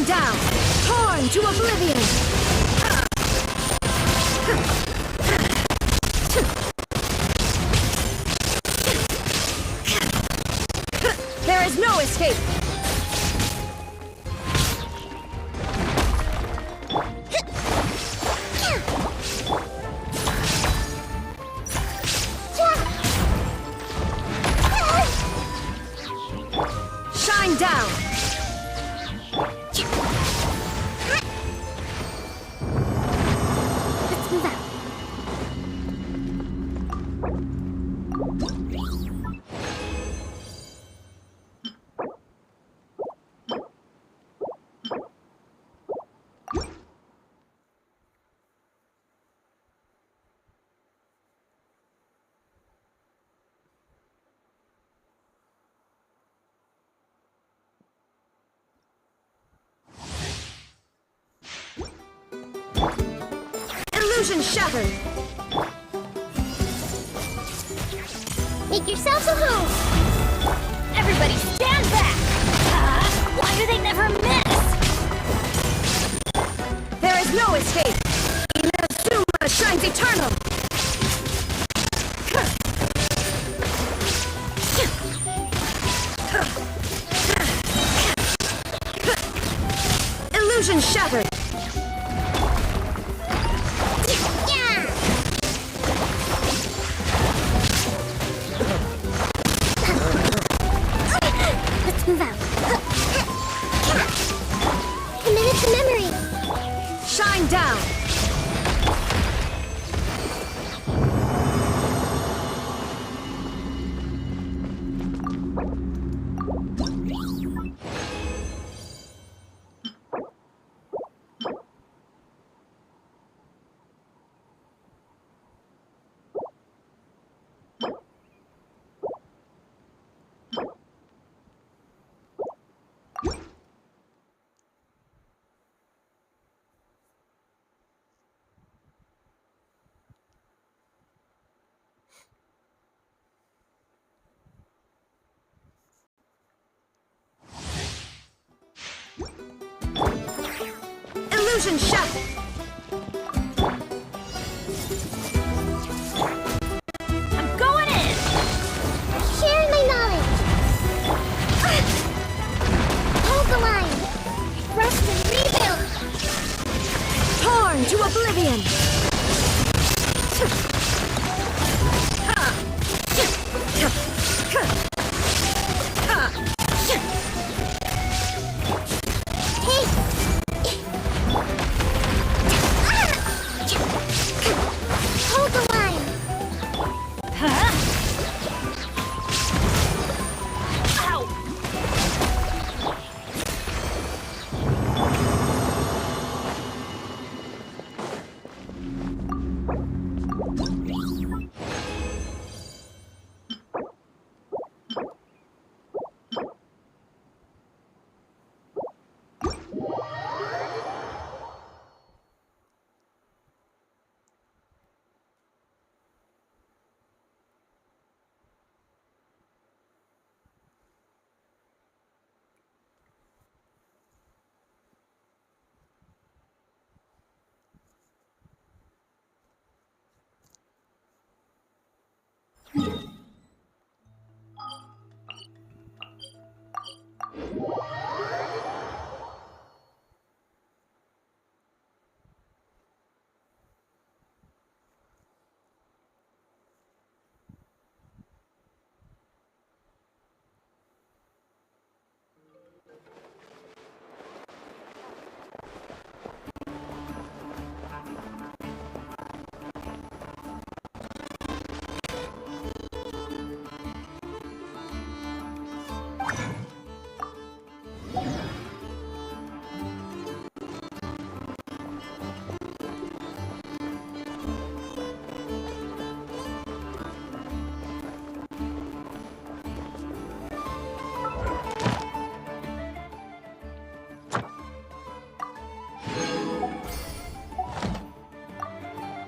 Down! Torn to oblivion! There is no escape! Shine down! Illusion shattered! Make yourselves a home! Everybody stand back! Why do they never miss? There is no escape! Inazuma shines eternal! Illusion shattered! Shine down! Illusion shattered! I'm going in! Sharing my knowledge! Hold the line! Rest and rebuild! Torn to oblivion! Hold the line! Ow!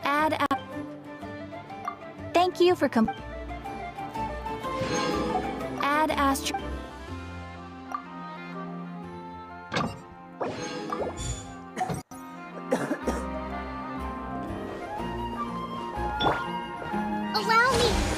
Add app. Thank you for Add Astro. Allow me.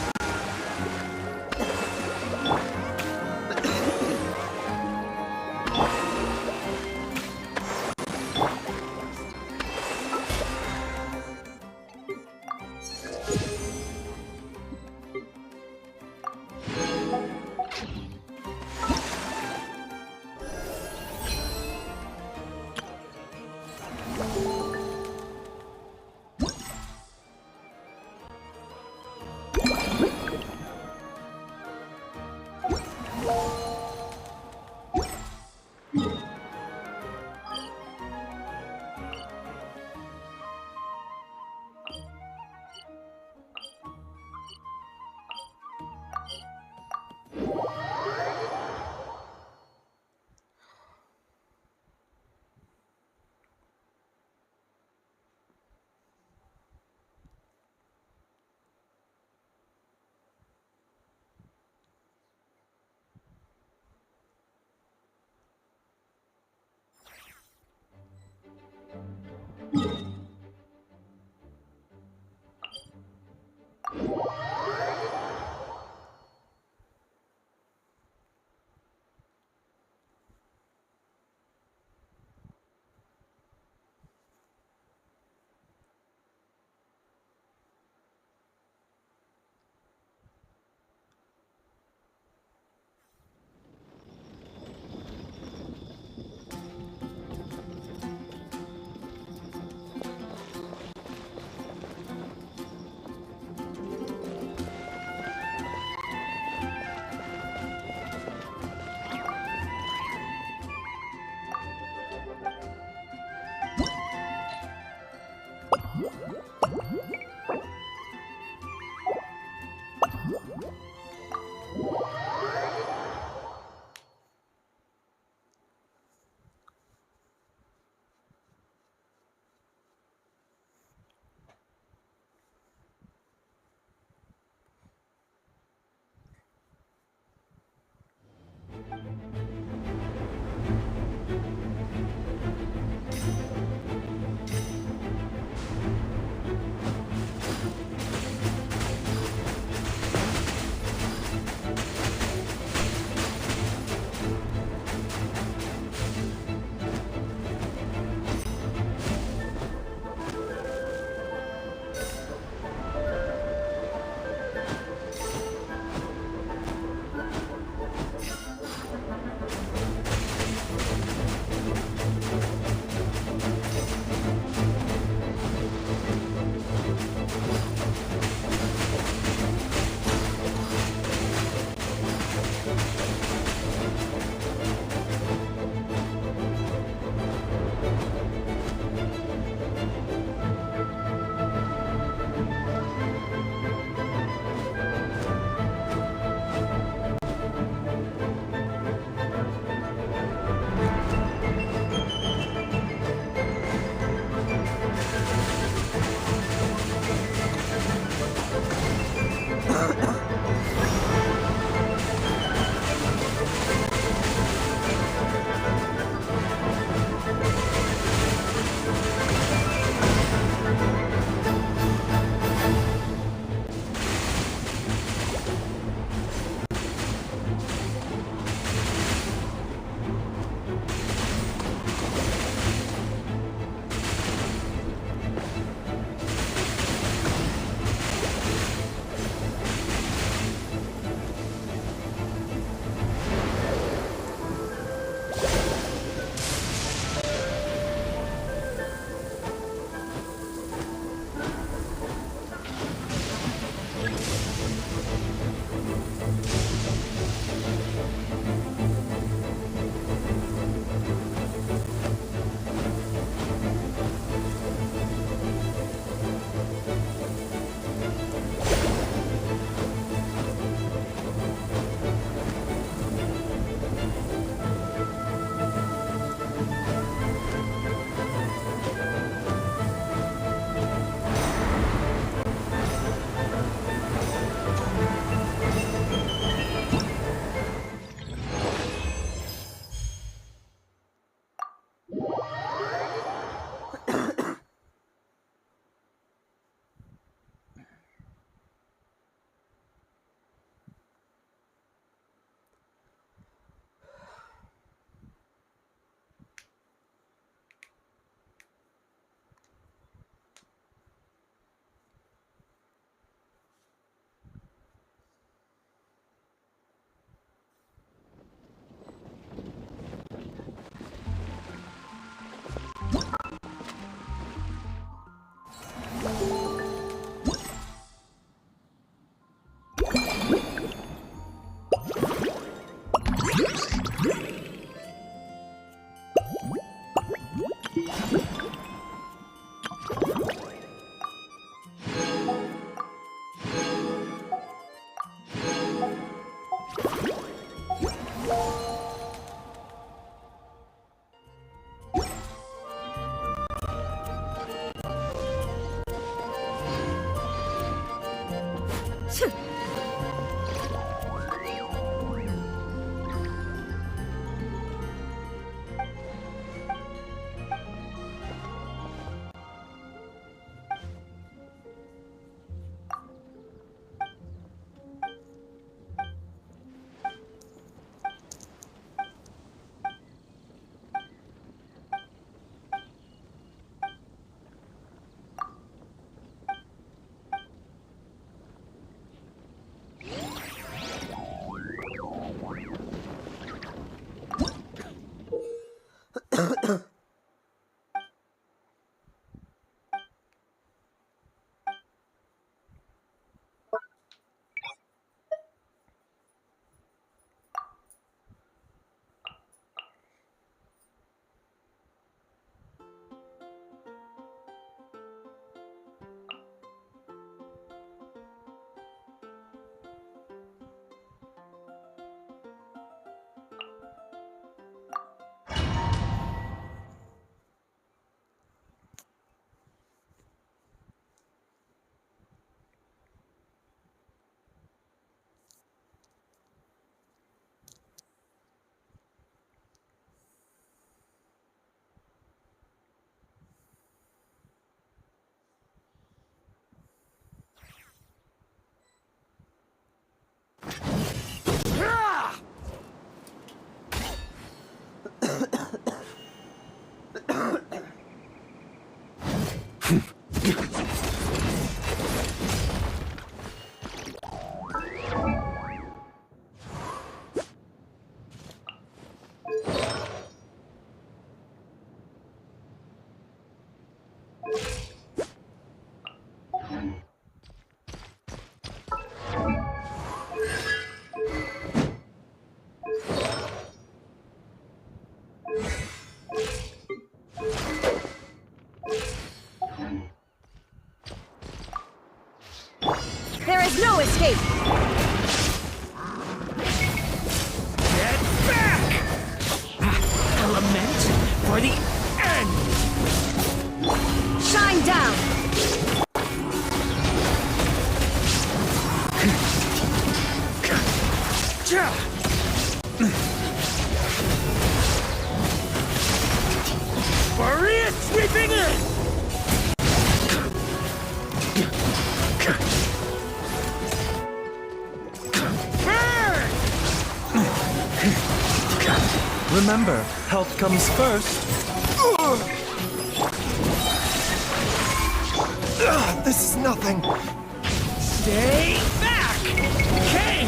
There is no escape! Get back! Element for the end! Shine down! Barrier sweeping in! Remember, health comes first. This is nothing. Stay back! King!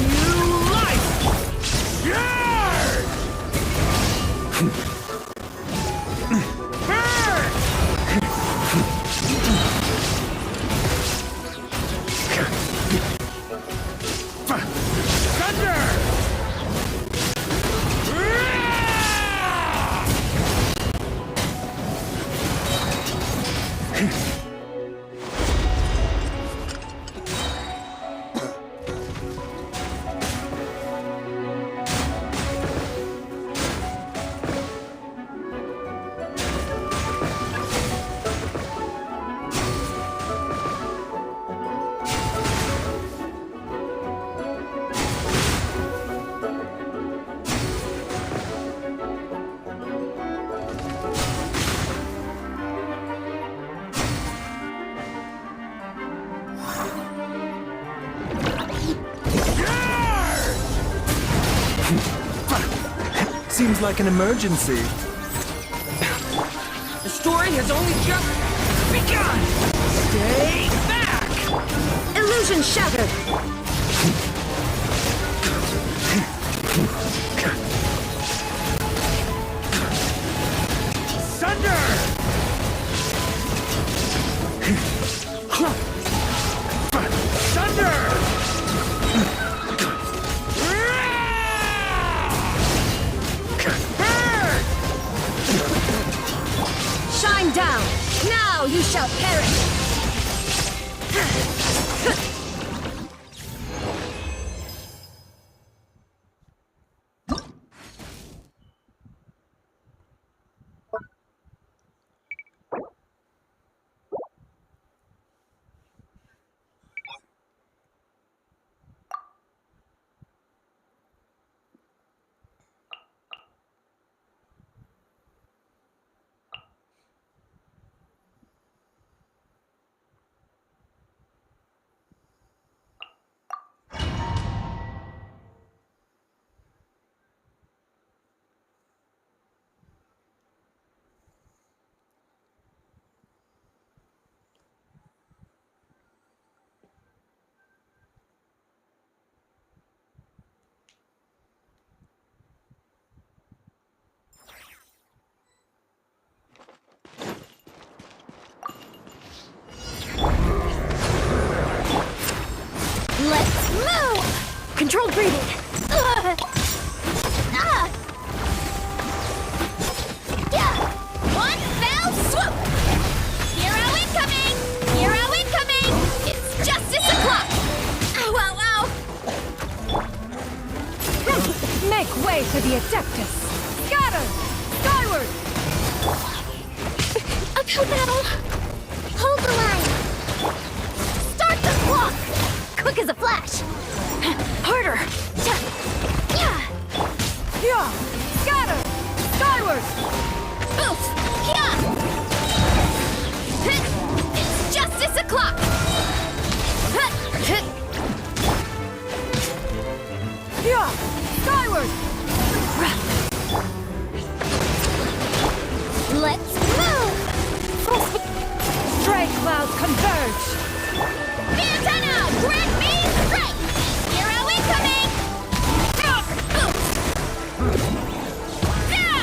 New life! Yard! Thunder! Seems like an emergency. The story has only just begun! Stay back! Illusion shattered! Thunder! Thunder! Shine down! Now you shall perish! Controlled breathing. Yeah. One fell swoop. Hero incoming. Hero incoming. It's justice o'clock. Ow, ow, ow. Make way for the Adeptus! Scatter! Skyward! Uphill battle. Hold the line. Start the clock. Quick as a flash. Harder. Yeah. Yeah! Scatter! Skyward! Oof. Yeah. It's justice o'clock. Yeah! Skyward! Let's move. Stray clouds converge! Antenna, grant me strength. Hero incoming. Oof. Yeah.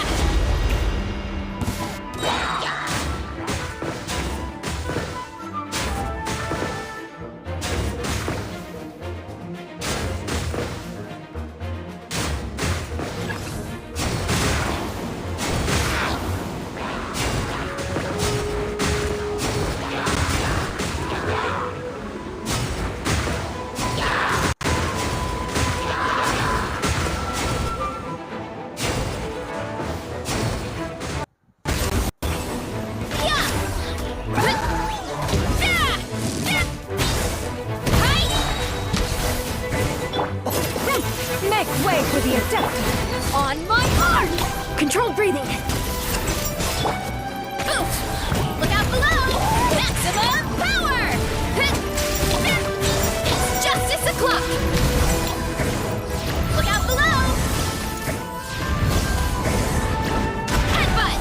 Make way for the Adeptus! On my mark! Controlled breathing. Oof! Look out below! Maximum power! It's justice o'clock! Look out below! Headbutt!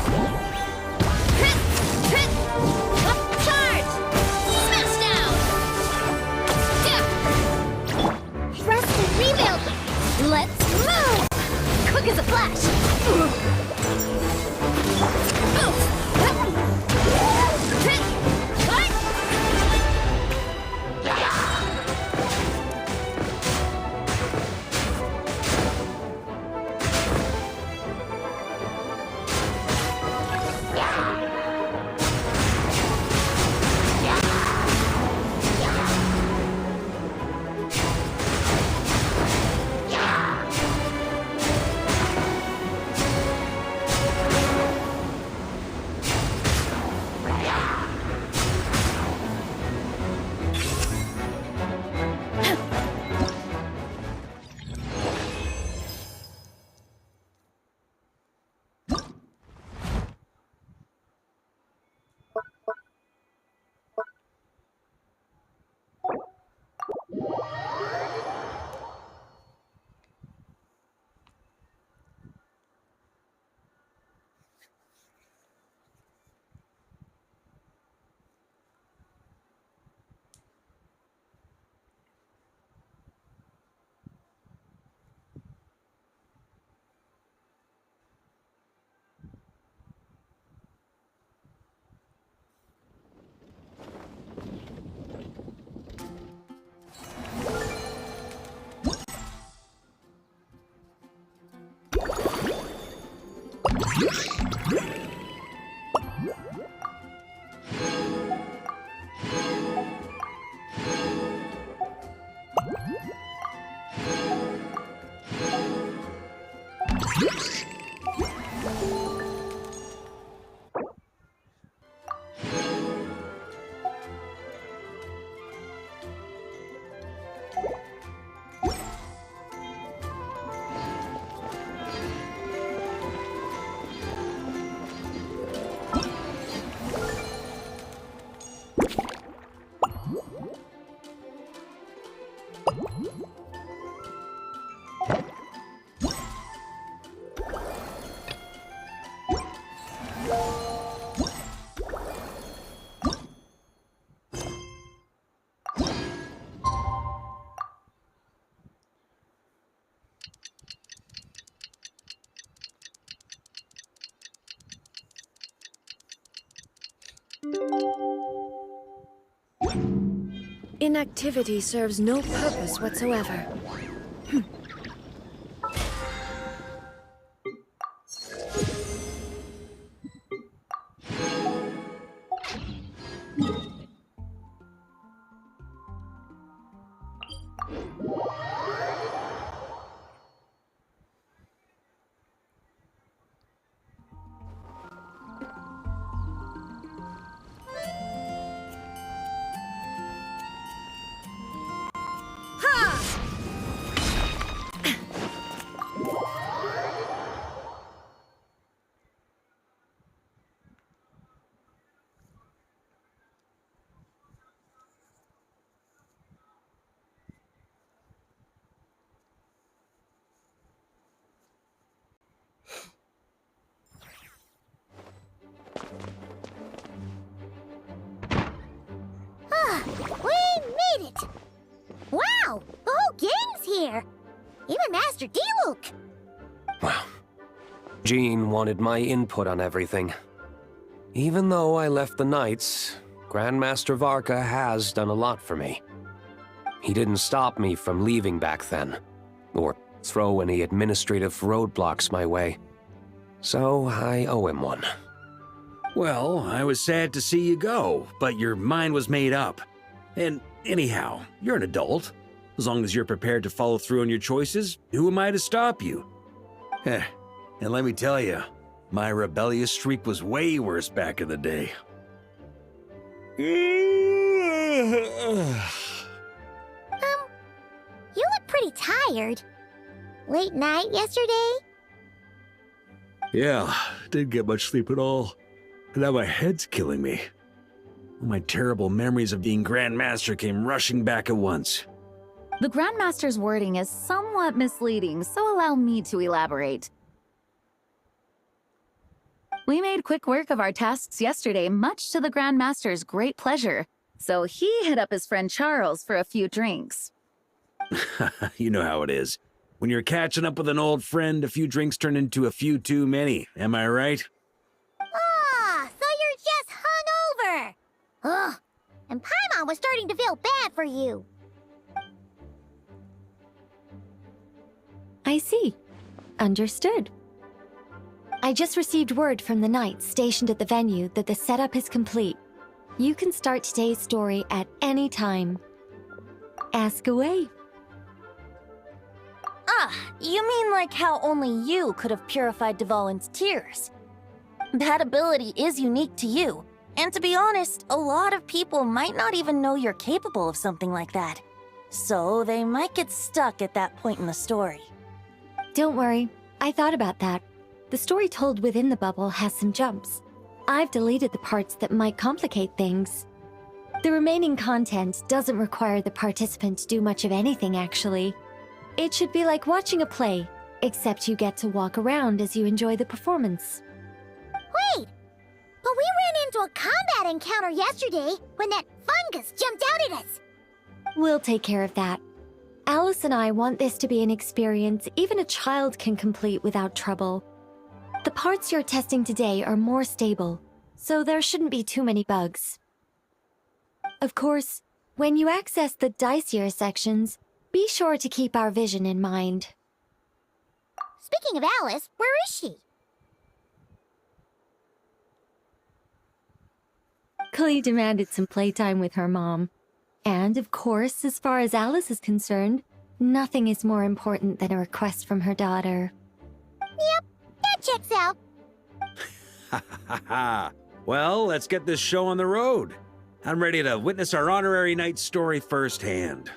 Charge! Smash down! Thrust and rebuild! Let's move! Quick as a flash! Oof! Inactivity serves no purpose whatsoever. here. Even Master Diluc. Well, Jean wanted my input on everything. Even though I left the Knights, Grandmaster Varka has done a lot for me. He didn't stop me from leaving back then, or throw any administrative roadblocks my way. So I owe him one. Well, I was sad to see you go, but your mind was made up. And anyhow, you're an adult. As long as you're prepared to follow through on your choices, who am I to stop you? And let me tell you, my rebellious streak was way worse back in the day. You look pretty tired. Late night yesterday? Yeah, didn't get much sleep at all. And now my head's killing me. All my terrible memories of being Grandmaster came rushing back at once. The Grandmaster's wording is somewhat misleading, so allow me to elaborate. We made quick work of our tasks yesterday, much to the Grandmaster's great pleasure, so he hit up his friend Charles for a few drinks. You know how it is. When you're catching up with an old friend, a few drinks turn into a few too many, am I right? Ah, so you're just hungover. Ugh, and Paimon was starting to feel bad for you. I see. Understood. I just received word from the Knights stationed at the venue that the setup is complete. You can start today's story at any time. Ask away. Ah, you mean like how only you could have purified Dvalin's tears? That ability is unique to you, and to be honest, a lot of people might not even know you're capable of something like that. So they might get stuck at that point in the story. Don't worry, I thought about that. The story told within the bubble has some jumps. I've deleted the parts that might complicate things. The remaining content doesn't require the participant to do much of anything, actually. It should be like watching a play, except you get to walk around as you enjoy the performance. Wait! But we ran into a combat encounter yesterday when that fungus jumped out at us! We'll take care of that. Alice and I want this to be an experience even a child can complete without trouble. The parts you're testing today are more stable, so there shouldn't be too many bugs. Of course, when you access the dicier sections, be sure to keep our vision in mind. Speaking of Alice, where is she? Klee demanded some playtime with her mom. And of course, as far as Alice is concerned, nothing is more important than a request from her daughter. Yep, that checks out. Ha ha ha! Well, let's get this show on the road. I'm ready to witness our honorary knight story firsthand.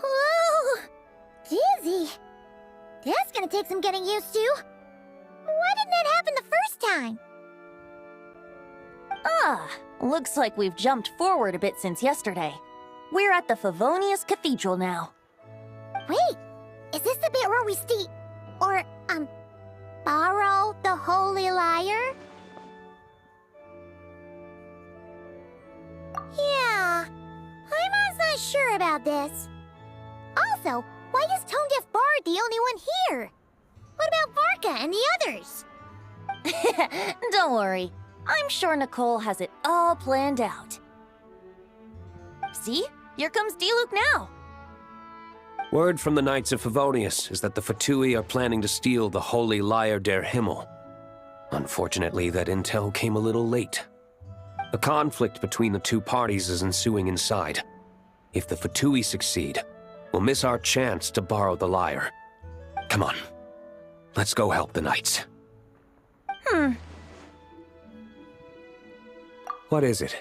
Whoa! Dizzy. That's gonna take some getting used to. Why didn't that happen the first time? Ah, looks like we've jumped forward a bit since yesterday. We're at the Favonius Cathedral now. Wait, is this the bit where we borrow the Holy Lyre? Yeah, I'm not sure about this. Also, why is Tone Deaf Bard the only one here? What about Varka and the others? Don't worry. I'm sure Nicole has it all planned out. See? Here comes Diluc now. Word from the Knights of Favonius is that the Fatui are planning to steal the Holy Lyre der Himmel. Unfortunately, that intel came a little late. A conflict between the two parties is ensuing inside. If the Fatui succeed, we'll miss our chance to borrow the lyre. Come on, let's go help the Knights. What is it?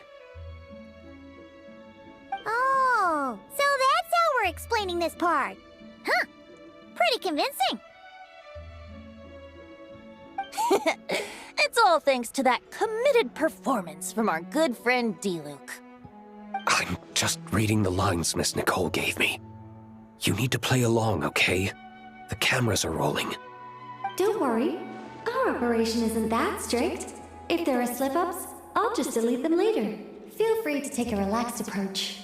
explaining this part. Huh. Pretty convincing. It's all thanks to that committed performance from our good friend D-Luke. I'm just reading the lines Miss Nicole gave me. You need to play along, okay? The cameras are rolling. Don't worry. Our operation isn't that strict. If there are slip-ups, I'll just delete them later. Feel free to take a relaxed approach.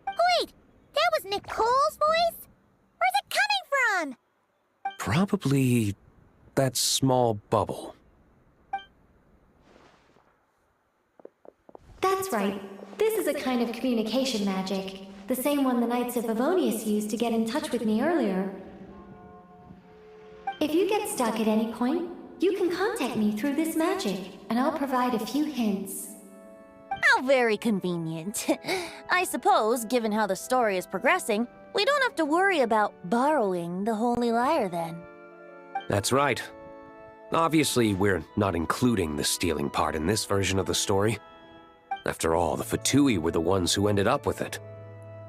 Wait, that was Nicole's voice? Where's it coming from? Probably that small bubble. That's right. This is a kind of communication magic. The same one the Knights of Favonius used to get in touch with me earlier. If you get stuck at any point, you can contact me through this magic, and I'll provide a few hints. How very convenient. I suppose, given how the story is progressing, we don't have to worry about borrowing the Holy Lyre then. That's right. Obviously, we're not including the stealing part in this version of the story. After all, the Fatui were the ones who ended up with it.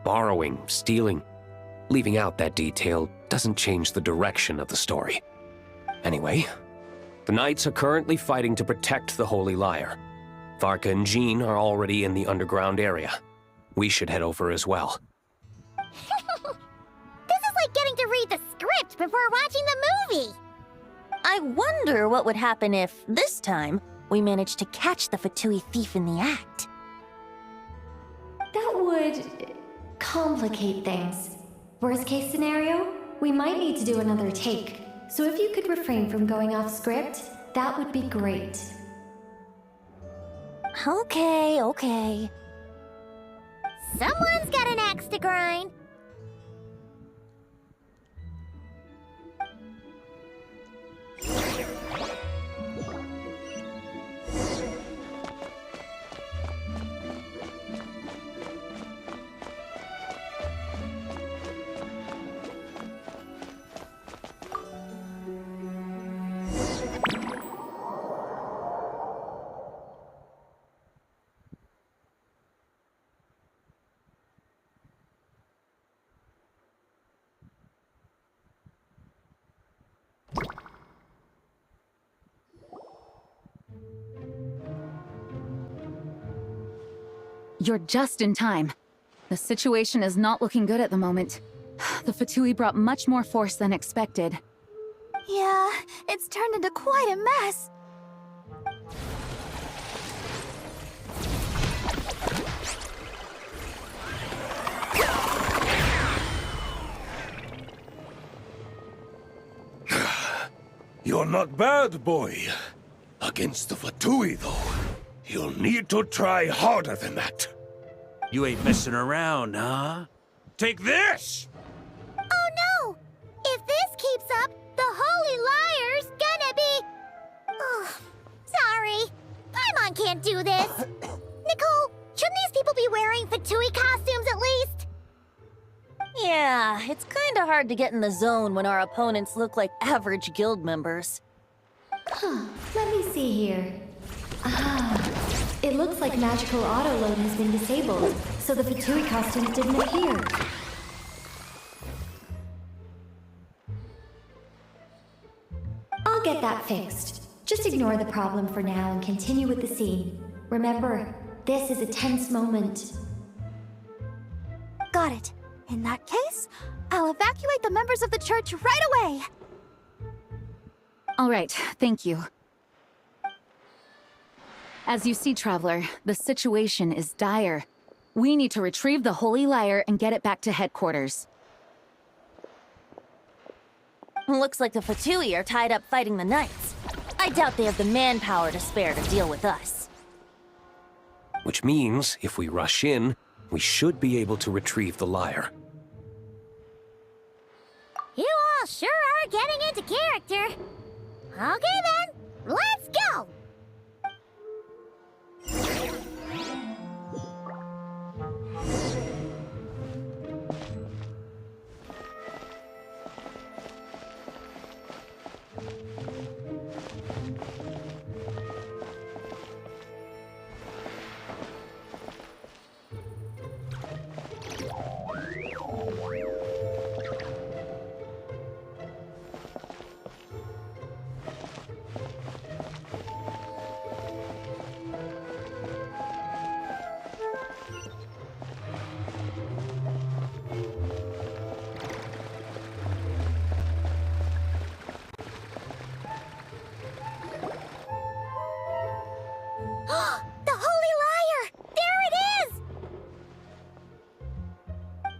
Borrowing, stealing, leaving out that detail doesn't change the direction of the story. Anyway, the Knights are currently fighting to protect the Holy Lyre. Varka and Jean are already in the underground area. We should head over as well. This is like getting to read the script before watching the movie. I wonder what would happen if, this time, we managed to catch the Fatui thief in the act. That would complicate things. Worst case scenario, we might need to do another take. So if you could refrain from going off script, that would be great. Okay. Someone's got an axe to grind. You're just in time. The situation is not looking good at the moment. The Fatui brought much more force than expected. Yeah, it's turned into quite a mess. You're not bad, boy. Against the Fatui, though, you'll need to try harder than that. You ain't messing around, huh? Take this! Oh no! If this keeps up, the Holy Lyre's gonna be... Oh, sorry. Paimon can't do this. Nicole, shouldn't these people be wearing Fatui costumes at least? Yeah, it's kinda hard to get in the zone when our opponents look like average guild members. Let me see here. It looks like magical auto-load has been disabled, so the Fatui costumes didn't appear. I'll get that fixed. Just ignore the problem for now and continue with the scene. Remember, this is a tense moment. Got it. In that case, I'll evacuate the members of the church right away. All right, thank you. As you see, Traveler, the situation is dire. We need to retrieve the Holy Lyre and get it back to headquarters. Looks like the Fatui are tied up fighting the Knights. I doubt they have the manpower to spare to deal with us. Which means, if we rush in, we should be able to retrieve the lyre. You all sure are getting into character. Okay then, let's go!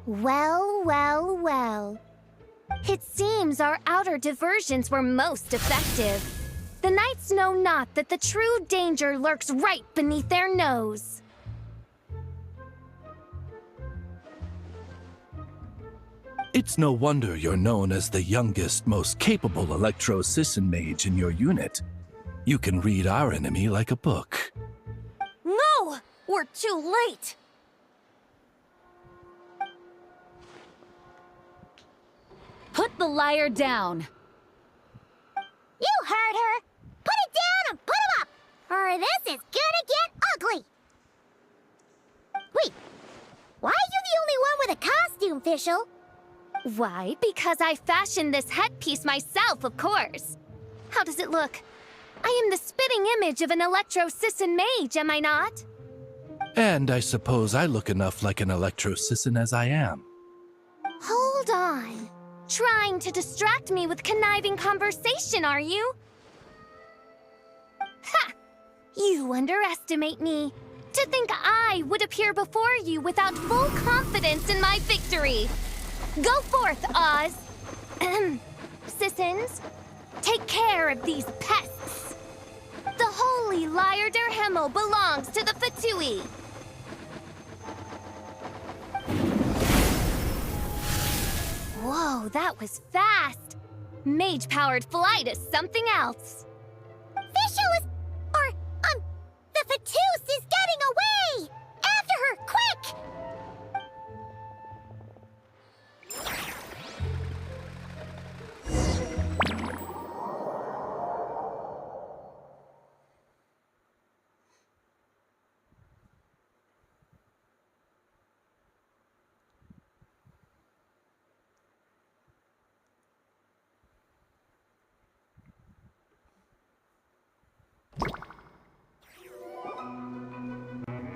Well, well, well. It seems our outer diversions were most effective. The knights know not that the true danger lurks right beneath their nose. It's no wonder you're known as the youngest, most capable electro-Sisson mage in your unit. You can read our enemy like a book. No! We're too late! Put the liar down. You heard her! Put it down and put him up! Or this is gonna get ugly! Wait, why are you the only one with a costume, Fischl? Why? Because I fashioned this headpiece myself, of course. How does it look? I am the spitting image of an electro-Sisson mage, am I not? And I suppose I look enough like an electro-Sisson as I am. Hold on. Trying to distract me with conniving conversation, are you? Ha! You underestimate me. To think I would appear before you without full confidence in my victory. Go forth, Oz. Sissons, take care of these pests. The holy Liar der Himmel belongs to the Fatui. Whoa, that was fast. Mage-powered flight is something else. Fischl is... the Fatus is getting away! After her, quick!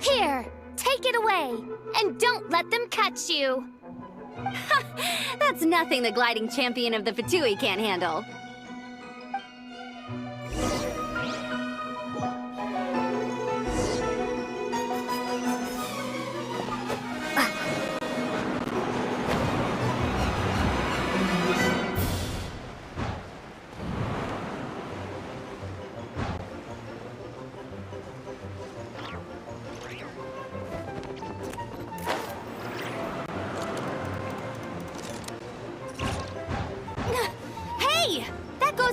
Here, take it away, and don't let them catch you. That's nothing the gliding champion of the Fatui can't handle.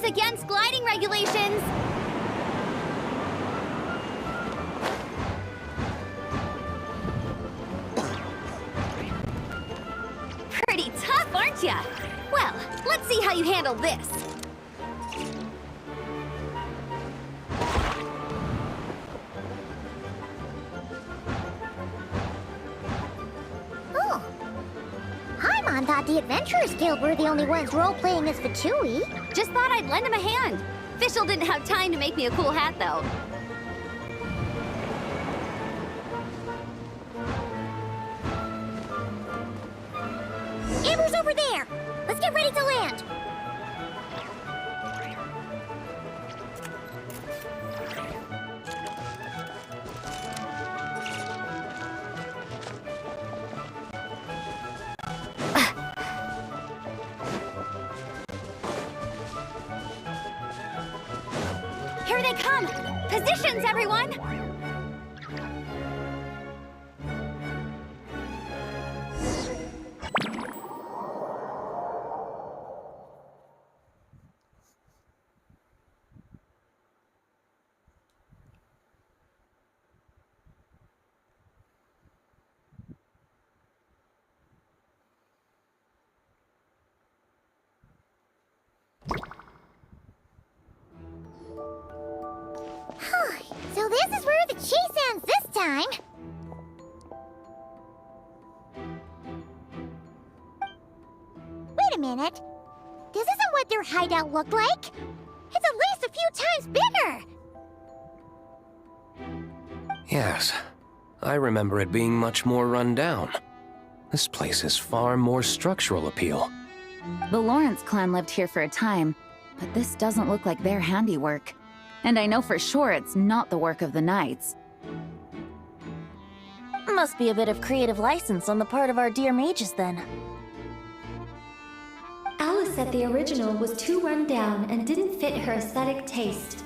Against gliding regulations! Pretty tough, aren't ya? Well, let's see how you handle this. Oh. Paimon thought the Adventurers Guild were the only ones role-playing as Fatui. Just thought I'd lend him a hand. Fischl didn't have time to make me a cool hat, though. Amber's over there! Let's get ready to land! Here they come! Positions, everyone! So this is where the chase ends this time. Wait a minute. This isn't what their hideout looked like. It's at least a few times bigger. Yes, I remember it being much more run down. This place has far more structural appeal. The Lawrence clan lived here for a time, but this doesn't look like their handiwork. And I know for sure it's not the work of the knights. Must be a bit of creative license on the part of our dear mages, then. Alice said the original was too run down and didn't fit her aesthetic taste.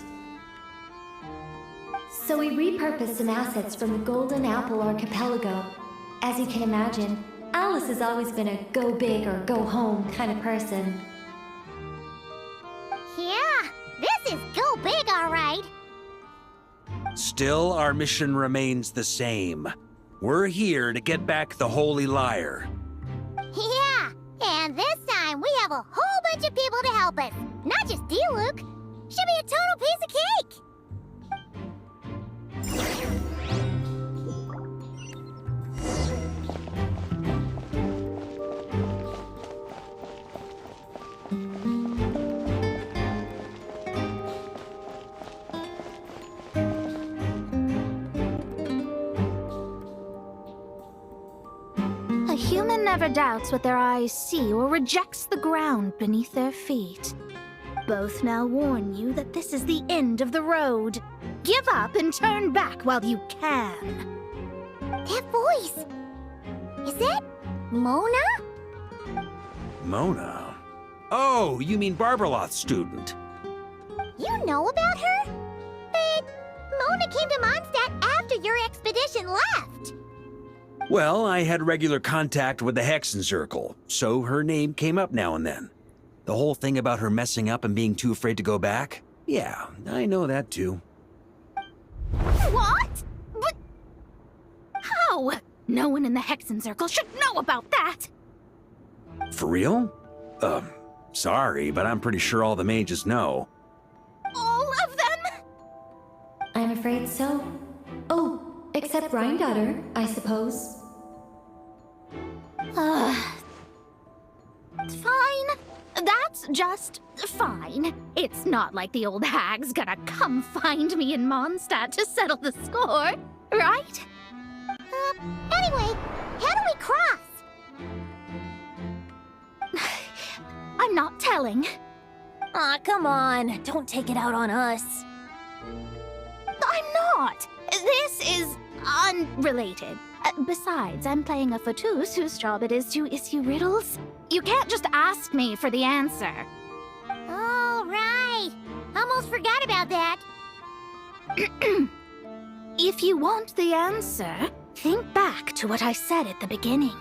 So we repurposed some assets from the Golden Apple Archipelago. As you can imagine, Alice has always been a go big or go home kind of person. Yeah, this is go big, all right. Still, our mission remains the same. We're here to get back the Holy Lyre. Yeah, and this time we have a whole bunch of people to help us. Not just you, Luke. Should be a total piece of cake. A human never doubts what their eyes see or rejects the ground beneath their feet. Both now warn you that this is the end of the road. Give up and turn back while you can. That voice. Is that Mona? Mona? Oh, you mean Barbarloth's student. You know about her? But Mona came to Mondstadt after your expedition left. Well, I had regular contact with the Hexen Circle, so her name came up now and then. The whole thing about her messing up and being too afraid to go back? Yeah, I know that too. What? But how? No one in the Hexen Circle should know about that! For real? Sorry, but I'm pretty sure all the mages know. All of them? I'm afraid so. Oh, except Rhindaughter, I suppose. Fine. That's just fine. It's not like the old hag's gonna come find me in Mondstadt to settle the score, right? Anyway, how do we cross? I'm not telling. Aw, come on. Don't take it out on us. I'm not. This is unrelated. Besides, I'm playing a Fatus whose job it is to issue riddles. You can't just ask me for the answer. Oh, right. Almost forgot about that. If you want the answer, think back to what I said at the beginning.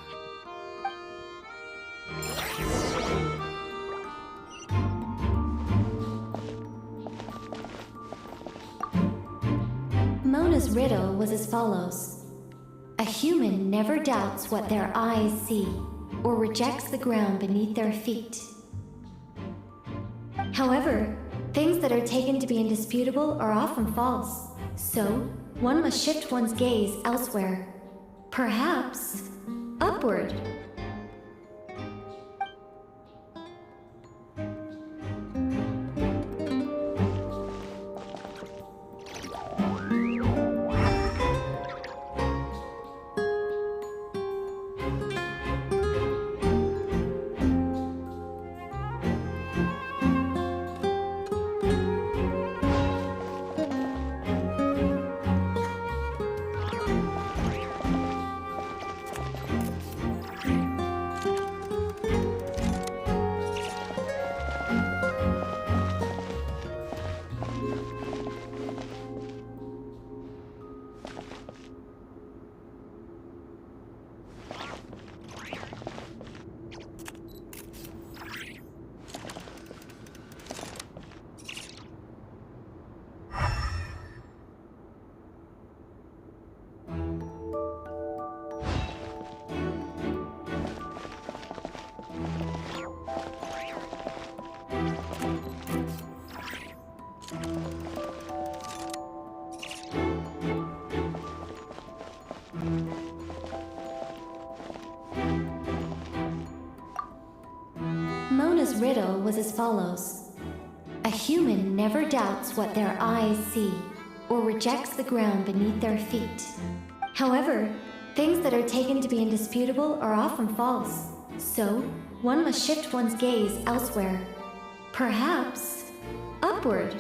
Mona's riddle was as follows. A human never doubts what their eyes see, or rejects the ground beneath their feet. However, things that are taken to be indisputable are often false, so one must shift one's gaze elsewhere. Perhaps upward. Mona's riddle was as follows. A human never doubts what their eyes see, or rejects the ground beneath their feet. However, things that are taken to be indisputable are often false, so one must shift one's gaze elsewhere. Perhaps upward.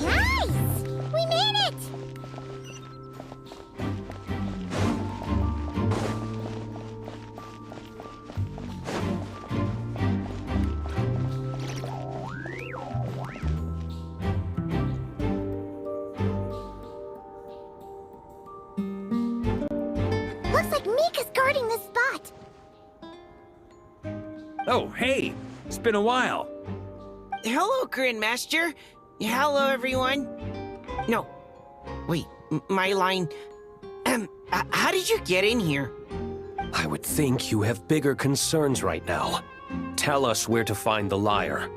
Nice! We made it! Looks like Mika's guarding this spot. Oh, hey! It's been a while. Hello, Grandmaster. Hello, everyone. No. Wait, my line. How did you get in here? I would think you have bigger concerns right now. Tell us where to find the lyre.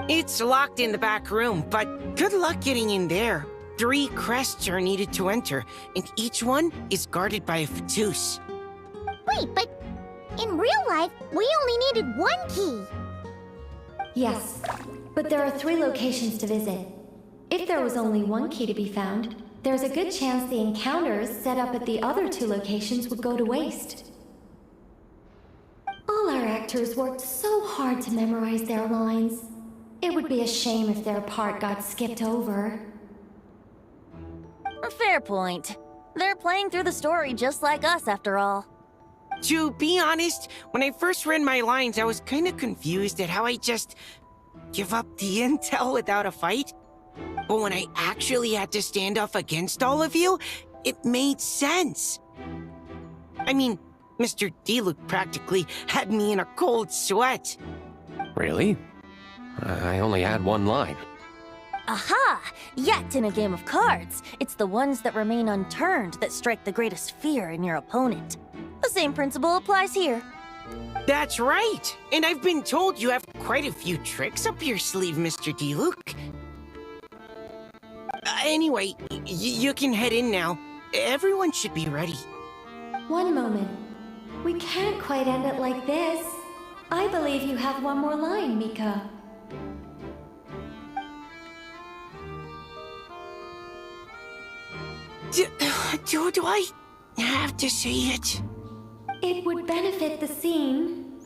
It's locked in the back room, but good luck getting in there. 3 crests are needed to enter, and each one is guarded by a Fatus. Wait, but in real life, we only needed 1 key. Yes, but there are 3 locations to visit. If there was only 1 key to be found, there's a good chance the encounters set up at the other 2 locations would go to waste. All our actors worked so hard to memorize their lines. It would be a shame if their part got skipped over. A fair point. They're playing through the story just like us, after all. To be honest, when I first read my lines, I was kind of confused at how I just give up the intel without a fight. But when I actually had to stand up against all of you, it made sense. I mean, Mr. Diluc practically had me in a cold sweat. Really? I only had 1 line. Aha! Yet in a game of cards, it's the ones that remain unturned that strike the greatest fear in your opponent. The same principle applies here. That's right! And I've been told you have quite a few tricks up your sleeve, Mr. Diluc. Anyway, you can head in now. Everyone should be ready. One moment. We can't quite end it like this. I believe you have 1 more line, Mika. Do I have to say it? It would benefit the scene.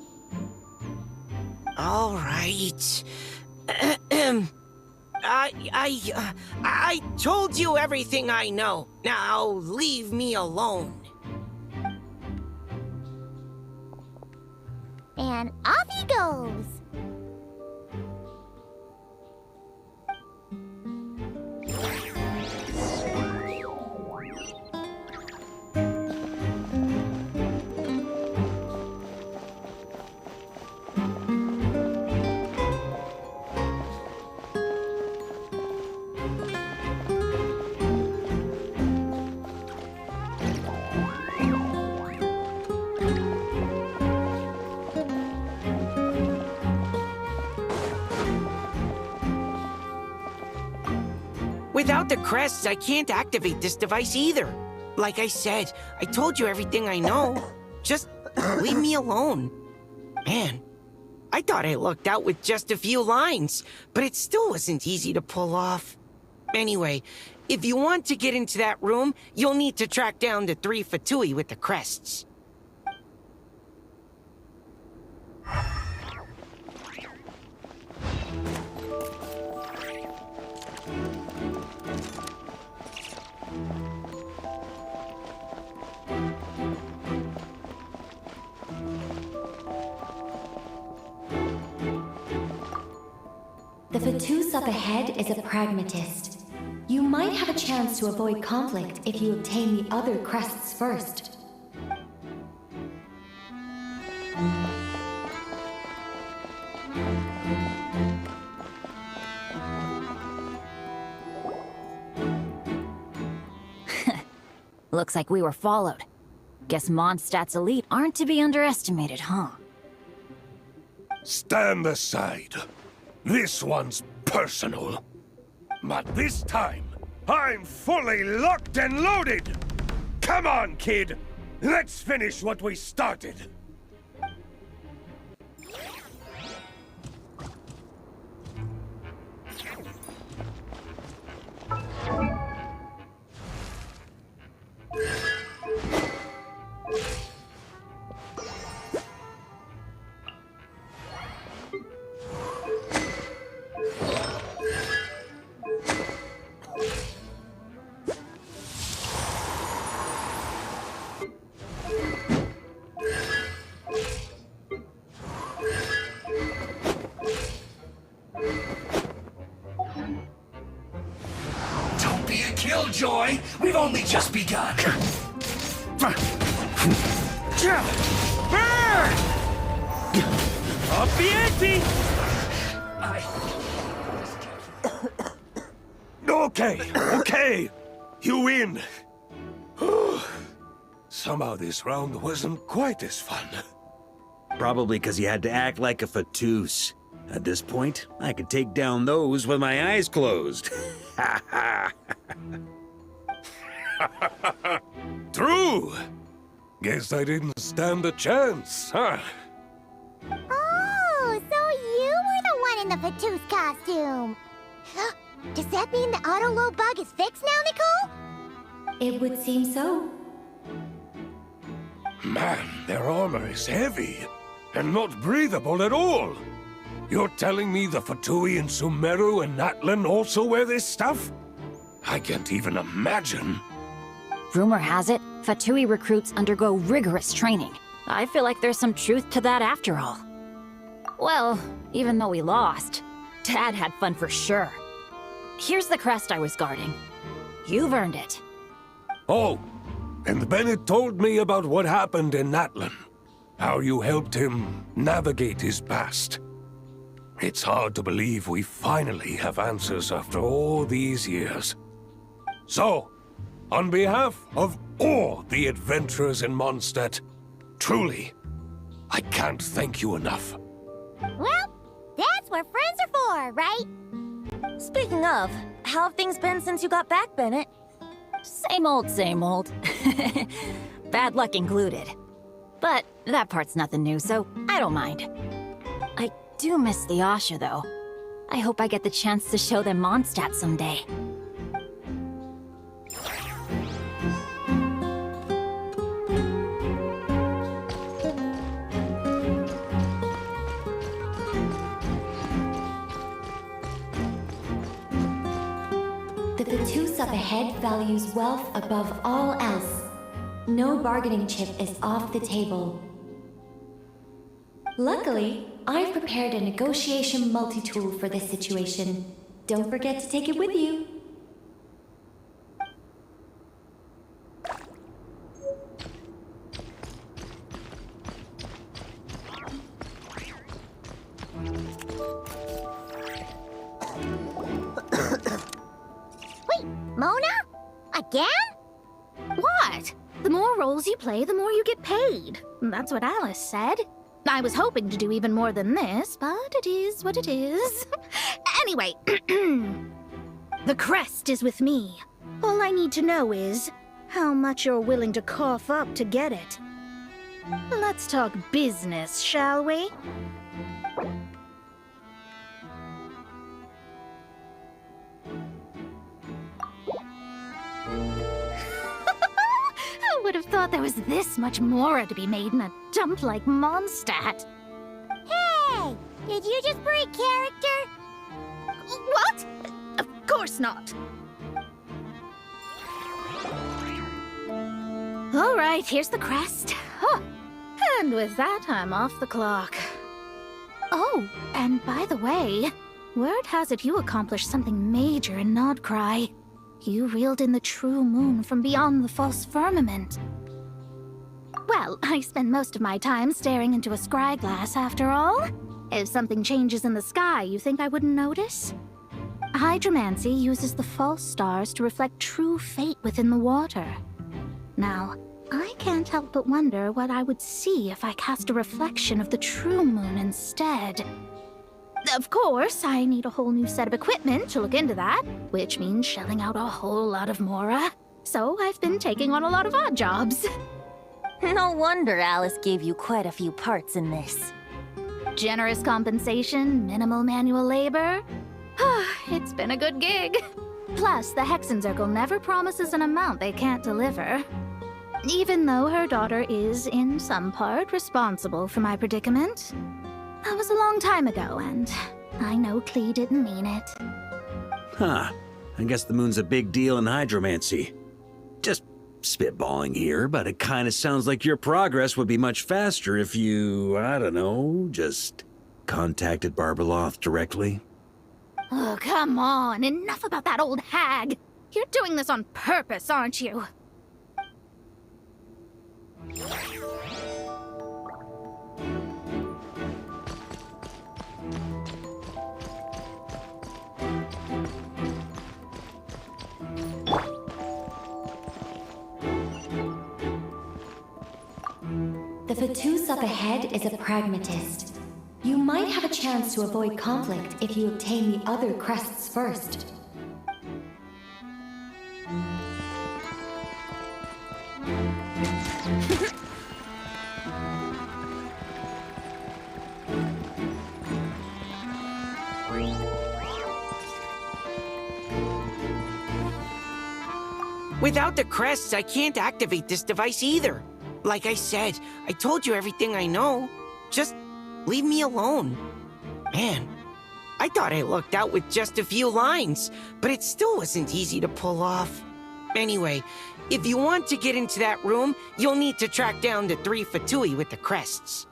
All right. I told you everything I know. Now leave me alone. And off he goes. Without the crests, I can't activate this device either. Like I said, I told you everything I know. Just leave me alone. Man, I thought I lucked out with just a few lines, but it still wasn't easy to pull off. Anyway, if you want to get into that room, you'll need to track down the 3 Fatui with the crests. The Fatus up ahead is a pragmatist. You might have a chance to avoid conflict if you obtain the other crests first. Looks like we were followed. Guess Mondstadt's elite aren't to be underestimated, huh? Stand aside. This one's personal. But this time, I'm fully locked and loaded! Come on, kid! Let's finish what we started! Don't be a killjoy! We've only just begun! Up the ante! Okay. You win. Somehow this round wasn't quite as fun. Probably because you had to act like a fatus. At this point, I could take down those with my eyes closed. True. Guess I didn't stand a chance, huh? Oh, so you were the one in the Fatus costume. Does that mean the auto-load bug is fixed now, Nicole? It would seem so. Man, their armor is heavy and not breathable at all. You're telling me the Fatui and Sumeru and Natlan also wear this stuff? I can't even imagine. Rumor has it, Fatui recruits undergo rigorous training. I feel like there's some truth to that after all. Well, even though we lost, Dad had fun for sure. Here's the crest I was guarding. You've earned it. Oh, and Bennett told me about what happened in Natlan. How you helped him navigate his past. It's hard to believe we finally have answers after all these years. So, on behalf of all the adventurers in Mondstadt, truly, I can't thank you enough. Well, that's what friends are for, right? Speaking of, how have things been since you got back, Bennett? Same old, same old. Bad luck included. But that part's nothing new, so I don't mind. I do miss the Asha, though. I hope I get the chance to show them Mondstadt someday. The Fatus up ahead values wealth above all else. No bargaining chip is off the table. Luckily, I've prepared a negotiation multi-tool for this situation. Don't forget to take it with you. Wait, Mona? Again? What? The more roles you play, the more you get paid. That's what Alice said. I was hoping to do even more than this, but it is what it is. Anyway, the crest is with me. All I need to know is how much you're willing to cough up to get it. Let's talk business, shall we? I would have thought there was this much more to be made in a dump like Mondstadt. Hey! Did you just break character? What? Of course not. All right, here's the crest. Huh. And with that, I'm off the clock. Oh, and by the way, word has it you accomplished something major in Nodcry. You reeled in the true moon from beyond the false firmament. Well, I spend most of my time staring into a scry glass after all. If something changes in the sky, you think I wouldn't notice? Hydromancy uses the false stars to reflect true fate within the water. Now, I can't help but wonder what I would see if I cast a reflection of the true moon instead. Of course, I need a whole new set of equipment to look into that, which means shelling out a whole lot of mora. So I've been taking on a lot of odd jobs. No wonder Alice gave you quite a few parts in this. Generous compensation, minimal manual labor. It's been a good gig. Plus, the Hexen Circle never promises an amount they can't deliver. Even though her daughter is, in some part, responsible for my predicament. That was a long time ago, and I know Klee didn't mean it. Huh. I guess the moon's a big deal in hydromancy. Just spitballing here, but it kind of sounds like your progress would be much faster if you, I don't know, just contacted Barbeloth directly. Oh, come on. Enough about that old hag. You're doing this on purpose, aren't you? The Fatus up ahead is a pragmatist. You might have a chance to avoid conflict if you obtain the other crests first. Without the crests, I can't activate this device either. Like I said, I told you everything I know. Just leave me alone. Man, I thought I lucked out with just a few lines, but it still wasn't easy to pull off. Anyway, if you want to get into that room, you'll need to track down the 3 Fatui with the crests.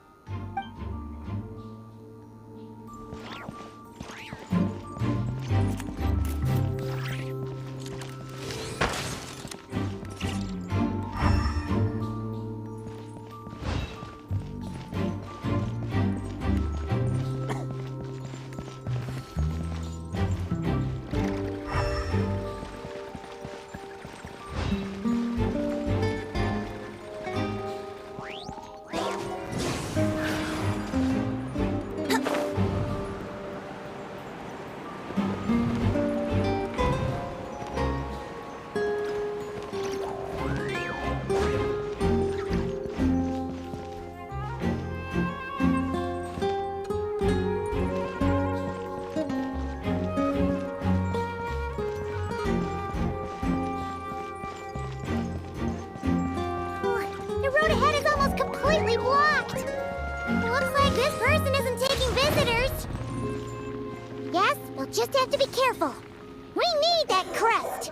Just have to be careful. We need that crest.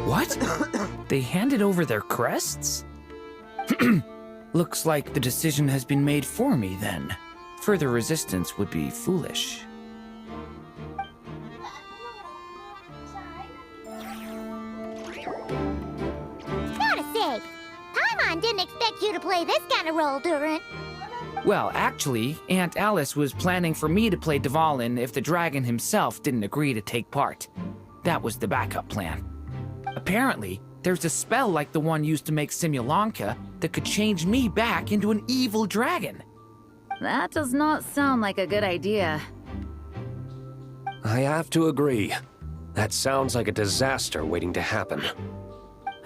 What? They handed over their crests? Looks like the decision has been made for me, then. Further resistance would be foolish. Gotta say, Paimon didn't expect you to play this kind of role, Durant. Well, actually, Aunt Alice was planning for me to play Dvalin if the dragon himself didn't agree to take part. That was the backup plan. Apparently, there's a spell like the one used to make Simulanka that could change me back into an evil dragon. That does not sound like a good idea. I have to agree. That sounds like a disaster waiting to happen.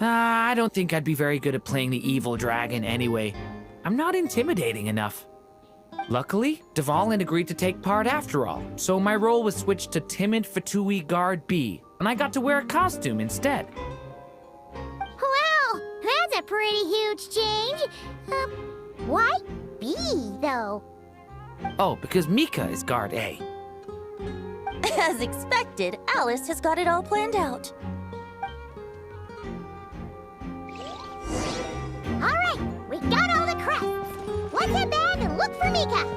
I don't think I'd be very good at playing the evil dragon anyway. I'm not intimidating enough. Luckily, Dvalin agreed to take part after all, so my role was switched to Timid Fatui Guard B, and I got to wear a costume instead. Well, pretty huge change. Why B, though? Oh, because Mika is guard A. As expected, Alice has got it all planned out. All right, we got all the crests. Let's head back and look for Mika.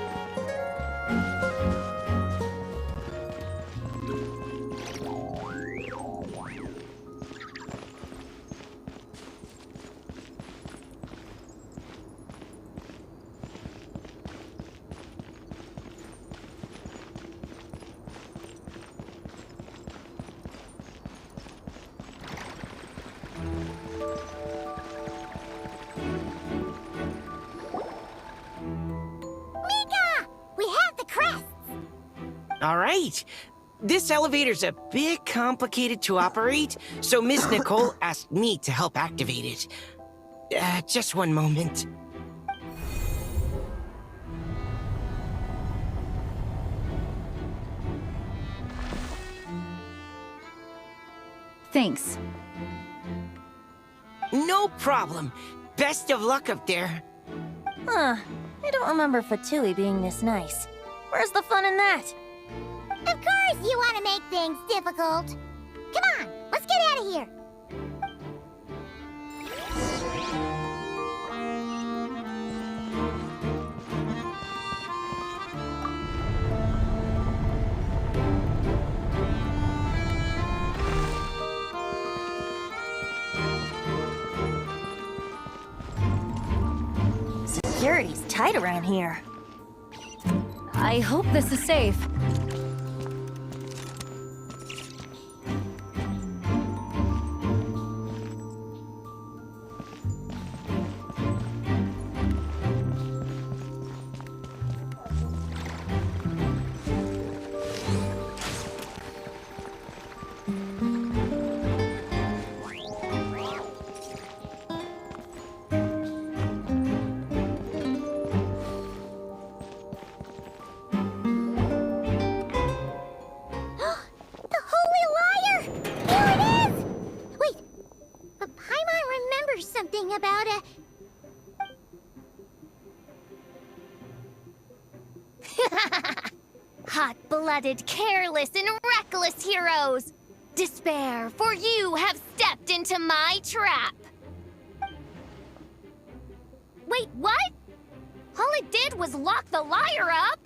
All right. This elevator's a bit complicated to operate, so Miss Nicole asked me to help activate it. Just one moment. Thanks. No problem. Best of luck up there. Huh. I don't remember Fatui being this nice. Where's the fun in that? Of course you want to make things difficult. Come on, let's get out of here. Security's tight around here. I hope this is safe. About it. Hot-blooded, careless, and reckless heroes! Despair, for you have stepped into my trap! Wait, what? All it did was lock the liar up!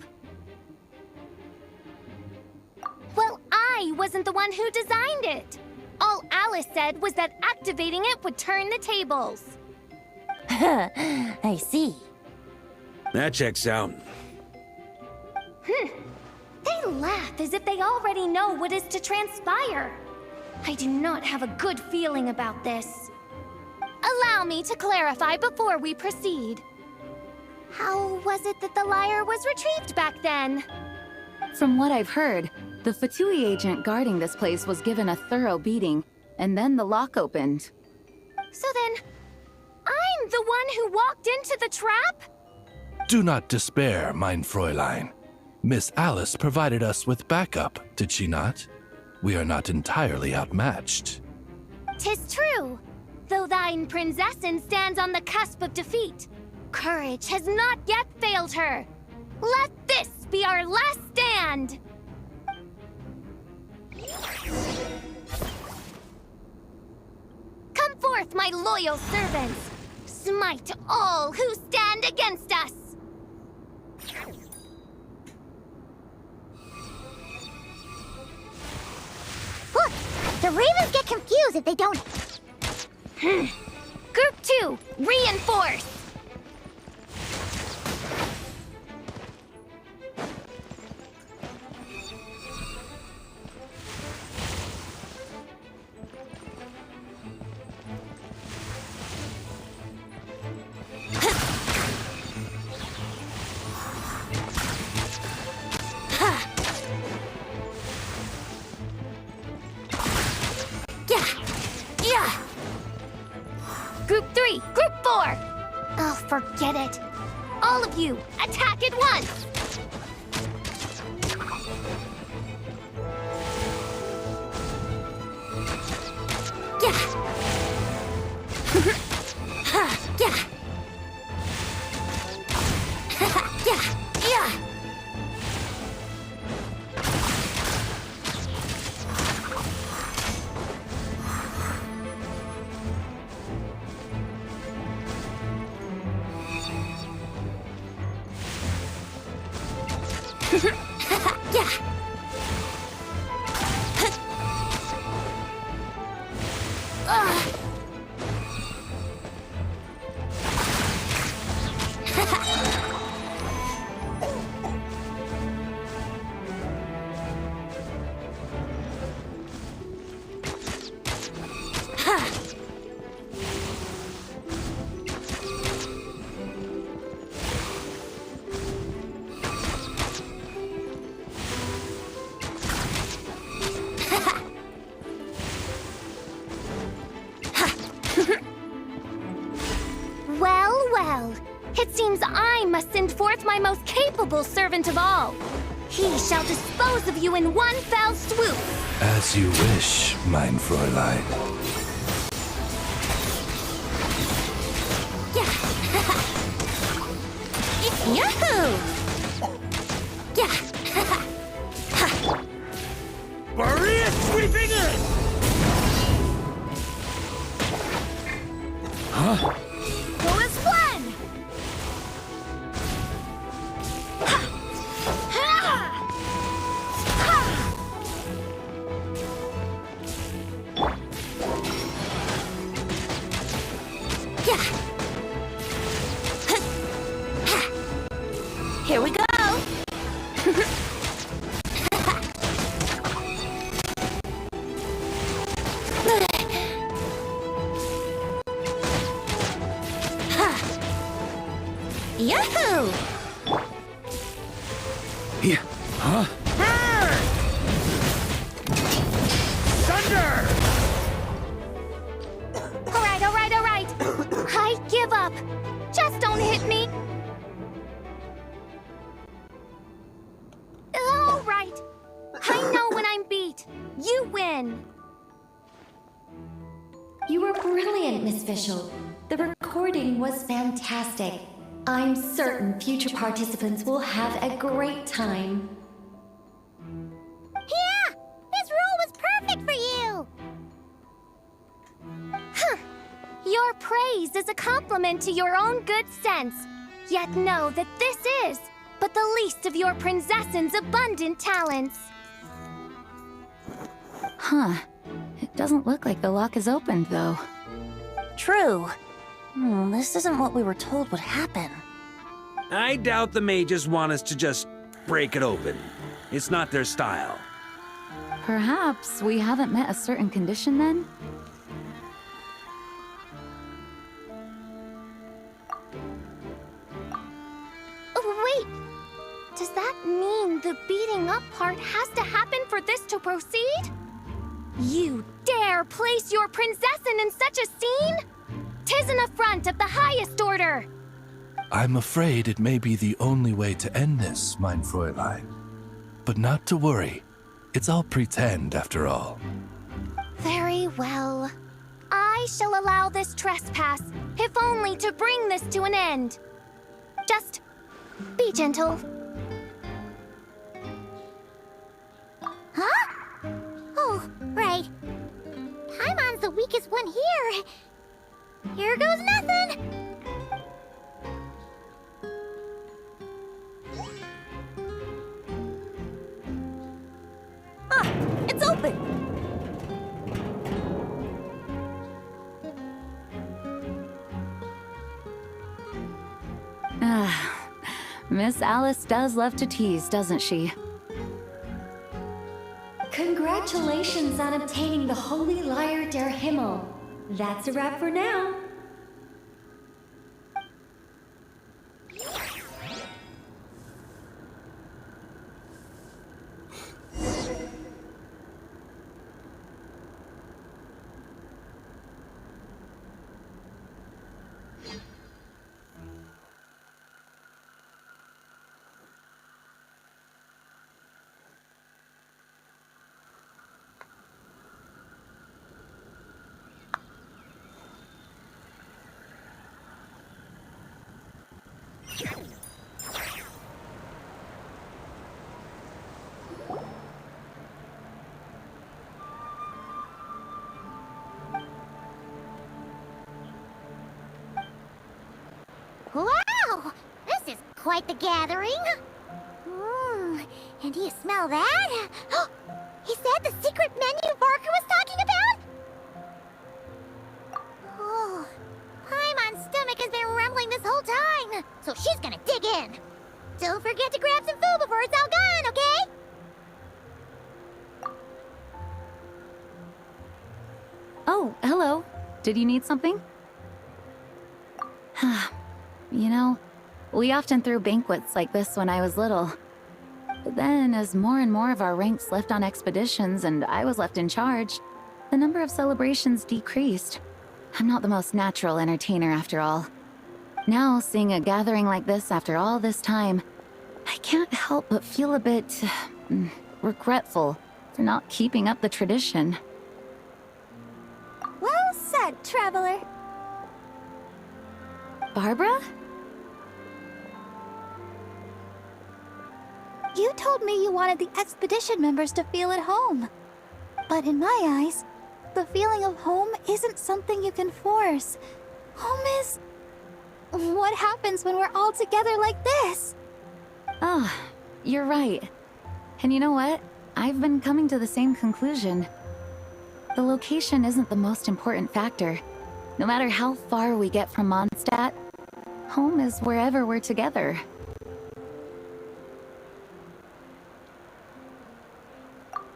Well, I wasn't the one who designed it! All Alice said was that activating it would turn the tables. I see. That checks out. They laugh as if they already know what is to transpire. I do not have a good feeling about this. Allow me to clarify before we proceed. How was it that the lyre was retrieved back then? From what I've heard, the Fatui agent guarding this place was given a thorough beating, and then the lock opened. So then, I'm the one who walked into the trap? Do not despair, mein Fräulein. Miss Alice provided us with backup, did she not? We are not entirely outmatched. 'Tis true, though thine Prinzessin stands on the cusp of defeat. Courage has not yet failed her. Let this be our last stand! Come forth, my loyal servants! Smite all who stand against us! Look! The Ravens get confused if they don't... Group 2, reinforce! Group 3, Group 4! Oh, forget it. All of you, attack at once! Well, well. It seems I must send forth my most capable servant of all. He shall dispose of you in one fell swoop. As you wish, mein Fräulein. Yahoo! Maria sweeping in! Huh? Go as one! Here we go! Yahoo! Yeah. Huh? Burn! Thunder! All right. I give up. Just don't hit me. All right. I know when I'm beat. You win. You were brilliant, Miss Fischl. The recording was fantastic. I'm certain future participants will have a great time. Yeah! This role was perfect for you! Your praise is a compliment to your own good sense. Yet know that this is but the least of your princess's abundant talents. Huh. It doesn't look like the lock is opened, though. True. This isn't what we were told would happen. I doubt the mages want us to just break it open. It's not their style. Perhaps we haven't met a certain condition then? Wait! Does that mean the beating up part has to happen for this to proceed? You dare place your princessin in such a scene? 'Tis an affront of the highest order! I'm afraid it may be the only way to end this, mein Fräulein. But not to worry. It's all pretend, after all. Very well. I shall allow this trespass, if only to bring this to an end. Just be gentle. Huh? Oh, right. Paimon's the weakest one here. Here goes nothing! It's open! Miss Alice does love to tease, doesn't she? Congratulations on obtaining the Holy Lyre der Himmel. That's a wrap for now. quite the gathering. And do you smell that? Is that the secret menu Barker was talking about? Oh, Paimon's stomach has been rumbling this whole time, so she's gonna dig in. Don't forget to grab some food before it's all gone, okay? Oh, hello. Did you need something? You know, we often threw banquets like this when I was little. But then, as more and more of our ranks left on expeditions and I was left in charge, the number of celebrations decreased. I'm not the most natural entertainer after all. Now, seeing a gathering like this after all this time, I can't help but feel a bit regretful for not keeping up the tradition. Well said, traveler. Barbara? You told me you wanted the expedition members to feel at home. But in my eyes, the feeling of home isn't something you can force. Home is... what happens when we're all together like this? Oh, you're right. And you know what? I've been coming to the same conclusion. The location isn't the most important factor. No matter how far we get from Mondstadt, home is wherever we're together.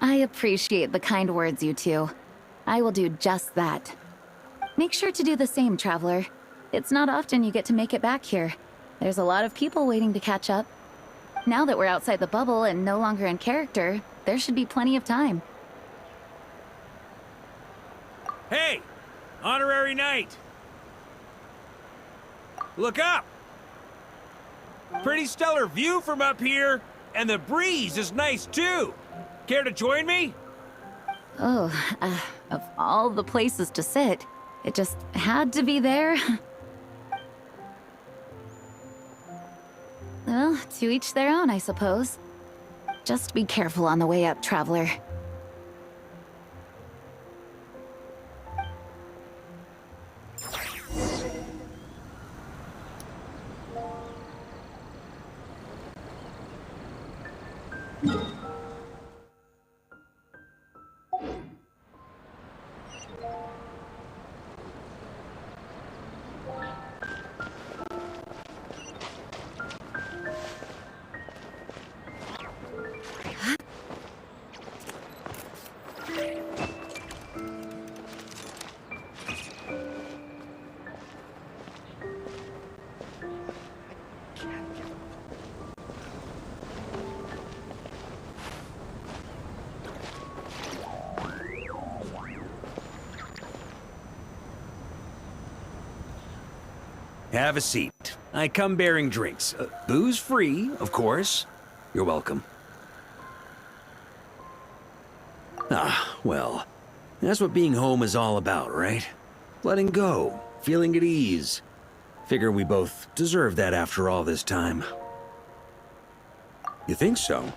I appreciate the kind words, you two. I will do just that. Make sure to do the same, traveler. It's not often you get to make it back here. There's a lot of people waiting to catch up. Now that we're outside the bubble and no longer in character, there should be plenty of time. Hey! Honorary Knight! Look up! Pretty stellar view from up here, and the breeze is nice too. Care to join me? Oh, of all the places to sit, it just had to be there. Well, to each their own, I suppose. Just be careful on the way up, traveler. Have a seat. I come bearing drinks. Booze free, of course. You're welcome. Ah, well, that's what being home is all about, right? Letting go, feeling at ease. Figure we both deserve that after all this time. You think so?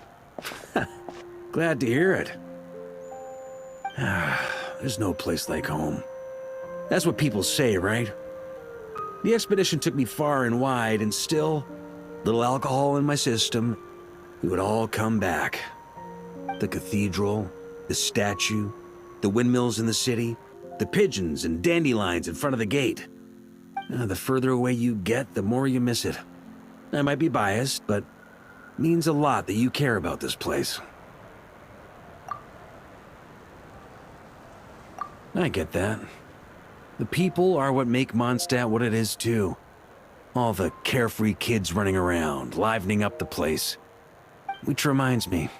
Glad to hear it. There's no place like home. That's what people say, right? The expedition took me far and wide, and still, little alcohol in my system, it would all come back. The cathedral, the statue, the windmills in the city, the pigeons and dandelions in front of the gate. The further away you get, the more you miss it. I might be biased, but it means a lot that you care about this place. I get that. The people are what make Mondstadt what it is, too. All the carefree kids running around, livening up the place. Which reminds me,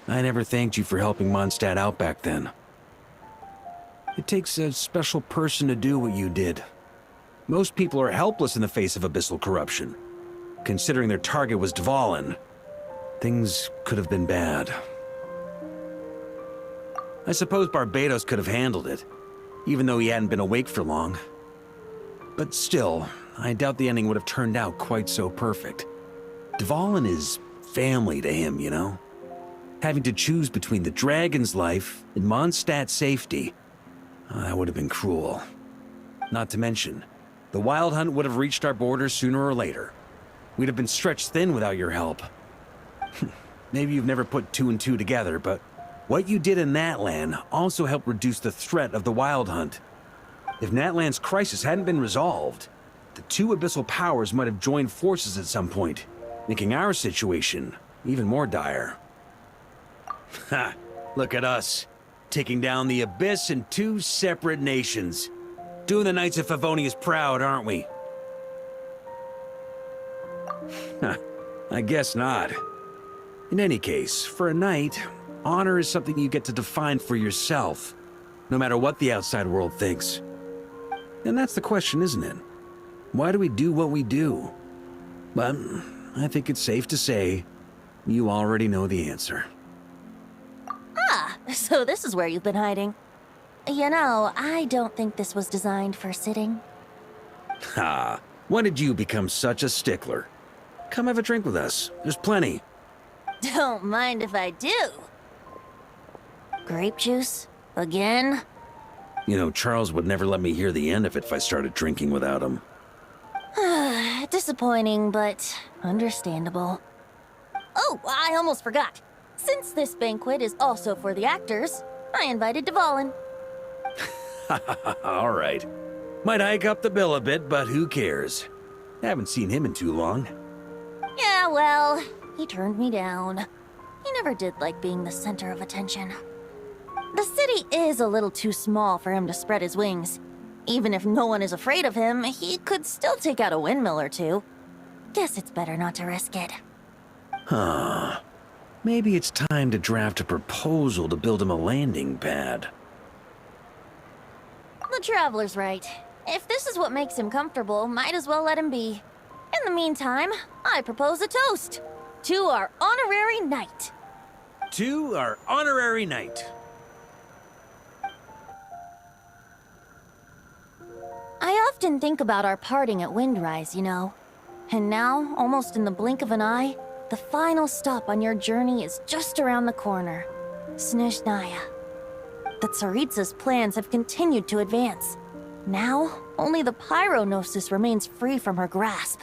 I never thanked you for helping Mondstadt out back then. It takes a special person to do what you did. Most people are helpless in the face of abyssal corruption. Considering their target was Dvalin, things could have been bad. I suppose Barbados could have handled it, even though he hadn't been awake for long. But still, I doubt the ending would have turned out quite so perfect. Dvalin is family to him, you know? Having to choose between the dragon's life and Mondstadt's safety, that would have been cruel. Not to mention, the Wild Hunt would have reached our borders sooner or later. We'd have been stretched thin without your help. Maybe you've never put two and two together, but what you did in Natlan also helped reduce the threat of the Wild Hunt. If Natlan's crisis hadn't been resolved, the two abyssal powers might have joined forces at some point, making our situation even more dire. Ha! Look at us, taking down the Abyss in two separate nations. Doing the Knights of Favonius proud, aren't we? I guess not. In any case, for a knight, honor is something you get to define for yourself, no matter what the outside world thinks. And that's the question, isn't it? Why do we do what we do? But I think it's safe to say you already know the answer. Ah, so this is where you've been hiding. You know, I don't think this was designed for sitting. Ha! When did you become such a stickler? Come have a drink with us. There's plenty. Don't mind if I do. Grape juice? Again? You know, Charles would never let me hear the end of it if I started drinking without him. Disappointing, but understandable. Oh, I almost forgot. Since this banquet is also for the actors, I invited Dvalin. All right. Might hike up the bill a bit, but who cares? Haven't seen him in too long. Yeah, well, he turned me down. He never did like being the center of attention. The city is a little too small for him to spread his wings. Even if no one is afraid of him, he could still take out a windmill or two. Guess it's better not to risk it. Huh. Maybe it's time to draft a proposal to build him a landing pad. The Traveler's right. If this is what makes him comfortable, might as well let him be. In the meantime, I propose a toast to our honorary knight. To our honorary knight. I often think about our parting at Windrise, you know. And now, almost in the blink of an eye, the final stop on your journey is just around the corner. Snezhnaya. The Tsaritsa's plans have continued to advance. Now, only the Pyronosis remains free from her grasp.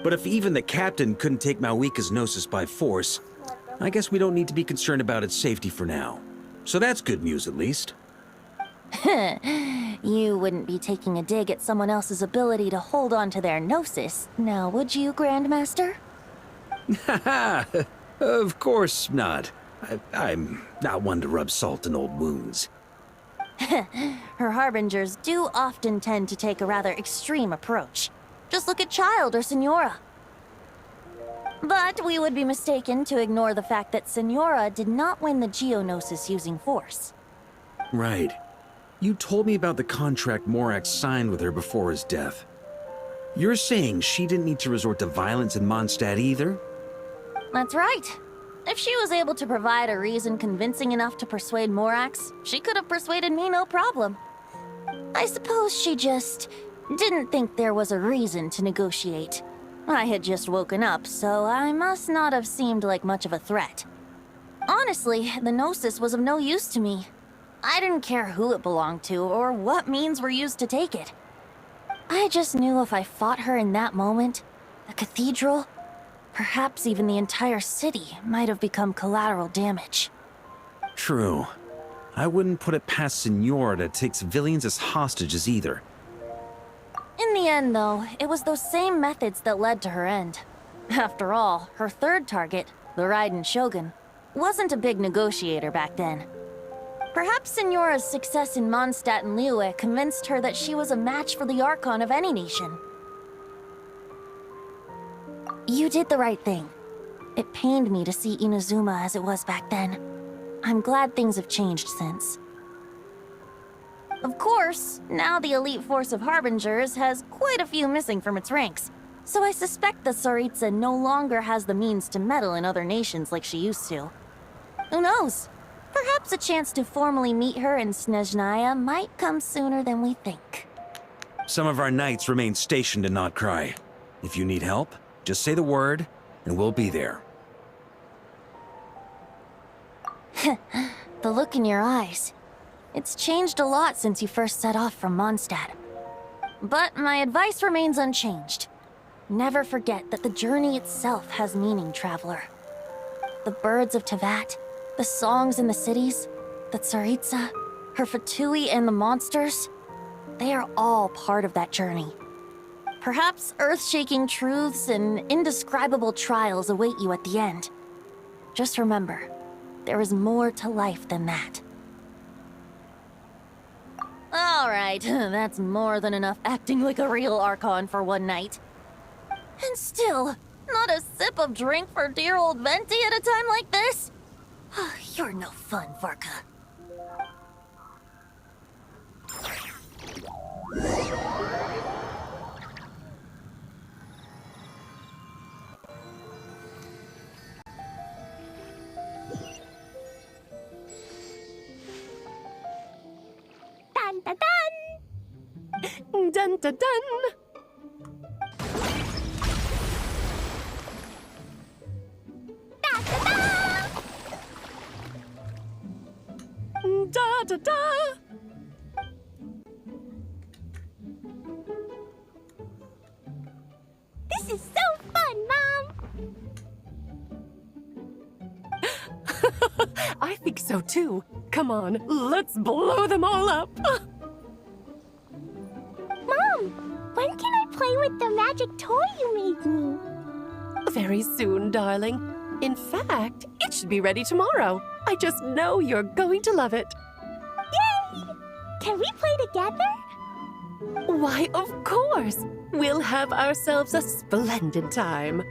But if even the captain couldn't take Malwika's Gnosis by force, I guess we don't need to be concerned about its safety for now. So that's good news, at least. You wouldn't be taking a dig at someone else's ability to hold on to their Gnosis, now would you, Grandmaster? Haha, of course not. I'm not one to rub salt in old wounds. Her harbingers do often tend to take a rather extreme approach. Just look at Child or Senora. But we would be mistaken to ignore the fact that Senora did not win the Geonosis using force. Right. You told me about the contract Morax signed with her before his death. You're saying she didn't need to resort to violence in Mondstadt either? That's right. If she was able to provide a reason convincing enough to persuade Morax, she could have persuaded me no problem. I suppose she just didn't think there was a reason to negotiate. I had just woken up, so I must not have seemed like much of a threat. Honestly, the Gnosis was of no use to me. I didn't care who it belonged to or what means were used to take it. I just knew if I fought her in that moment, the cathedral, perhaps even the entire city, might have become collateral damage. True. I wouldn't put it past Senora to take civilians as hostages either. In the end, though, it was those same methods that led to her end. After all, her third target, the Raiden Shogun, wasn't a big negotiator back then. Perhaps Senora's success in Mondstadt and Liyue convinced her that she was a match for the Archon of any nation. You did the right thing. It pained me to see Inazuma as it was back then. I'm glad things have changed since. Of course, now the elite force of Harbingers has quite a few missing from its ranks, so I suspect the Tsaritsa no longer has the means to meddle in other nations like she used to. Who knows? Perhaps a chance to formally meet her in Snezhnaya might come sooner than we think. Some of our knights remain stationed in Not Cry. If you need help, just say the word, and we'll be there. The look in your eyes. It's changed a lot since you first set off from Mondstadt. But my advice remains unchanged. Never forget that the journey itself has meaning, traveler. The birds of Tevat, the songs in the cities, the Tsaritsa, her Fatui and the monsters, they are all part of that journey. Perhaps earth-shaking truths and indescribable trials await you at the end. Just remember, there is more to life than that. Alright, that's more than enough acting like a real Archon for one night. And still, not a sip of drink for dear old Venti at a time like this? You're no fun, Varka. Dun dun dun! Dun dun dun! Da da da! This is so fun, Mom! I think so too. Come on, let's blow them all up. Mom, when can I play with the magic toy you made me? Very soon, darling. In fact, it should be ready tomorrow. I just know you're going to love it. Yay! Can we play together? Why, of course. We'll have ourselves a splendid time.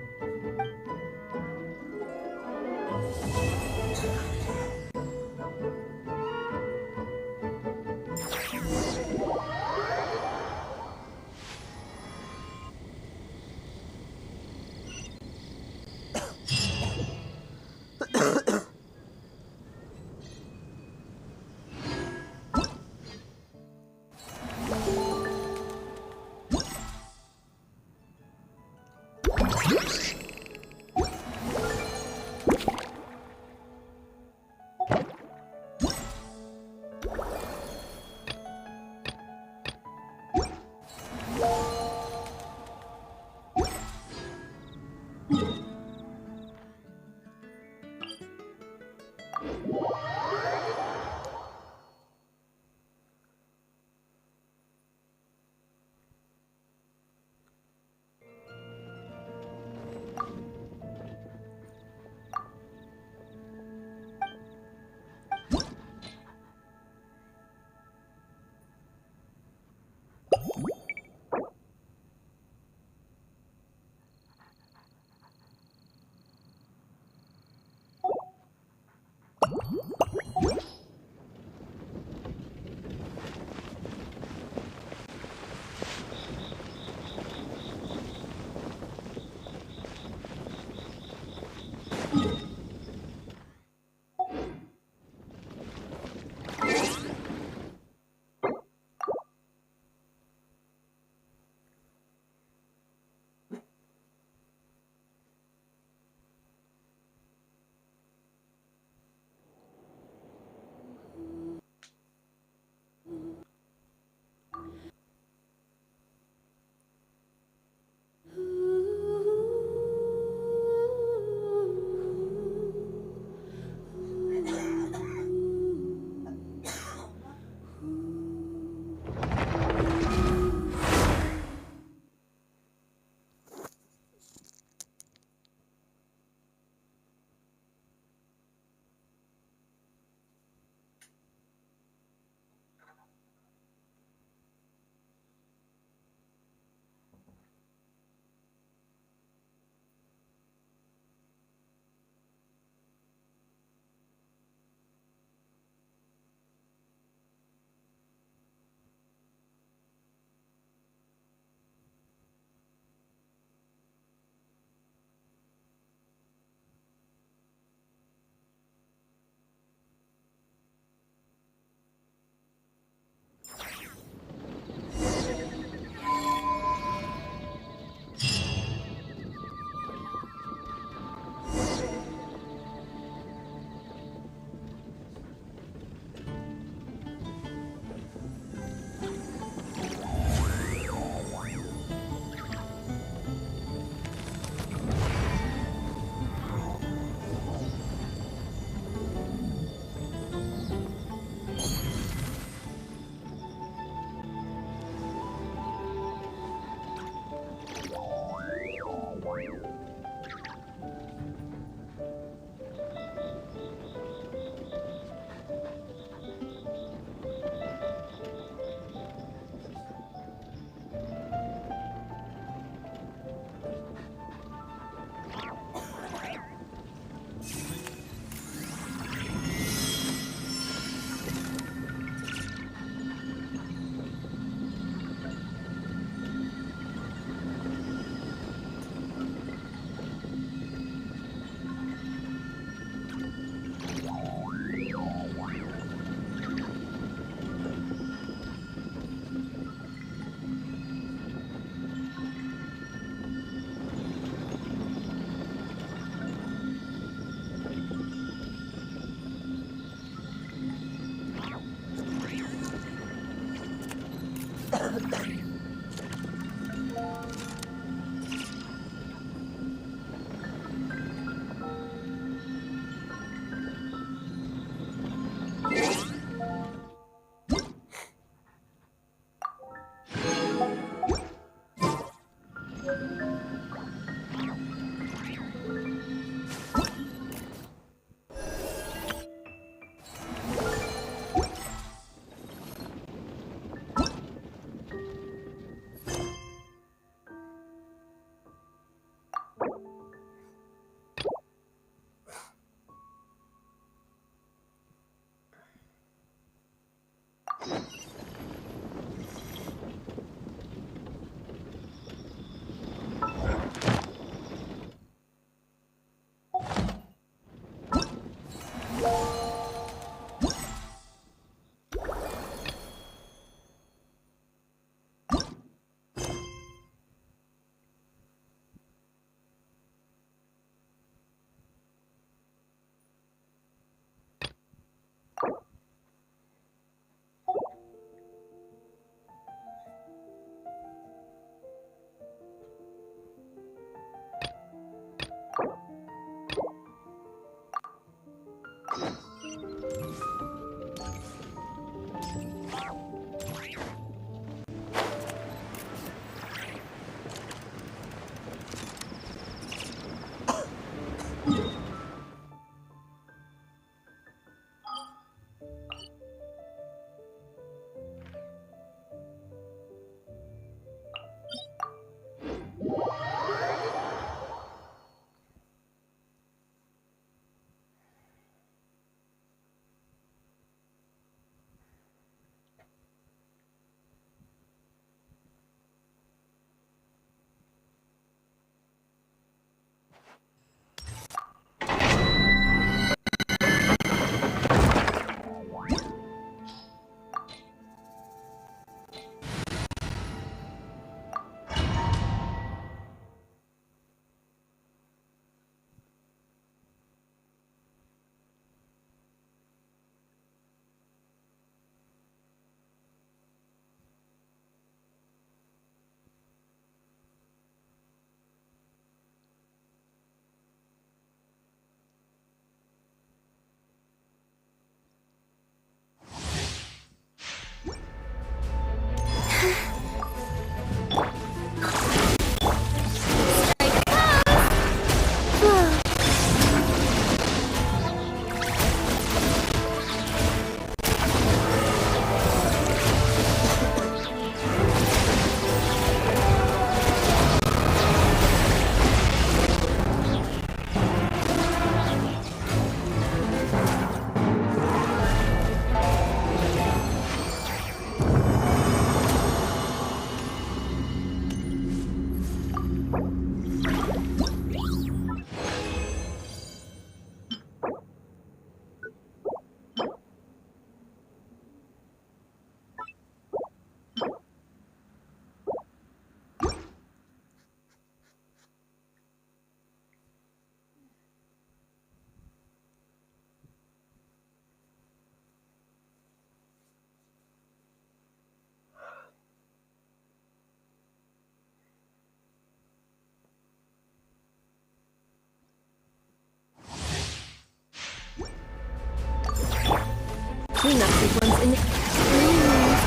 cleanup sequence in the...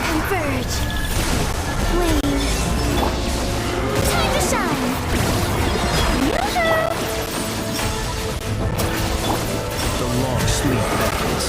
Converge. Flame. Time to shine. Yoo-hoo! The long sleep beckons.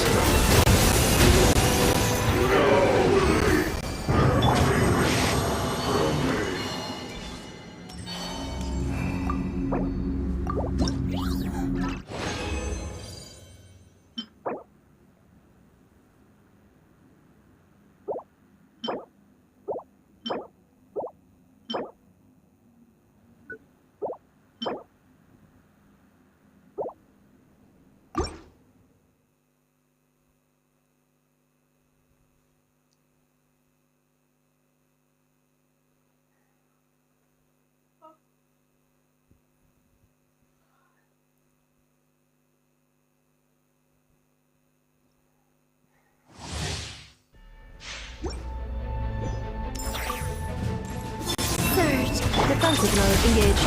Defensive mode engaged.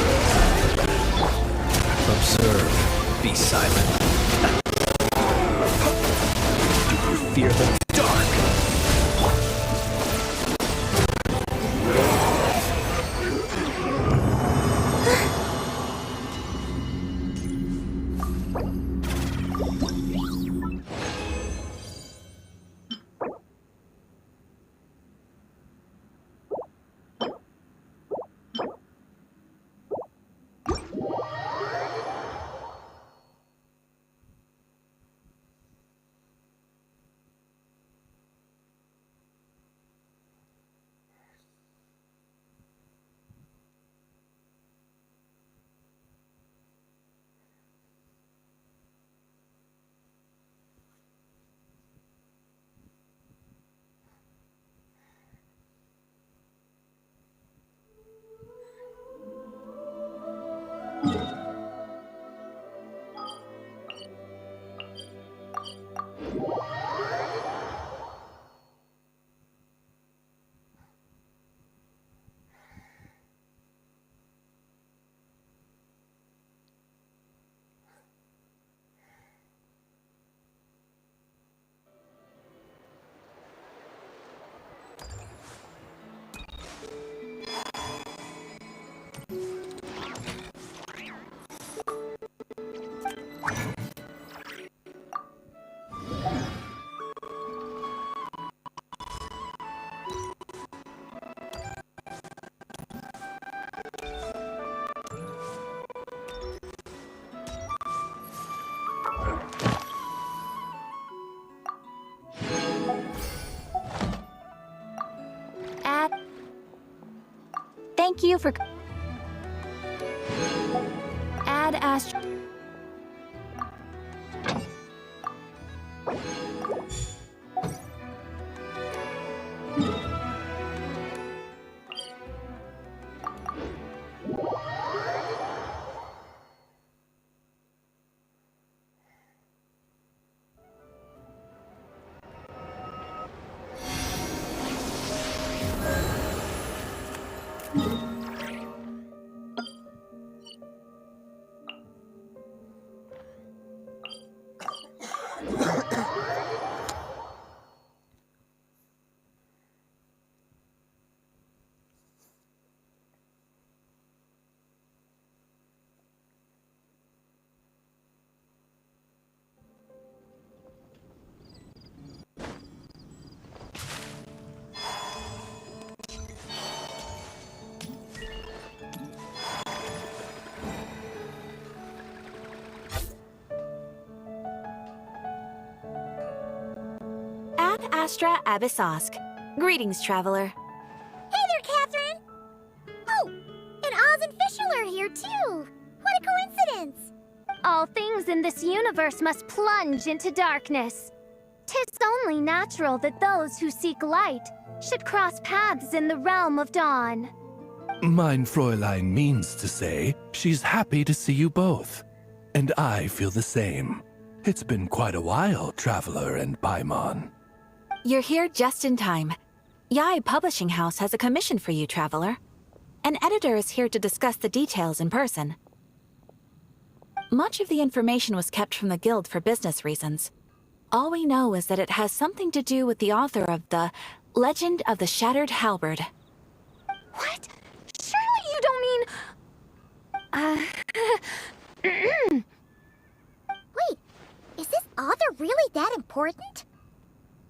Observe. Be silent. Do you fear the dark? Thank you for... Ad Astra... Ad Astra Abyssosk. Greetings, traveler. Hey there, Catherine! Oh, and Oz and Fischl are here too! What a coincidence! All things in this universe must plunge into darkness. 'Tis only natural that those who seek light should cross paths in the realm of dawn. Mein Fräulein means to say she's happy to see you both. And I feel the same. It's been quite a while, Traveler and Paimon. You're here just in time. Yai Publishing House has a commission for you, traveler. An editor is here to discuss the details in person. Much of the information was kept from the guild for business reasons. All we know is that it has something to do with the author of the Legend of the Shattered Halberd. What? Surely you don't mean... Wait, is this author really that important?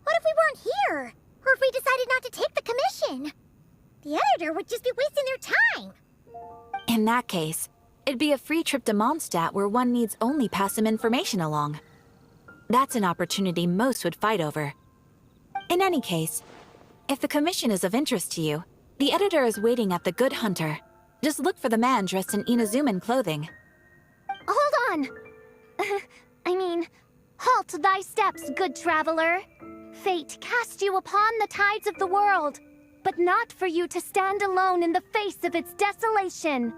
What if we weren't here? Or if we decided not to take the commission? The editor would just be wasting their time. In that case, it'd be a free trip to Mondstadt where one needs only pass some information along. That's an opportunity most would fight over. In any case, if the commission is of interest to you, the editor is waiting at the Good Hunter. Just look for the man dressed in Inazuman clothing. Hold on! Halt thy steps, good traveler. Fate cast you upon the tides of the world, but not for you to stand alone in the face of its desolation.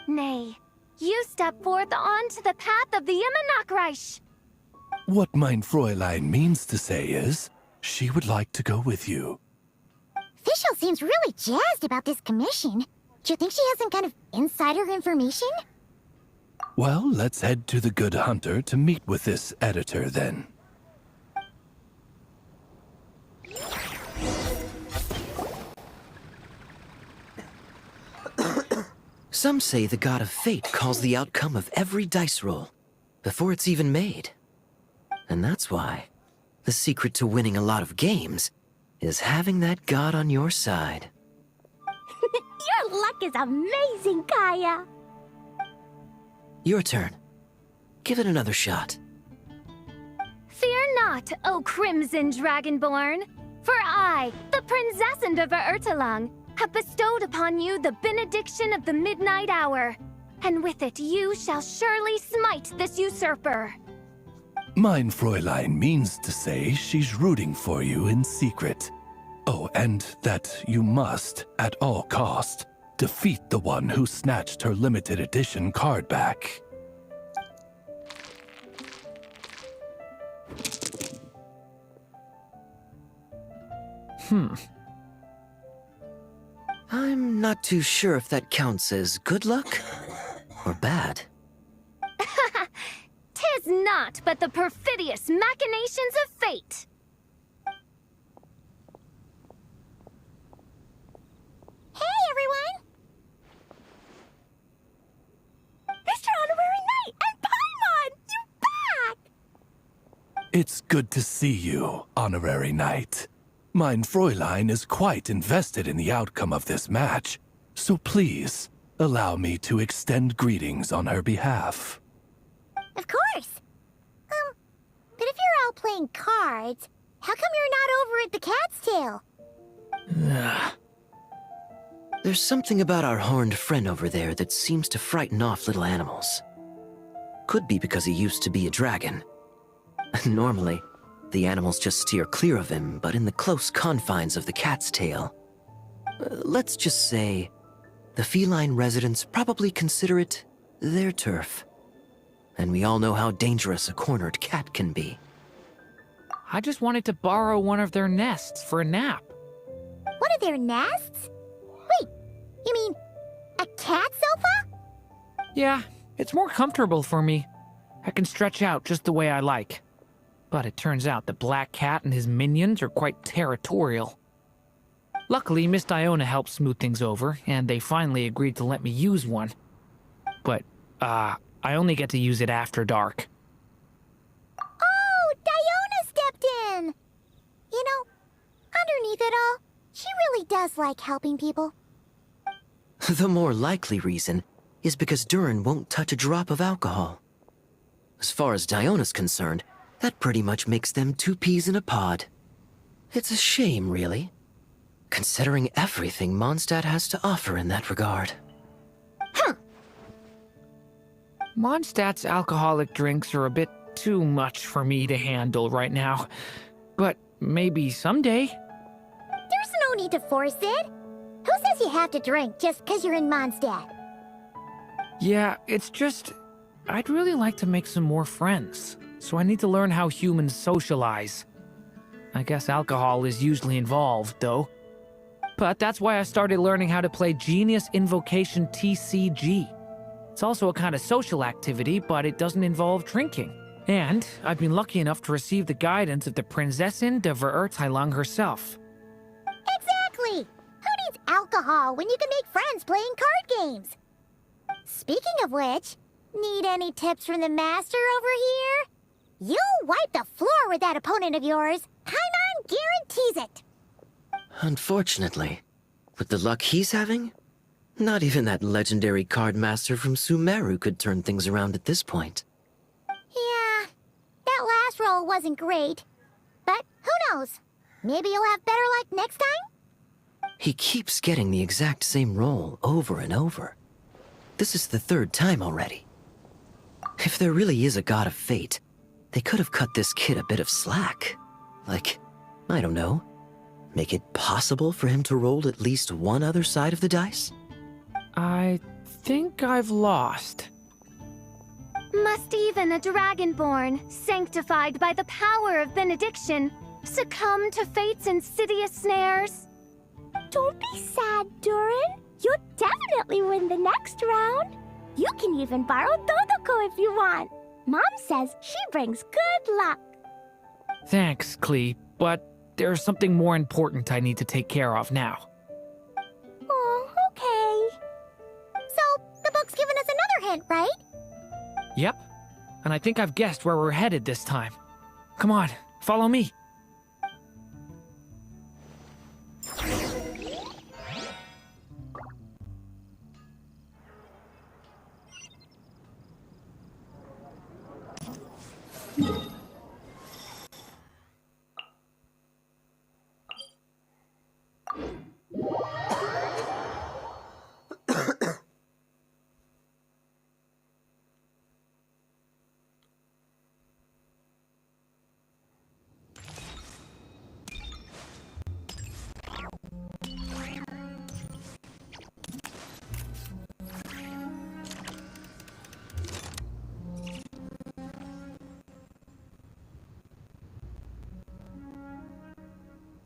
Nay, you step forth onto the path of the Immernachtreich. What mein Fräulein means to say is, she would like to go with you. Fischl seems really jazzed about this commission. Do you think she has some kind of insider information? Well, let's head to the Good Hunter to meet with this editor then. Some say the god of fate calls the outcome of every dice roll before it's even made. And that's why the secret to winning a lot of games is having that god on your side. Your luck is amazing, Kaya. Your turn. Give it another shot. Fear not, O Crimson Dragonborn, for I, the Princess of Ertelang, have bestowed upon you the benediction of the midnight hour, and with it you shall surely smite this usurper. Mein Fräulein means to say she's rooting for you in secret. Oh, and that you must, at all cost, defeat the one who snatched her limited edition card back. I'm not too sure if that counts as good luck or bad. Tis not but the perfidious machinations of fate. Hey, everyone! Mr. Honorary Knight and Paimon! You're back! It's good to see you, Honorary Knight. Mein Fräulein is quite invested in the outcome of this match, so please, allow me to extend greetings on her behalf. Of course. But if you're all playing cards, how come you're not over at the Cat's Tail? There's something about our horned friend over there that seems to frighten off little animals. Could be because he used to be a dragon. Normally, the animals just steer clear of him, but in the close confines of the Cat's Tail, let's just say, the feline residents probably consider it their turf. And we all know how dangerous a cornered cat can be. I just wanted to borrow one of their nests for a nap. One of their nests? Wait, you mean a cat sofa? Yeah, it's more comfortable for me. I can stretch out just the way I like. But it turns out the Black Cat and his minions are quite territorial. Luckily, Miss Diona helped smooth things over, and they finally agreed to let me use one. But, I only get to use it after dark. Oh, Diona stepped in! You know, underneath it all, she really does like helping people. The more likely reason is because Durin won't touch a drop of alcohol. As far as Diona's concerned, that pretty much makes them two peas in a pod. It's a shame, really, considering everything Mondstadt has to offer in that regard. Mondstadt's alcoholic drinks are a bit too much for me to handle right now. But maybe someday. There's no need to force it. Who says you have to drink just because you're in Mondstadt? Yeah, it's just... I'd really like to make some more friends. So I need to learn how humans socialize. I guess alcohol is usually involved, though. But that's why I started learning how to play Genius Invocation TCG. It's also a kind of social activity, but it doesn't involve drinking. And I've been lucky enough to receive the guidance of the Prinzessin de Verurteilung herself. Exactly! Who needs alcohol when you can make friends playing card games? Speaking of which, need any tips from the master over here? You'll wipe the floor with that opponent of yours. Paimon guarantees it. Unfortunately, with the luck he's having, not even that legendary card master from Sumeru could turn things around at this point. Yeah, that last roll wasn't great. But who knows? Maybe you'll have better luck next time? He keeps getting the exact same roll over and over. This is the third time already. If there really is a god of fate, they could have cut this kid a bit of slack. Like, I don't know, make it possible for him to roll at least one other side of the dice? I think I've lost. Must even a dragonborn, sanctified by the power of benediction, succumb to fate's insidious snares? Don't be sad, Durin. You'll definitely win the next round. You can even borrow Todoko if you want. Mom says she brings good luck. Thanks, Klee, but there's something more important I need to take care of now. Oh, okay. So, the book's given us another hint, right? Yep, and I think I've guessed where we're headed this time. Come on, follow me.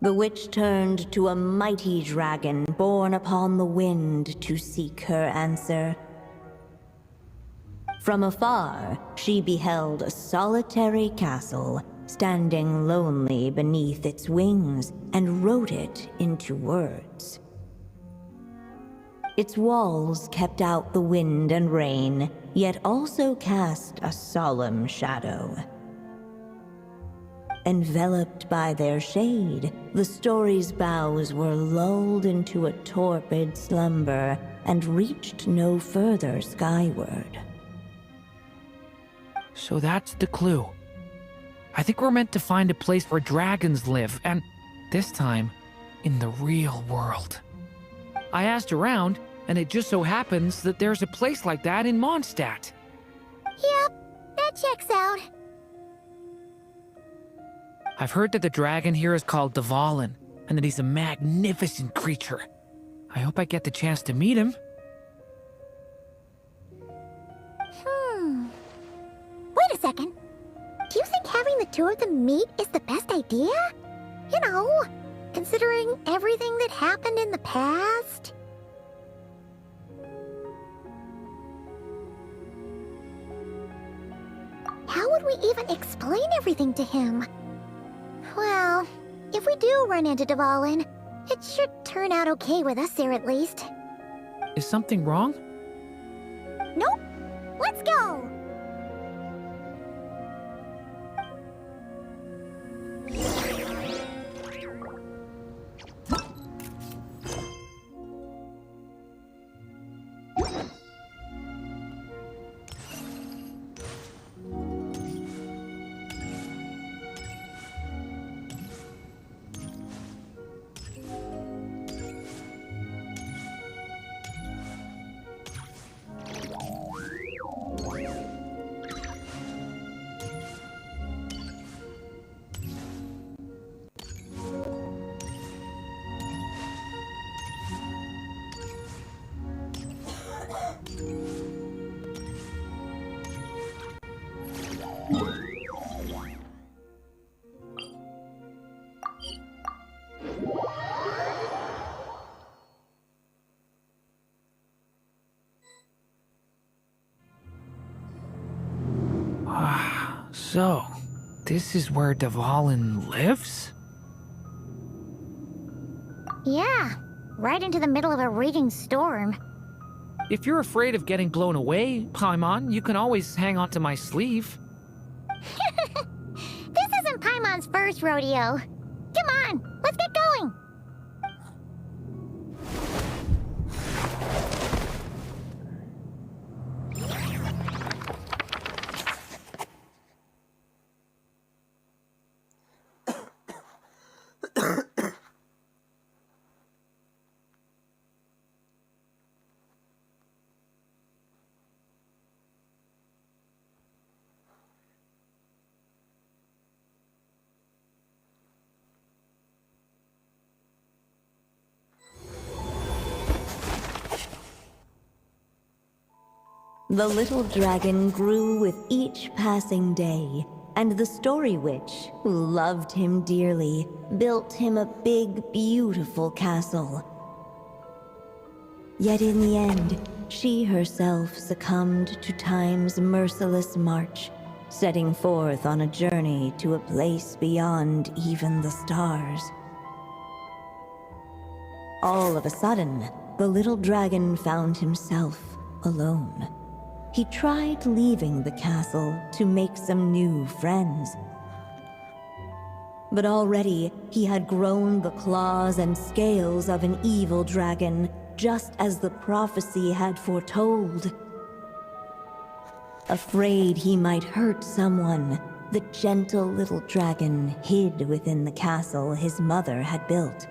The witch turned to a mighty dragon born upon the wind to seek her answer. From afar, she beheld a solitary castle, standing lonely beneath its wings, and wrote it into words. Its walls kept out the wind and rain, yet also cast a solemn shadow. Enveloped by their shade, the story's boughs were lulled into a torpid slumber and reached no further skyward. So that's the clue. I think we're meant to find a place where dragons live, and this time, in the real world. I asked around, and it just so happens that there's a place like that in Mondstadt. Yep, that checks out. I've heard that the dragon here is called Dvalin, and that he's a magnificent creature. I hope I get the chance to meet him. Wait a second. Do you think having the two of them meet is the best idea? You know, considering everything that happened in the past? How would we even explain everything to him? Well, if we do run into Dvalin, it should turn out okay with us there at least. Is something wrong? Nope. Let's go! So, this is where Dvalin lives? Yeah, right into the middle of a raging storm. If you're afraid of getting blown away, Paimon, you can always hang onto my sleeve. This isn't Paimon's first rodeo. Come on, let's get going. The little dragon grew with each passing day, and the Story Witch, who loved him dearly, built him a big, beautiful castle. Yet in the end, she herself succumbed to time's merciless march, setting forth on a journey to a place beyond even the stars. All of a sudden, the little dragon found himself alone. He tried leaving the castle to make some new friends. But already he had grown the claws and scales of an evil dragon, just as the prophecy had foretold. Afraid he might hurt someone, the gentle little dragon hid within the castle his mother had built,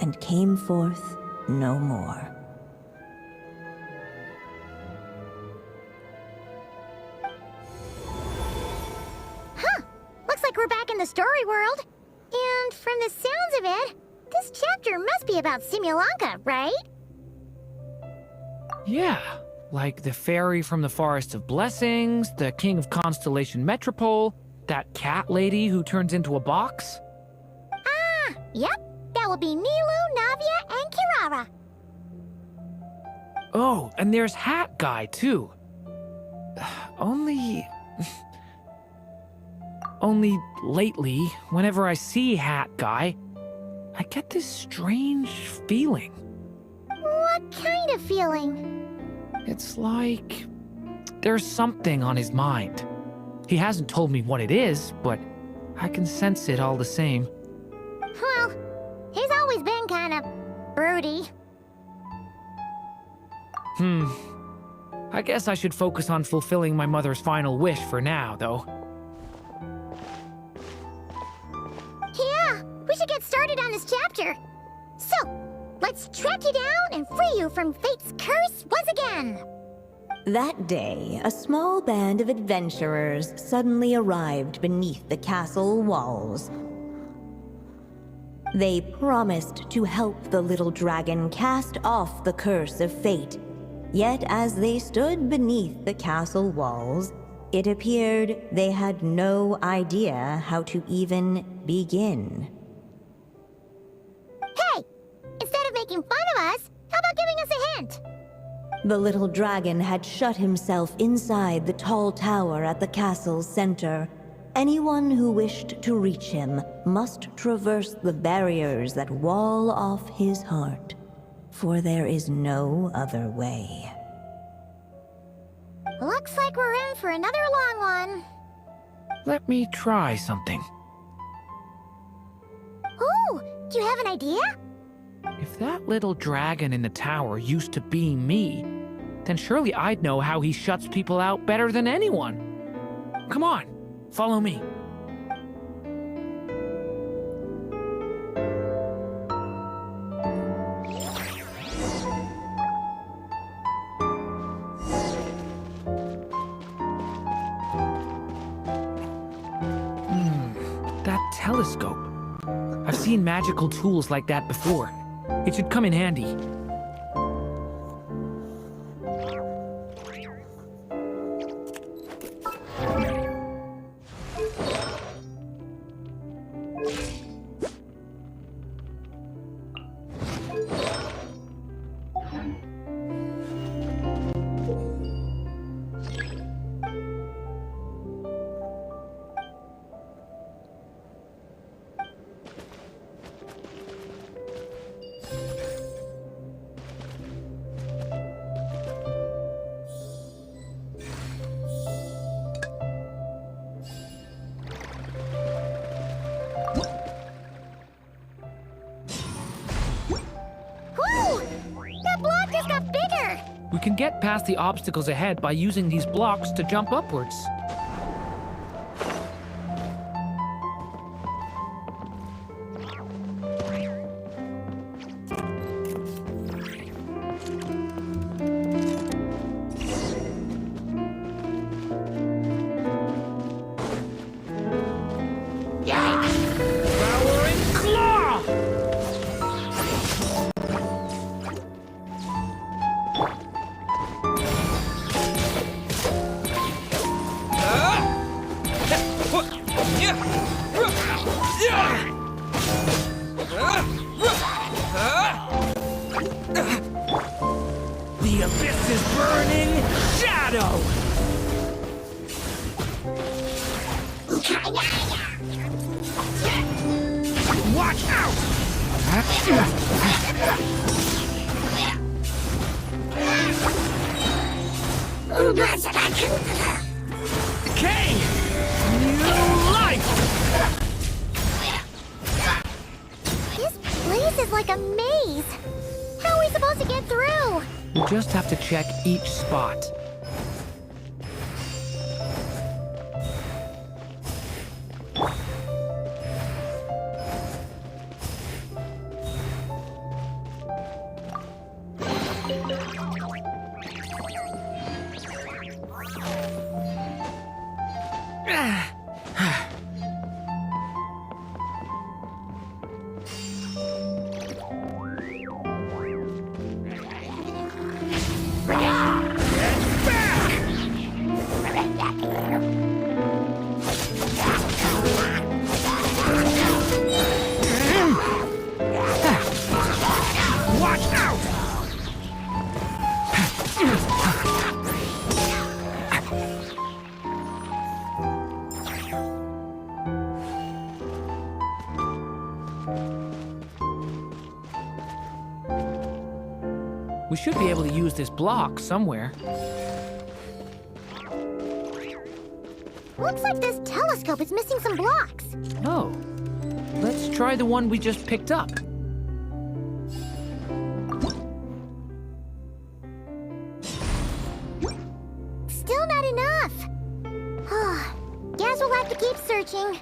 and came forth no more. Looks like we're back in the story world. And from the sounds of it, this chapter must be about Simulanka, right? Yeah, like the fairy from the Forest of Blessings, the king of Constellation Metropole, that cat lady who turns into a box. Ah, yep. That will be Nilu, Navia, and Kirara. Oh, and there's Hat Guy, too. Only lately, whenever I see Hat Guy, I get this strange feeling. What kind of feeling? It's like there's something on his mind. He hasn't told me what it is, but I can sense it all the same. Well, he's always been kind of broody. I guess I should focus on fulfilling my mother's final wish for now, though. Yeah, we should get started on this chapter. So, let's track you down and free you from fate's curse once again. That day, a small band of adventurers suddenly arrived beneath the castle walls. They promised to help the little dragon cast off the curse of fate. Yet as they stood beneath the castle walls, it appeared they had no idea how to even begin. Hey! Instead of making fun of us, how about giving us a hint? The little dragon had shut himself inside the tall tower at the castle's center. Anyone who wished to reach him must traverse the barriers that wall off his heart, for there is no other way. Looks like we're in for another long one. Let me try something. Ooh, do you have an idea? If that little dragon in the tower used to be me, then surely I'd know how he shuts people out better than anyone. Come on, follow me. That telescope. I've seen magical tools like that before. It should come in handy. can get past the obstacles ahead by using these blocks to jump upwards. The abyss is burning shadow! Watch out! Okay! New life! This place is like a maze. How are we supposed to get through? You just have to check each spot. We should be able to use this block somewhere. Looks like this telescope is missing some blocks. Oh. Let's try the one we just picked up. Still not enough. Guess we'll have to keep searching.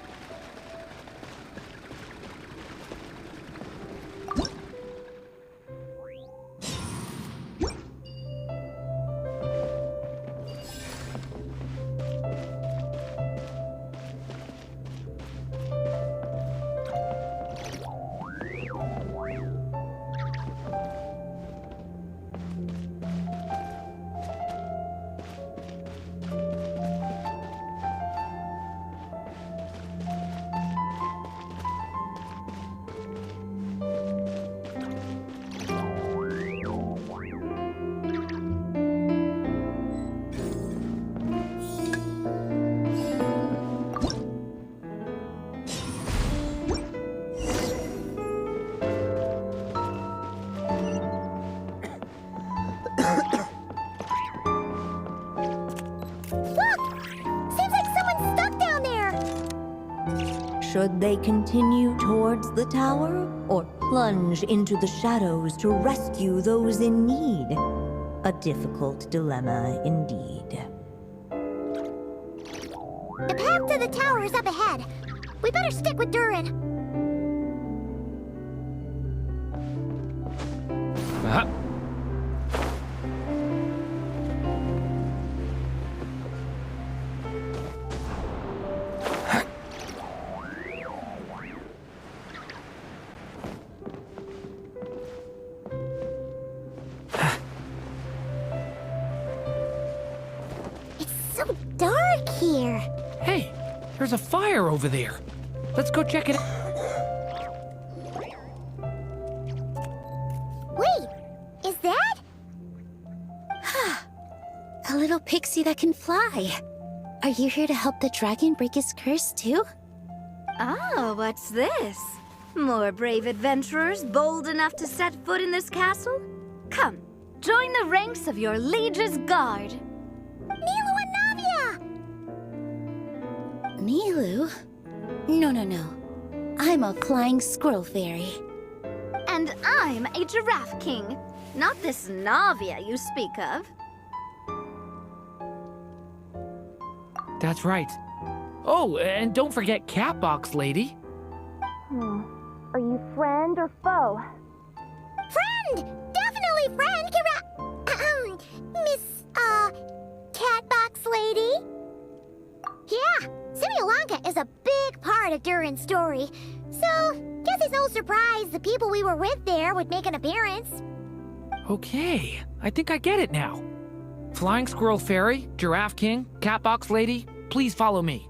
Should they continue towards the tower, or plunge into the shadows to rescue those in need? A difficult dilemma indeed. The path to the tower is up ahead. We better stick with Durin. Hey, there's a fire over there. Let's go check it out. Wait, is that? A little pixie that can fly. Are you here to help the dragon break his curse too? Oh, what's this? More brave adventurers bold enough to set foot in this castle? Come, join the ranks of your liege's guard. Nilu and Navia! Nilu? No. I'm a flying squirrel fairy. And I'm a giraffe king. Not this Navia you speak of. That's right. Oh, and don't forget Catbox Lady. Are you friend or foe? Friend! Definitely friend, Miss, Catbox Lady? Yeah, Simulonka is a big part of Durin's story. So, guess it's no surprise the people we were with there would make an appearance. Okay, I think I get it now. Flying Squirrel Fairy, Giraffe King, Catbox Lady, please follow me.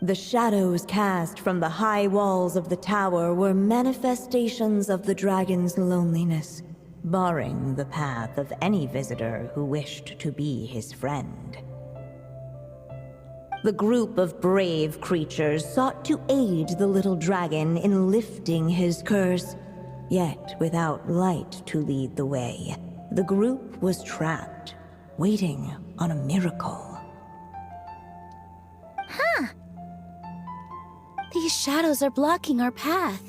The shadows cast from the high walls of the tower were manifestations of the dragon's loneliness, barring the path of any visitor who wished to be his friend. The group of brave creatures sought to aid the little dragon in lifting his curse, yet without light to lead the way, the group was trapped, waiting on a miracle. Huh. These shadows are blocking our path.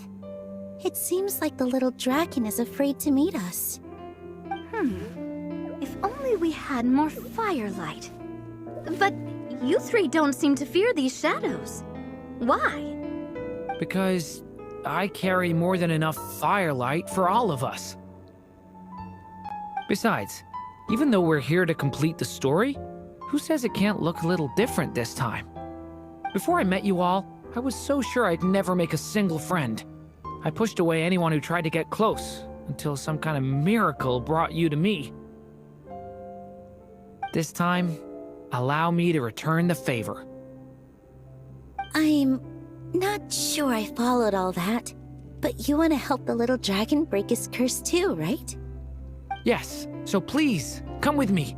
It seems like the little dragon is afraid to meet us. If only we had more firelight. But you three don't seem to fear these shadows. Why? Because I carry more than enough firelight for all of us. Besides, even though we're here to complete the story, who says it can't look a little different this time? Before I met you all, I was so sure I'd never make a single friend. I pushed away anyone who tried to get close, until some kind of miracle brought you to me. This time, allow me to return the favor. I'm not sure I followed all that, but you want to help the little dragon break his curse too, right? Yes, so please, come with me.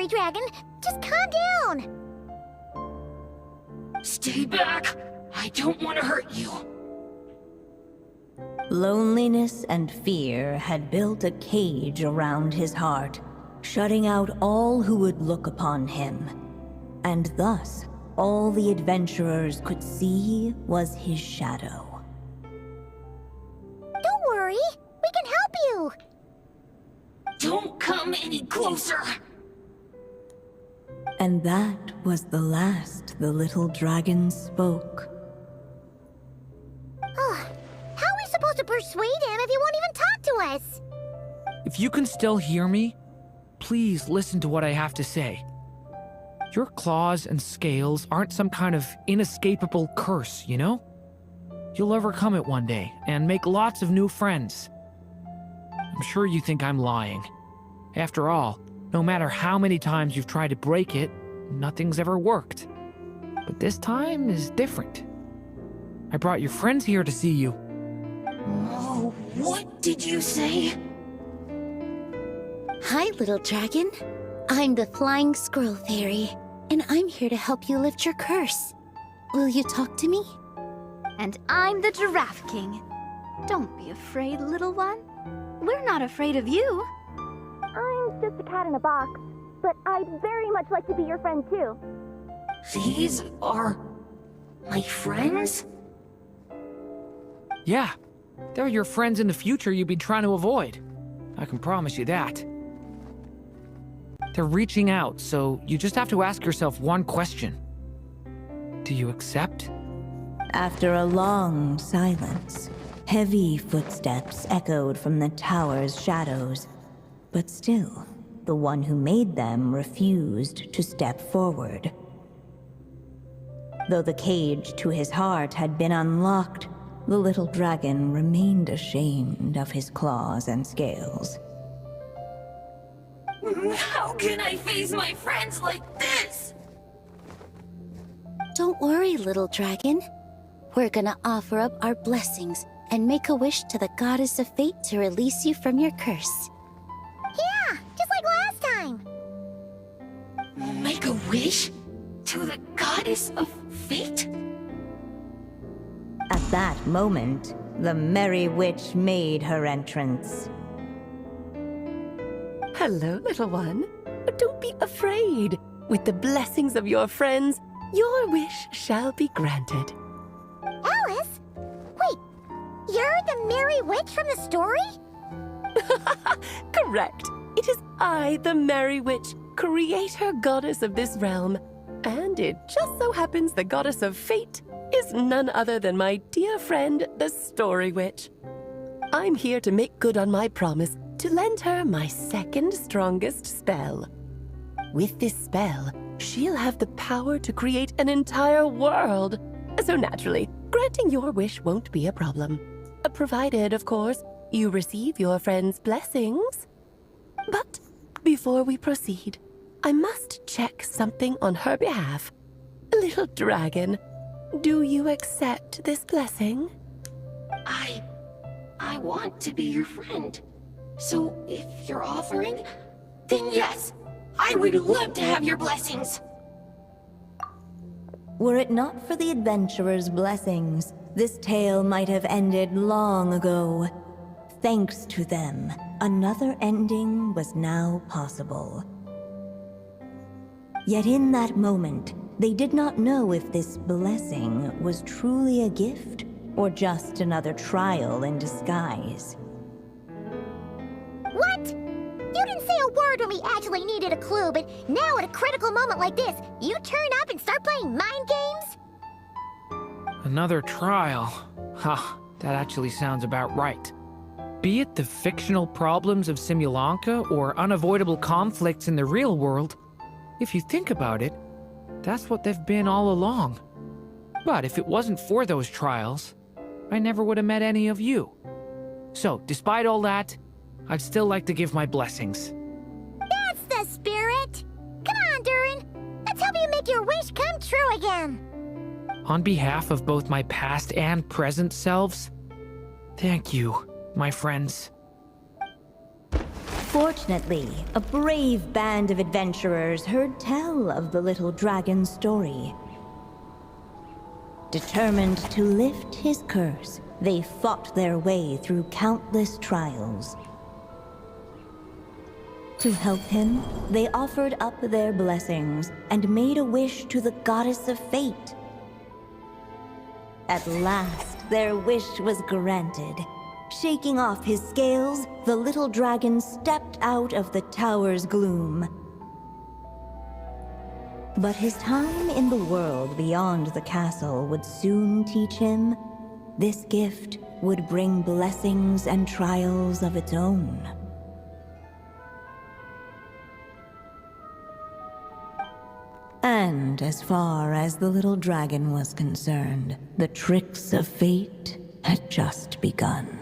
Dragon, just calm down. Stay back. I don't want to hurt you. Loneliness and fear had built a cage around his heart, shutting out all who would look upon him. and thus all the adventurers could see was his shadow. Don't worry, we can help you! Don't come any closer! And that was the last the little dragon spoke. Oh, how are we supposed to persuade him if he won't even talk to us? If you can still hear me, please listen to what I have to say. Your claws and scales aren't some kind of inescapable curse, you know? You'll overcome it one day and make lots of new friends. I'm sure you think I'm lying. After all, no matter how many times you've tried to break it, nothing's ever worked. But this time is different. I brought your friends here to see you. Oh, what did you say? Hi, little dragon. I'm the Flying Squirrel Fairy, and I'm here to help you lift your curse. Will you talk to me? And I'm the Giraffe King. Don't be afraid, little one. We're not afraid of you. I'm just a cat in a box, but I'd very much like to be your friend too. These are my friends? Yeah, they're your friends in the future you've been trying to avoid. I can promise you that. They're reaching out, so you just have to ask yourself one question. Do you accept? After a long silence, heavy footsteps echoed from the tower's shadows. But still, the one who made them refused to step forward. Though the cage to his heart had been unlocked, the little dragon remained ashamed of his claws and scales. How can I face my friends like this? Don't worry, little dragon. We're gonna offer up our blessings and make a wish to the goddess of fate to release you from your curse. Yeah, just like last time. Make a wish? To the goddess of fate? At that moment, the merry witch made her entrance. Hello, little one. Don't be afraid. With the blessings of your friends, your wish shall be granted. Alice? Wait, you're the Merry Witch from the story? Correct. It is I, the Merry Witch, creator goddess of this realm. And it just so happens the goddess of fate is none other than my dear friend, the Story Witch. I'm here to make good on my promise to lend her my second strongest spell. With this spell, she'll have the power to create an entire world. So naturally, granting your wish won't be a problem. Provided, of course, you receive your friend's blessings. But before we proceed, I must check something on her behalf. Little dragon, do you accept this blessing? I want to be your friend. So if you're offering, then yes, I would love to have your blessings. Were it not for the adventurer's blessings, this tale might have ended long ago. Thanks to them, another ending was now possible. Yet in that moment, they did not know if this blessing was truly a gift or just another trial in disguise. What? You didn't say a word when we actually needed a clue, but now at a critical moment like this, you turn up and start playing mind games? Another trial. Ha, that actually sounds about right. Be it the fictional problems of Simulanka or unavoidable conflicts in the real world, if you think about it, that's what they've been all along. But if it wasn't for those trials, I never would have met any of you. So, despite all that, I'd still like to give my blessings. That's the spirit! Come on, Durin! Let's help you make your wish come true again! On behalf of both my past and present selves, thank you, my friends. Fortunately, a brave band of adventurers heard tell of the little dragon's story. Determined to lift his curse, they fought their way through countless trials. To help him, they offered up their blessings and made a wish to the goddess of fate. At last, their wish was granted. Shaking off his scales, the little dragon stepped out of the tower's gloom. But his time in the world beyond the castle would soon teach him this gift would bring blessings and trials of its own. And as far as the little dragon was concerned, the tricks of fate had just begun.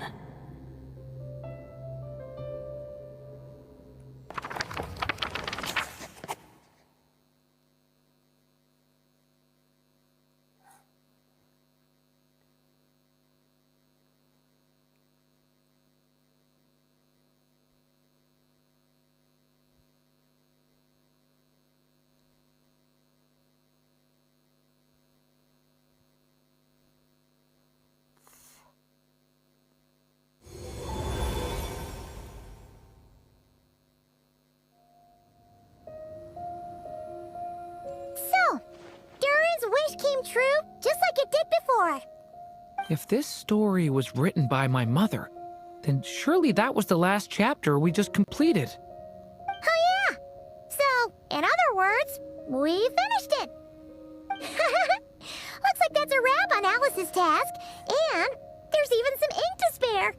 So, Durin's wish came true, just like it did before. If this story was written by my mother, then surely that was the last chapter we just completed. Oh yeah! So, in other words, we finished it. Looks like that's a wrap on Alice's task, and there's even some ink to spare.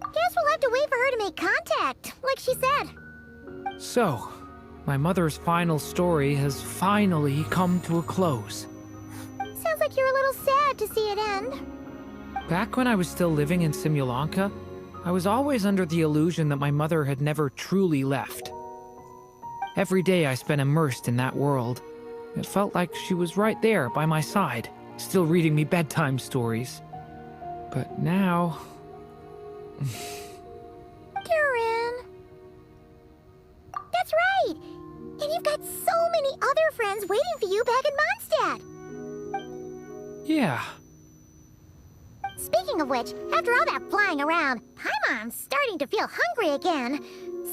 Guess we'll have to wait for her to make contact, like she said. So, my mother's final story has finally come to a close. Sounds like you're a little sad to see it end. Back when I was still living in Simulanka, I was always under the illusion that my mother had never truly left. Every day I spent immersed in that world. It felt like she was right there by my side, still reading me bedtime stories. But now... Durin! That's right! And you've got so many other friends waiting for you back in Mondstadt! Yeah. Speaking of which, after all that flying around, Paimon's starting to feel hungry again.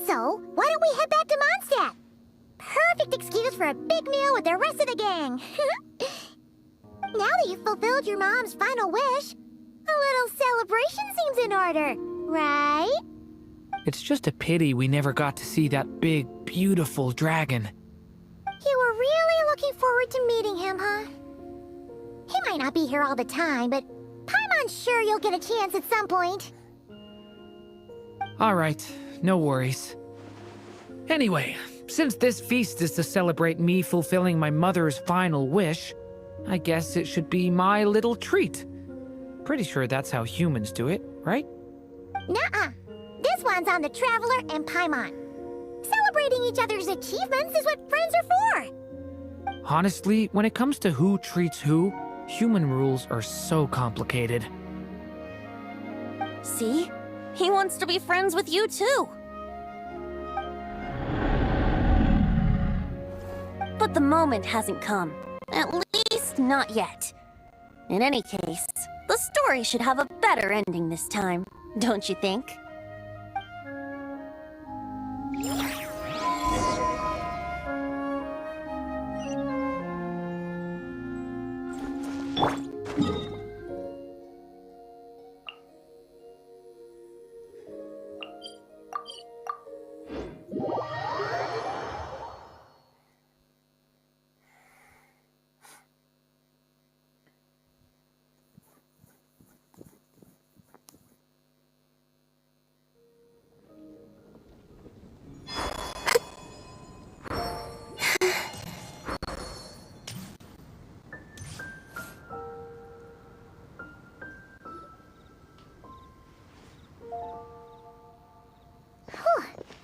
So, why don't we head back to Mondstadt? Perfect excuse for a big meal with the rest of the gang. Now that you've fulfilled your mom's final wish, a little celebration seems in order, right? It's just a pity we never got to see that big, beautiful dragon. You were really looking forward to meeting him, huh? He might not be here all the time, but Paimon's sure you'll get a chance at some point. Alright, no worries. Anyway, since this feast is to celebrate me fulfilling my mother's final wish, I guess it should be my little treat. Pretty sure that's how humans do it, right? Nuh-uh. This one's on the Traveler and Paimon. Celebrating each other's achievements is what friends are for. Honestly, when it comes to who treats who, human rules are so complicated. See? He wants to be friends with you too. But the moment hasn't come. At least not yet. In any case, the story should have a better ending this time, don't you think?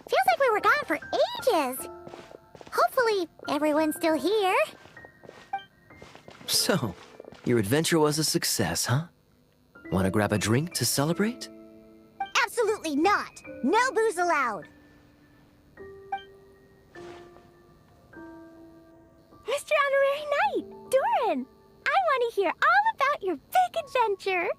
Feels like we were gone for ages. Hopefully, everyone's still here. So, your adventure was a success, huh? Want to grab a drink to celebrate? Absolutely not. No booze allowed. Mr. Honorary Knight, Durin, I want to hear all about your big adventure.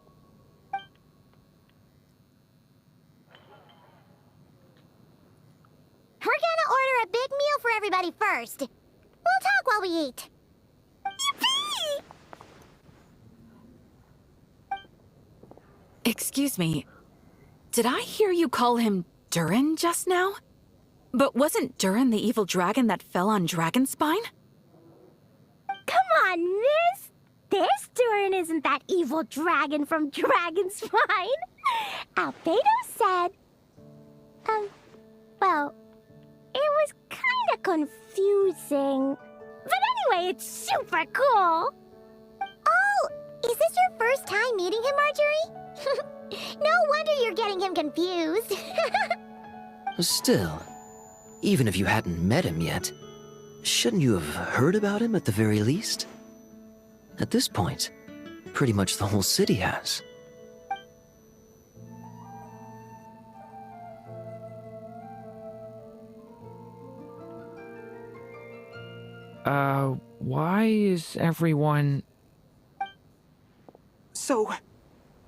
everybody first. We'll talk while we eat. Yippee! Excuse me. Did I hear you call him Durin just now? But wasn't Durin the evil dragon that fell on Dragonspine? Come on, miss! This Durin isn't that evil dragon from Dragonspine. Albedo said... well, it was kinda confusing. But anyway, it's super cool! Oh, is this your first time meeting him, Marjorie? No wonder you're getting him confused. Still, even if you hadn't met him yet, shouldn't you have heard about him at the very least? At this point, pretty much the whole city has. Why is everyone... So,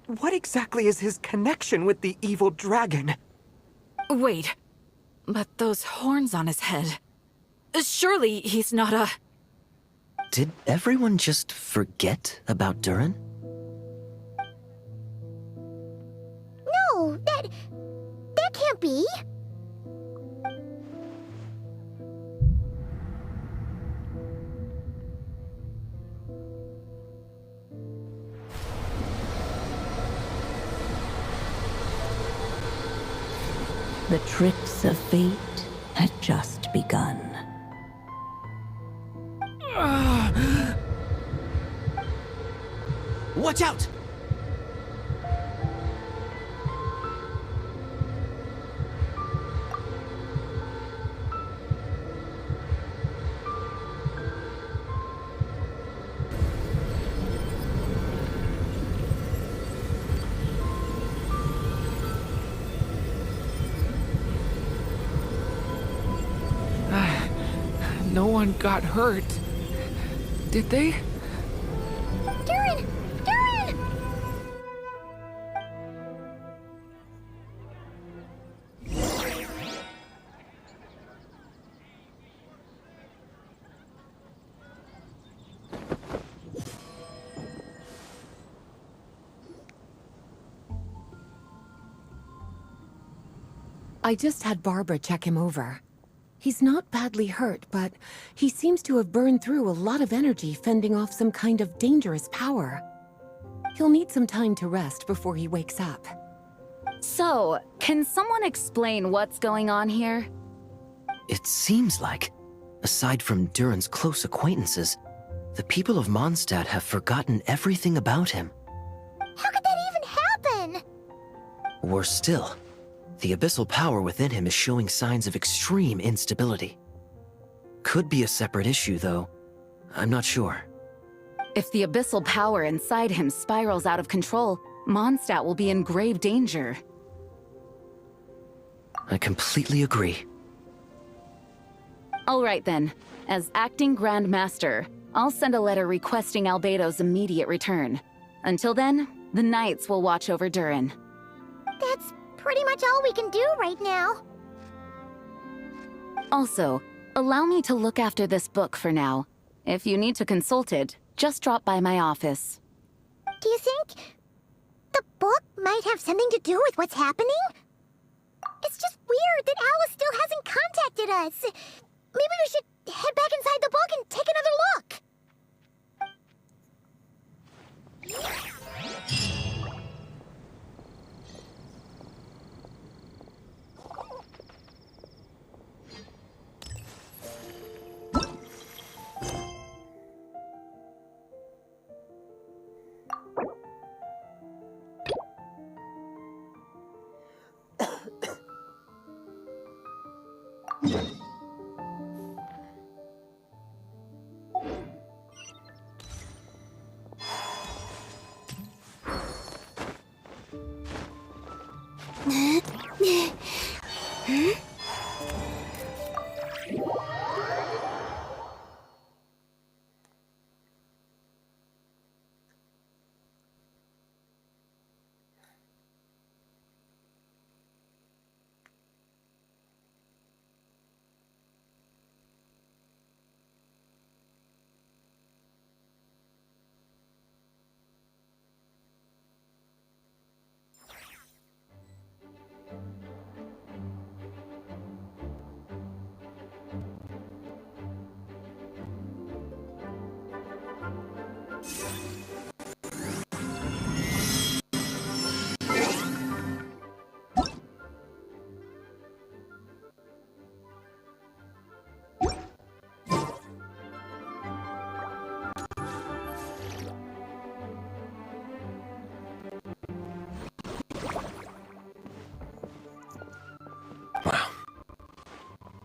what exactly is his connection with the evil dragon? Wait, but those horns on his head... Surely he's not a... Did everyone just forget about Durin? No, that can't be. The tricks of fate had just begun. Watch out! No one got hurt. Did they? Durin! Durin! I just had Barbara check him over. He's not badly hurt, but he seems to have burned through a lot of energy fending off some kind of dangerous power. He'll need some time to rest before he wakes up. So, can someone explain what's going on here? It seems like, aside from Durin's close acquaintances, the people of Mondstadt have forgotten everything about him. How could that even happen? Worse still, the abyssal power within him is showing signs of extreme instability. Could be a separate issue, though. I'm not sure. If the abyssal power inside him spirals out of control, Mondstadt will be in grave danger. I completely agree. All right then. As acting Grand Master, I'll send a letter requesting Albedo's immediate return. Until then, the Knights will watch over Durin. That's pretty much all we can do right now. Also, allow me to look after this book for now. If you need to consult it, just drop by my office. Do you think the book might have something to do with what's happening? It's just weird that Alice still hasn't contacted us. Maybe we should head back inside the book and take another look.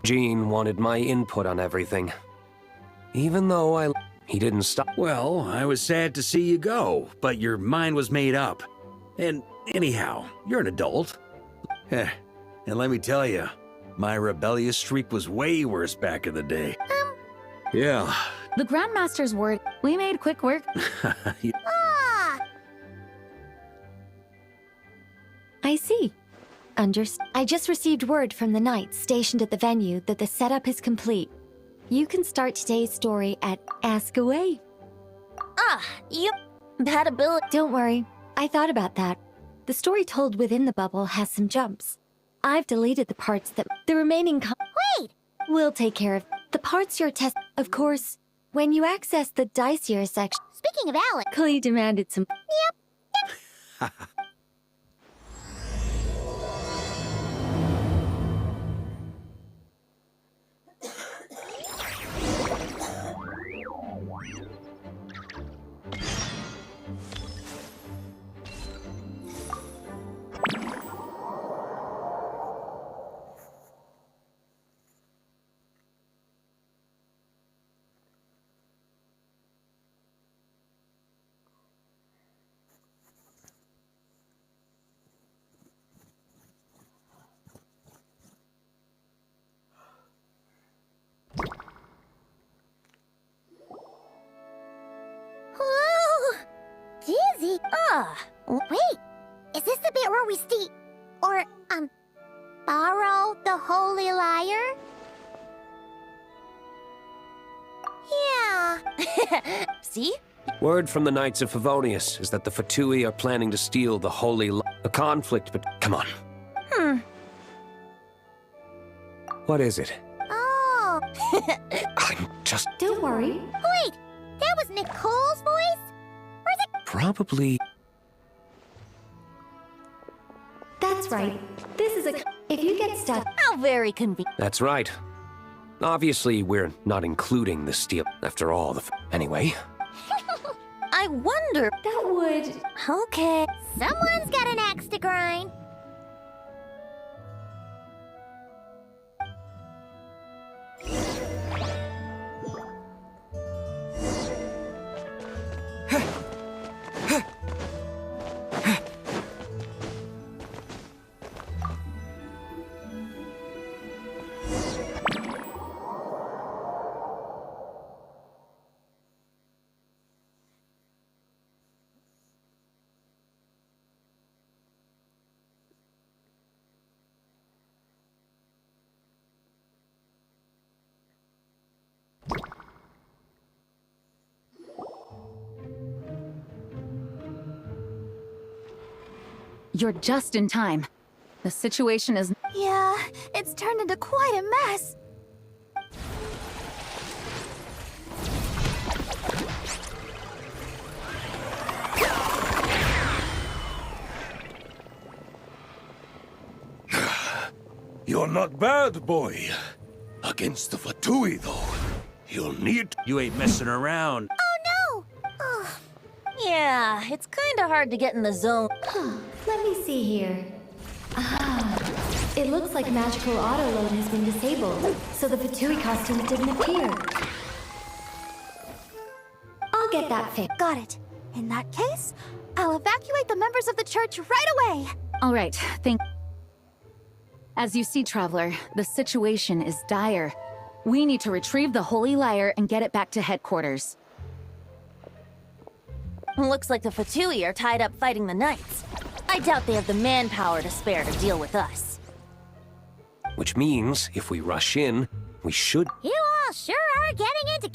Gene wanted my input on everything. Even though he didn't stop. Well, I was sad to see you go, but your mind was made up. And anyhow, you're an adult. And let me tell you, my rebellious streak was way worse back in the day. Yeah. The Grandmaster's word, we made quick work. I see. I just received word from the knights stationed at the venue that the setup is complete. You can start today's story at Ask Away. Yep. That ability. Don't worry. I thought about that. The story told within the bubble has some jumps. I've deleted the parts that the remaining Wait! We'll take care of the parts you're Of course, when you access the dicier section. Speaking of Alex. Clee demanded some. Yep. Dizzy. Wait, is this the bit where we borrow the Holy Lyre? Yeah. See? Word from the Knights of Favonius is that the Fatui are planning to steal the Holy A conflict, but come on. What is it? Oh. I'm just... Don't worry. Wait, that was Nicole's voice? Or is it... Probably... That's right. This is a... If you get stuck... How very convenient. That's right. Obviously, we're not including the steal. After all, Anyway. I wonder... That would... Okay. Someone's got an axe to grind. You're just in time. The situation is... Yeah, it's turned into quite a mess. You're not bad, boy. Against the Fatui, though, you'll need... You ain't messing around. Oh, no! Oh. Yeah, it's kinda hard to get in the zone. Let me see here. It looks like magical autoload has been disabled, so the Fatui costumes didn't appear. I'll get that fixed. Got it. In that case, I'll evacuate the members of the church right away. All right, As you see, Traveler, the situation is dire. We need to retrieve the Holy Lyre and get it back to headquarters. Looks like the Fatui are tied up fighting the Knights. I doubt they have the manpower to spare to deal with us. Which means, if we rush in, we should... You all sure are getting into...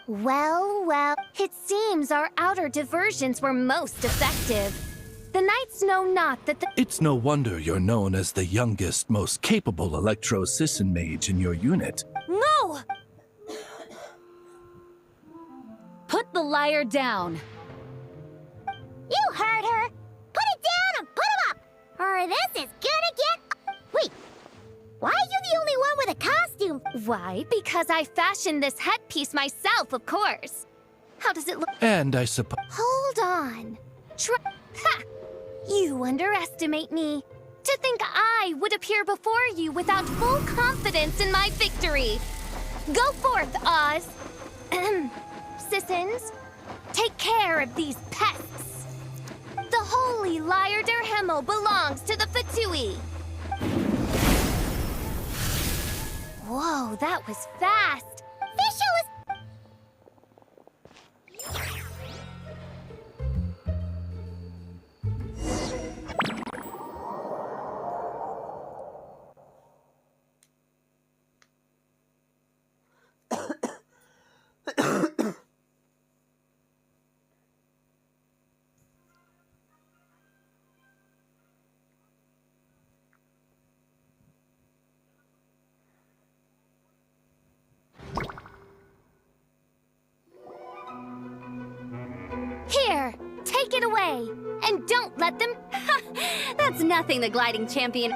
Well, it seems our outer diversions were most effective. The knights know not that the— It's no wonder you're known as the youngest, most capable electro-Sisson mage in your unit. No! Put the liar down. You heard her! Put it down and put him up! Or this is gonna get... Wait, why are you the only one with a costume? Why? Because I fashioned this headpiece myself, of course. How does it look? And I suppose... Hold on. Ha! You underestimate me. To think I would appear before you without full confidence in my victory. Go forth, Oz. Sissons, take care of these pests. The holy Liar der Himmel belongs to the Fatui. Whoa, that was fast. Fischl is... Here, take it away. And don't let them... That's nothing the gliding champion...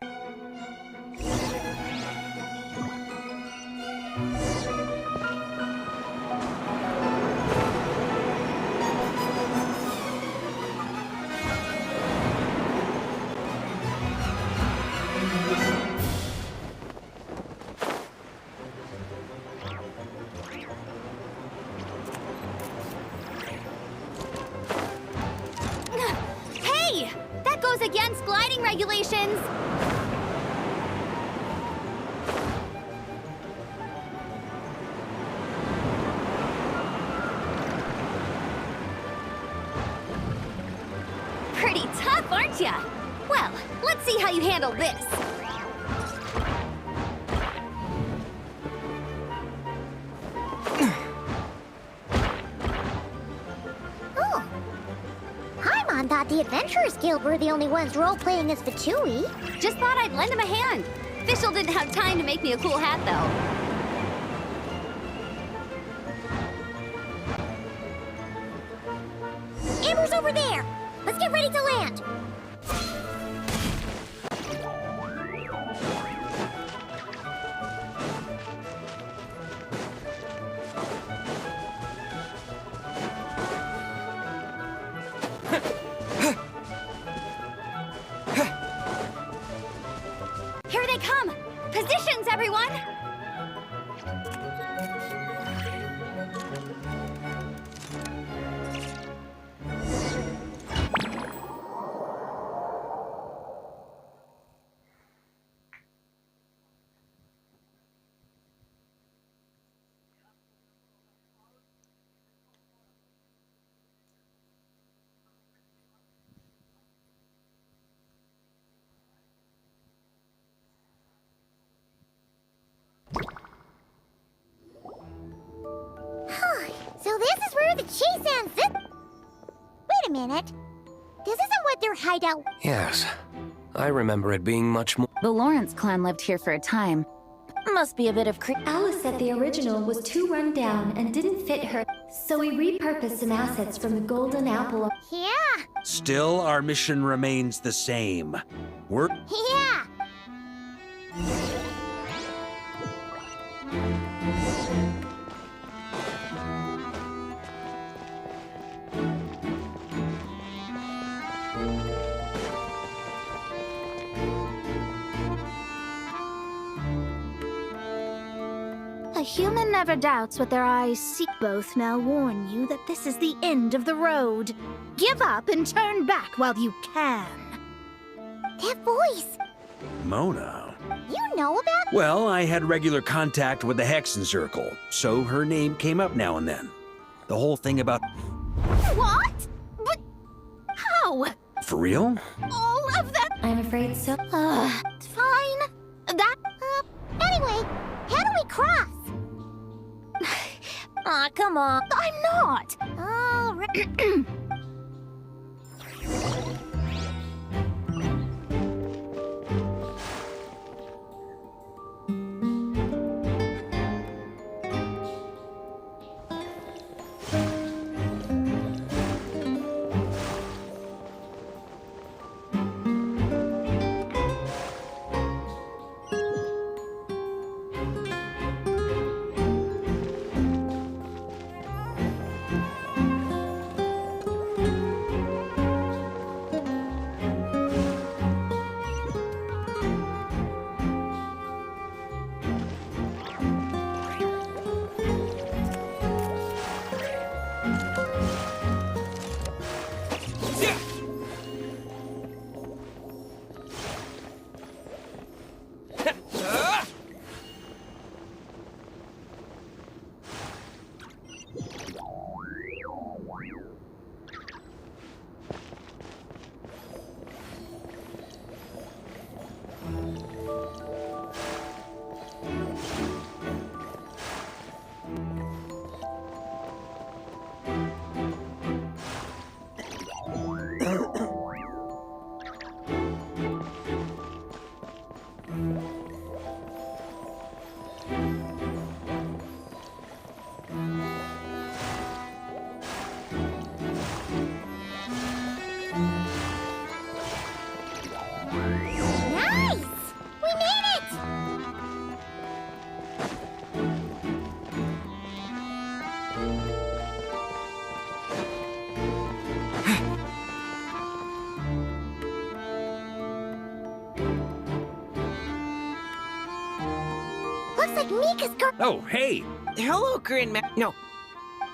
Hey! That goes against gliding regulations! Pretty tough, aren't ya? Well, let's see how you handle this. Oh. Paimon thought the Adventurers Guild were the only ones role-playing as Fatui. Just thought I'd lend him a hand. Fischl didn't have time to make me a cool hat, though. Amber's over there! Let's get ready to land! Here they come! Positions, everyone! So this is where the chase ends. Wait a minute. This isn't what their hideout... Yes. I remember it being much more... The Lawrence clan lived here for a time. Must be a bit of Alice said the original was too run down and didn't fit her, so we repurposed some assets from the Golden Apple. Yeah. Still, our mission remains the same. We're... Yeah. A human never doubts what their eyes see. Both now warn you that this is the end of the road. Give up and turn back while you can. That voice. Mona. You know about... Well, I had regular contact with the Hexen Circle, so her name came up now and then. The whole thing about... What? But how? For real? All of that? I'm afraid so. Fine. That... Anyway, how do we cross? Aw, come on. I'm not. All right. looks like Mika's girl. Oh, hey! Hello, Grandma. No,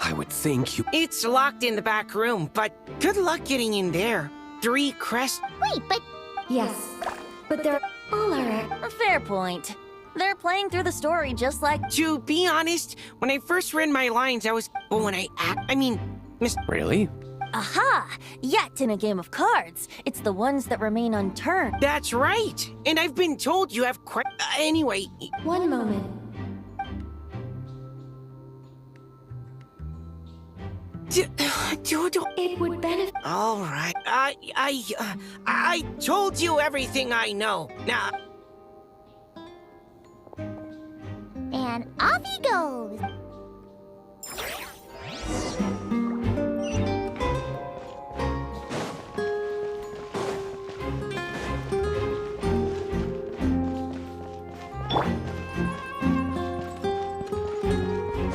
I would think you... it's locked in the back room, but good luck getting in there. 3 crests. Wait, but... Yes, but they're all are... A fair point. They're playing through the story just like... To be honest, when I first read my lines, I was... But when I Miss... Really? Aha! Yet in a game of cards, it's the ones that remain unturned. That's right! And I've been told you have anyway... One moment. It would benefit... All right. I told you everything I know. Now... And off he goes.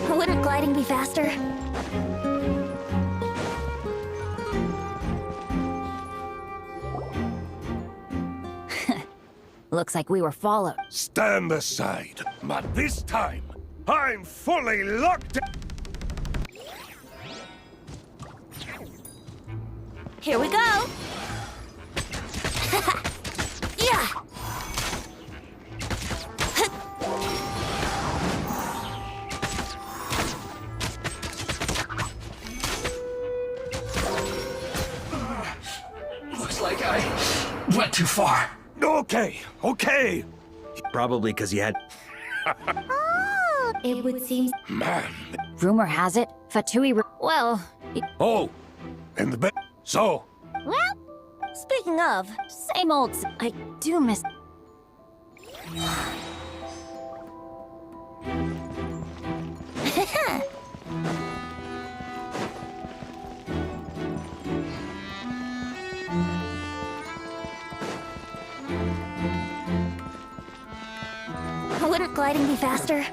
Wouldn't gliding be faster? Looks like we were followed. Stand aside, but this time, I'm fully locked. Here we go! Yeah! Looks like I went too far. Okay. Probably because he had... Oh! It would seem... Man. Rumor has it, Fatui... Well... Oh! In the bed. So? Well, speaking of, same old... I do miss... Wouldn't gliding be faster?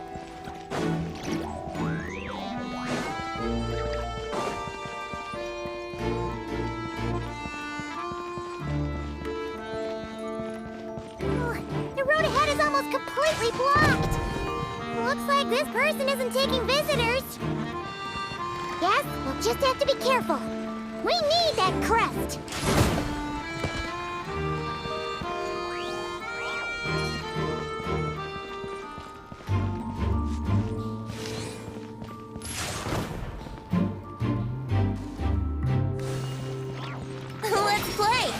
The road ahead is almost completely blocked. Looks like this person isn't taking visitors. Yes, we'll just have to be careful. We need that crest. Let's play!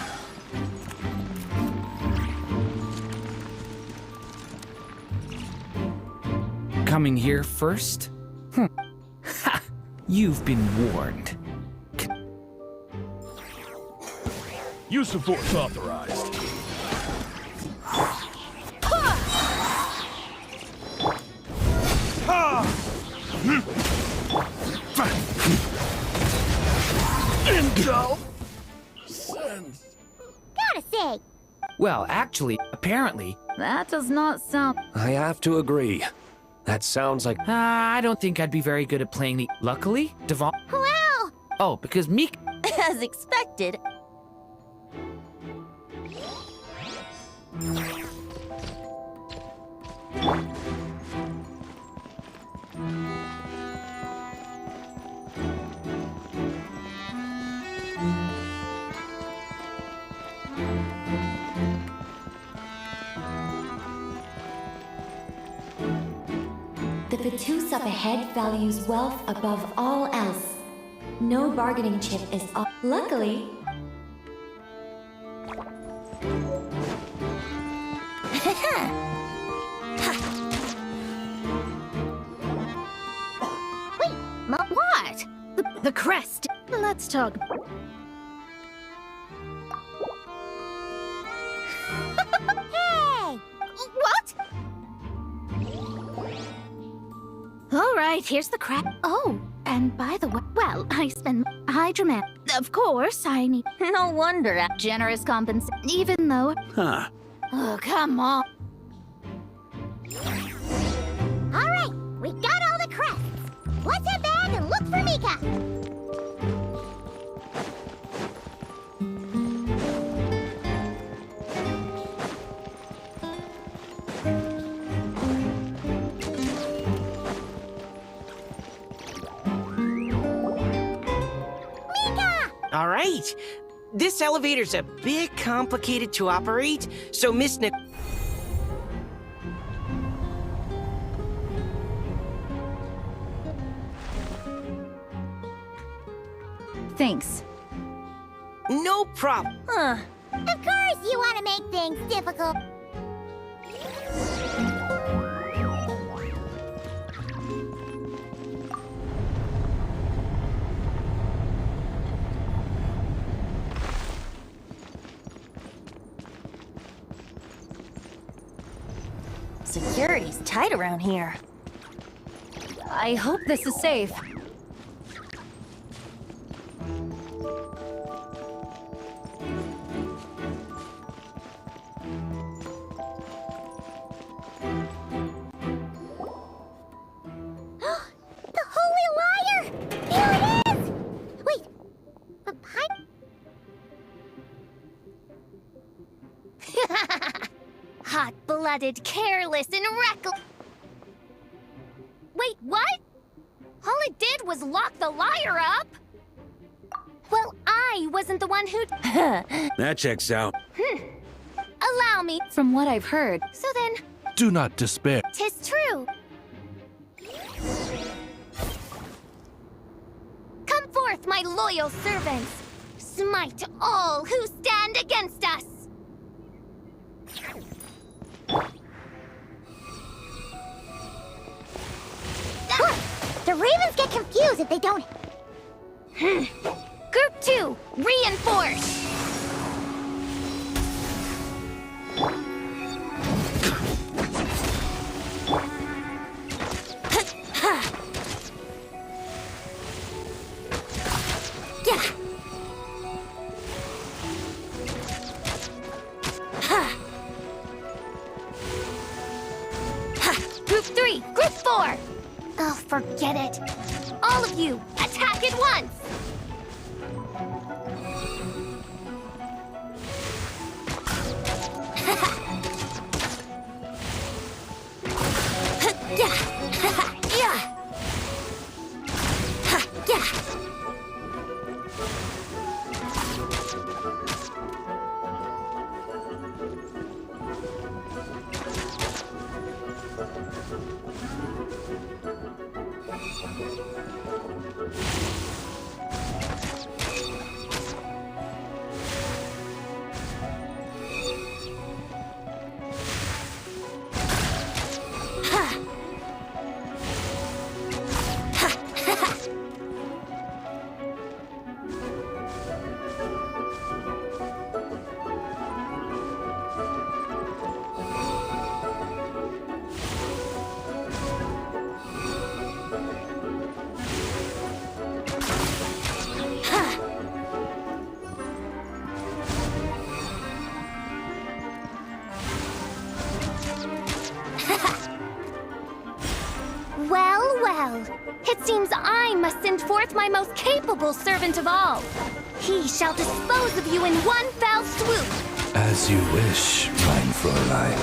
Coming here first? Ha! You've been warned. Use of force authorized. Intel. Sense. Gotta say. Well, actually, apparently... That does not sound... I have to agree. That sounds like... I don't think I'd be very good at playing the... Luckily, Devon... Well... Oh, because Meek... As expected. The Fatus up ahead values wealth above all else. No bargaining chip is up. Luckily... Wait, What? The crest. Let's talk. hey! What? All right, here's the crap. Oh, and by the way, well, I spend Hydroman. Of course, I need No wonder. generous compensation, even though... Huh. Oh, come on. All right, we got all the crests. Let's head back and look for Mika. this elevator's a bit complicated to operate, so Miss Nic... Thanks. No problem. Huh. Of course you want to make things difficult. Security's tight around here. I hope this is safe. The Holy Liar! Here it is! Wait, but Hot-blooded, careless, and reckless. Wait, what? All it did was lock the liar up. Well, I wasn't the one who... That checks out. Allow me. From what I've heard... So then, Do not despair. 'tis true. Come forth, my loyal servants. Smite all who stand against us. the ravens get confused if they don't... Group 2, reinforce. Group 3, Group 4. Oh, forget it. All of you, attack at once. Well, well. It seems I must send forth my most capable servant of all. He shall dispose of you in one fell swoop. As you wish, mein Fräulein.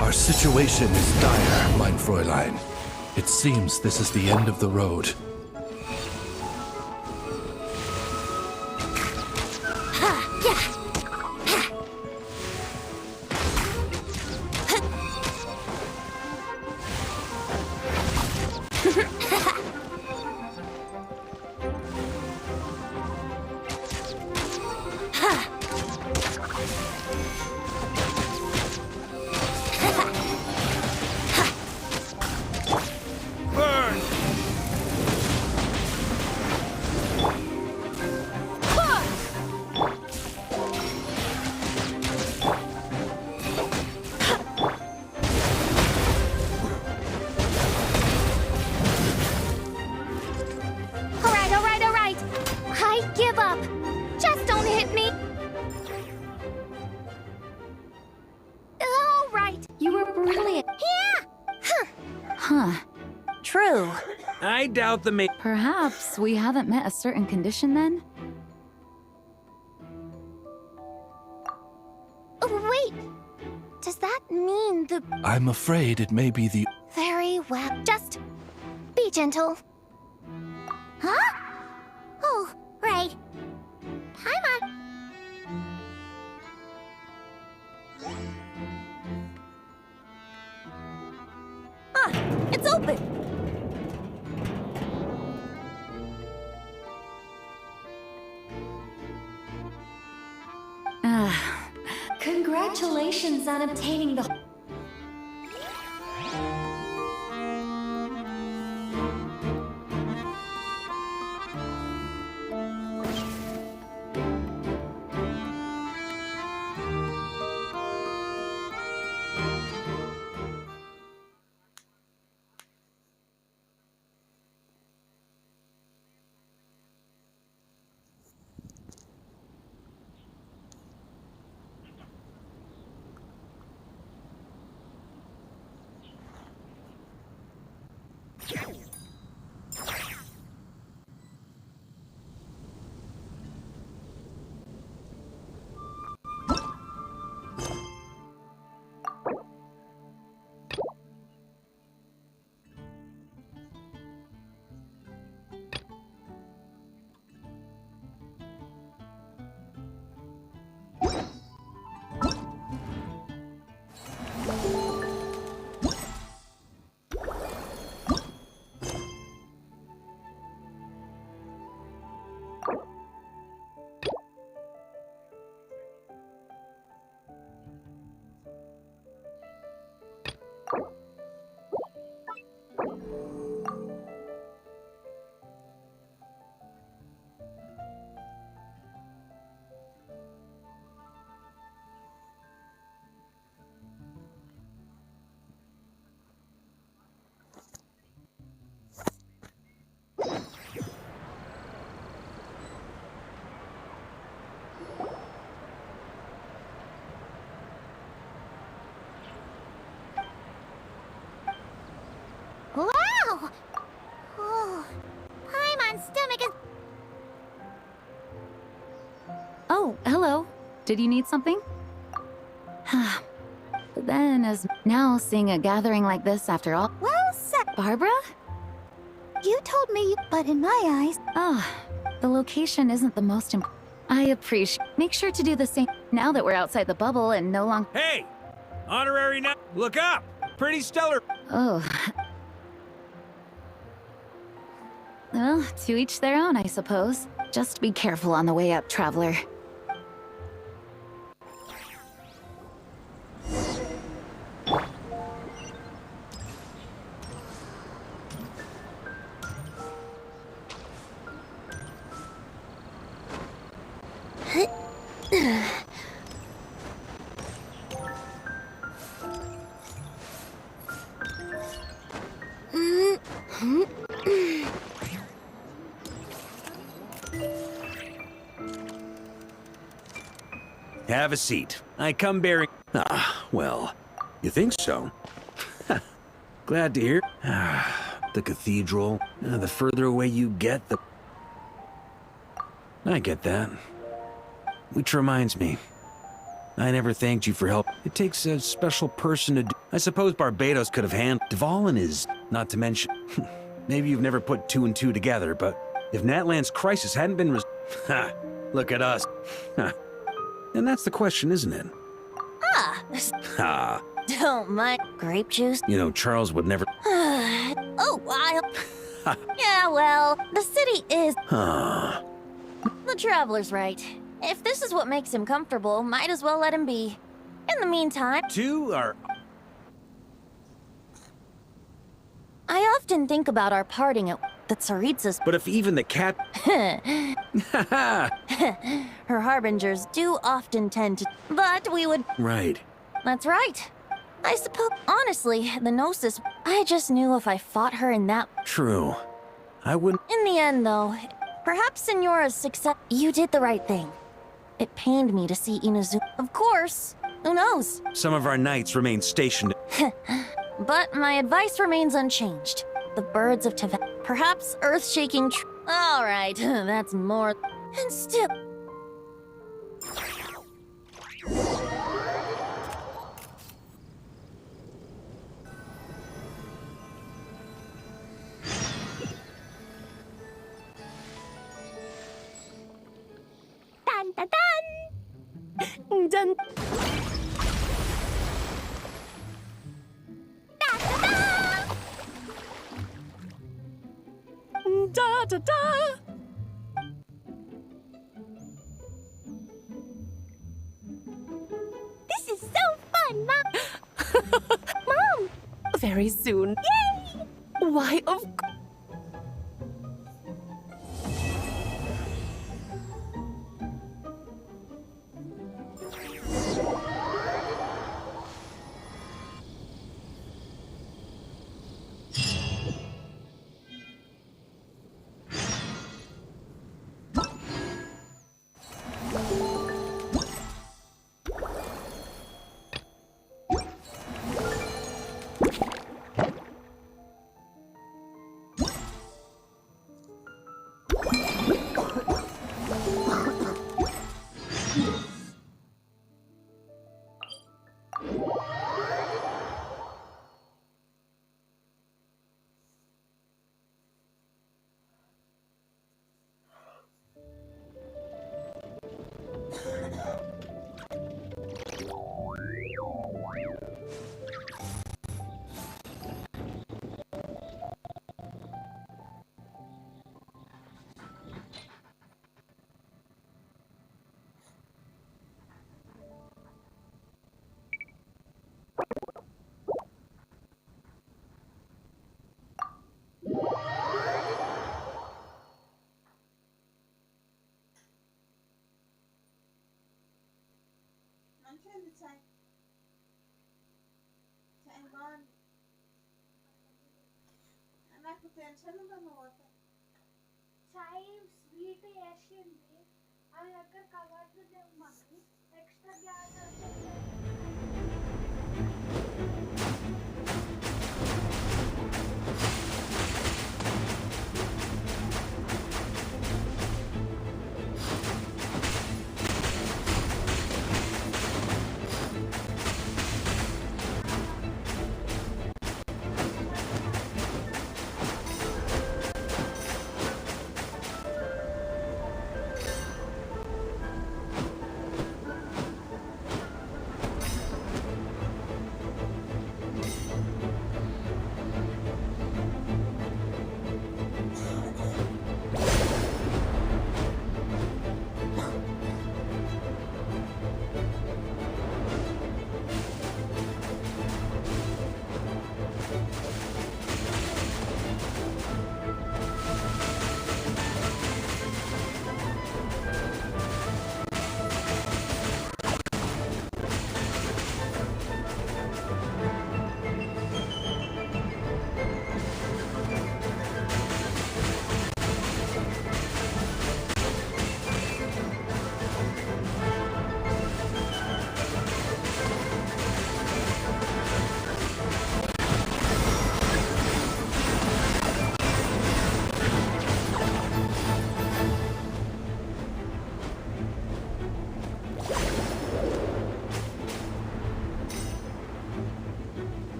Our situation is dire, mein Fräulein. It seems this is the end of the road. True. I doubt the Perhaps we haven't met a certain condition then? Oh, wait. Does that mean the... I'm afraid it may be the... Very well. Just be gentle. Huh? Oh, right. Hi, Mom. Ah, it's open! Congratulations on obtaining the... Wow! Oh, Paimon's stomach is... Oh, hello. Did you need something? But then, as now seeing a gathering like this after all... Well said. Barbara? You told me, but in my eyes... Ah, the location isn't the most important. I appreciate... Make sure to do the same now that we're outside the bubble and no longer... Hey! Honorary now. Look up! Pretty stellar. Oh. Well, to each their own, I suppose. Just be careful on the way up, traveler. Have a seat. I come bearing... Ah, well, you think so? Glad to hear. The cathedral, the further away you get, the... I get that. Which reminds me, I never thanked you for help. It takes a special person to do... I suppose Barbados could have handled... Dvalin is, not to mention... Maybe you've never put two and two together, but if Natlan's crisis hadn't been Ha! Look at us. And that's the question, isn't it? Ah. Don't mind grape juice. You know, Charles would never... Oh, yeah, well, the city is... The traveler's right. If this is what makes him comfortable, might as well let him be. In the meantime... Two are... I often think about our parting at the Tsaritsa's... But if even the cat... Her harbingers do often tend to... But we would... Right. That's right. I suppose... Honestly, the Gnosis... I just knew if I fought her in that... True. I wouldn't... In the end, though, perhaps Senora's success... You did the right thing. It pained me to see Inazu... Of course. Who knows? Some of our knights remain stationed... But my advice remains unchanged. The birds of Teyvat... Perhaps earth-shaking All right, that's more... And still... Dun dun. Da da da. This is so fun, Mom! Mom! Very soon. Yay! Why, of course. నాకు tension ఉందన్నమాట చాయ్ sweet వేసింది ఆ దగ్గర కవర్లు లేవు mummy extra gas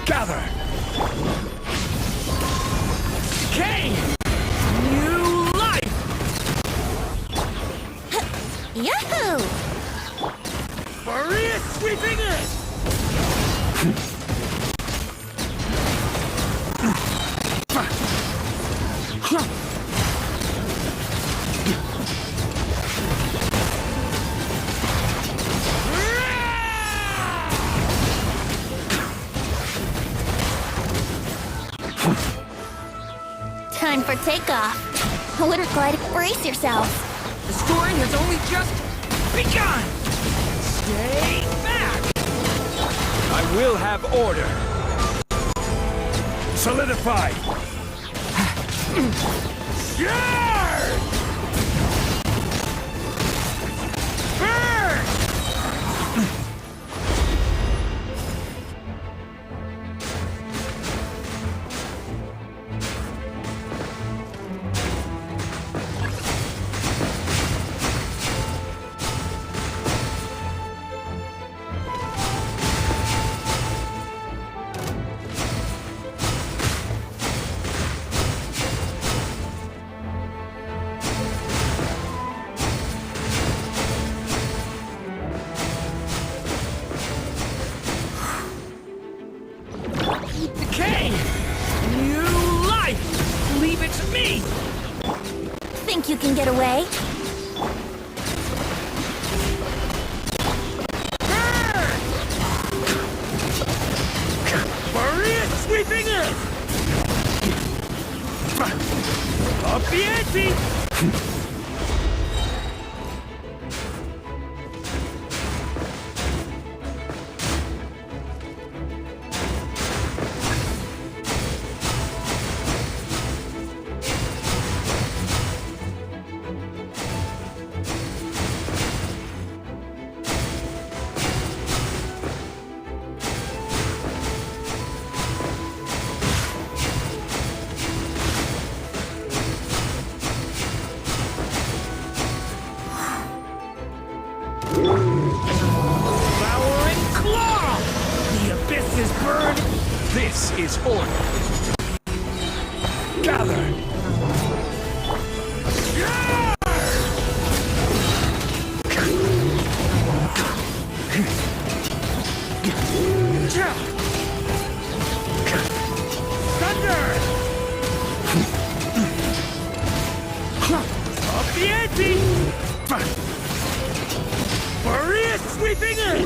Gather! Decay! New life! Yahoo! Maria sweeping in! Time for takeoff. Water glide, brace yourself. The story has only just begun! Stay back! I will have order. Solidify! Yarr! Burn! Decay! New life! Leave it to me! Think you can get away? Burn! Maria sweeping in! Up the ante! Devouring claw! The abyss is burned! This is order. Gather! Thunder! Up the ante! Maria sweeping in!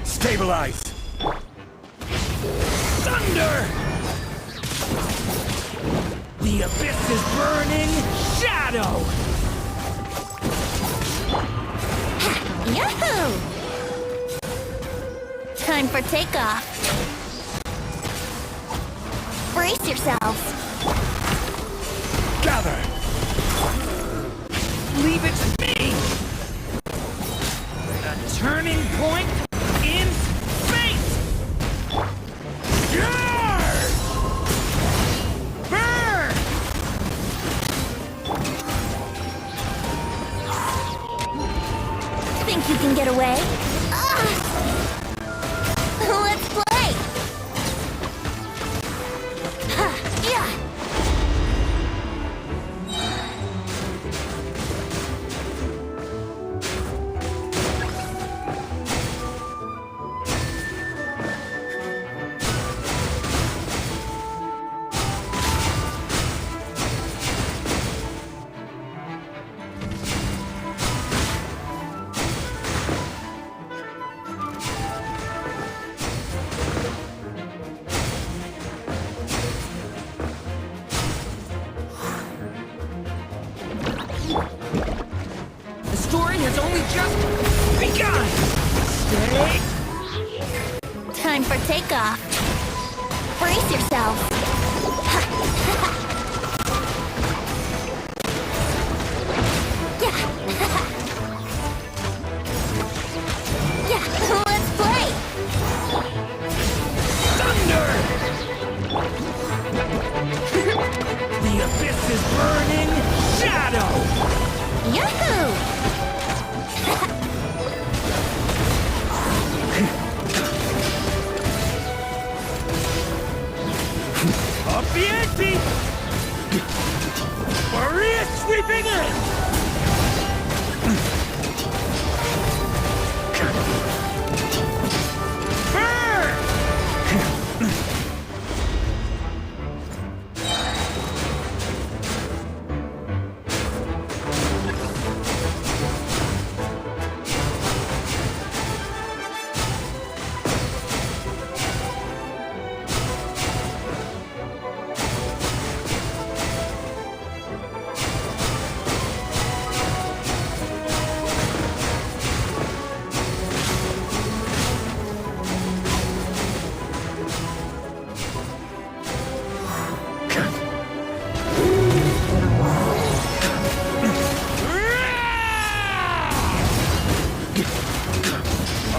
Stabilize! Thunder! The abyss is burning shadow! Yahoo! Time for takeoff. Brace yourselves. Gather! Leave it to me! A turning point in space! Yarr! Burn! Think you can get away? Let's play! Yeah! only just begun! Stay... Time for takeoff. Brace yourself. Yeah, let's play. Thunder! The abyss is burning shadow! Yahoo! Appienti! Maria sweeping in! Burn!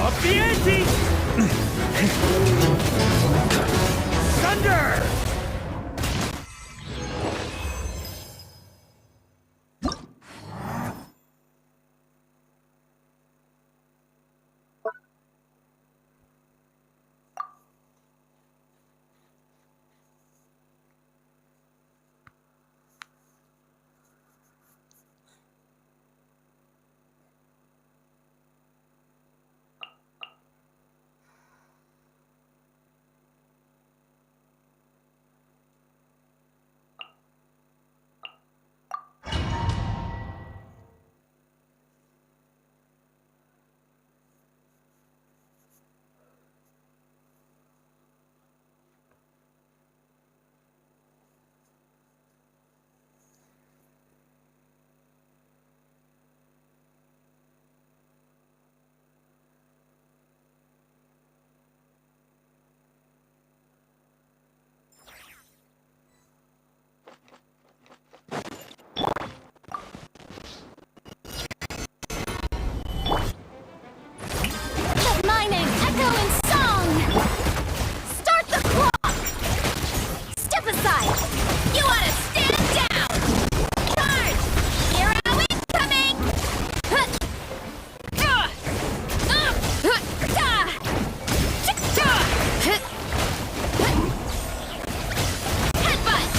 Appienti! Thunder! Let my name echo in song! Start the clock! Step aside! You ought to stand down! Charge! Hero incoming! Headbutt!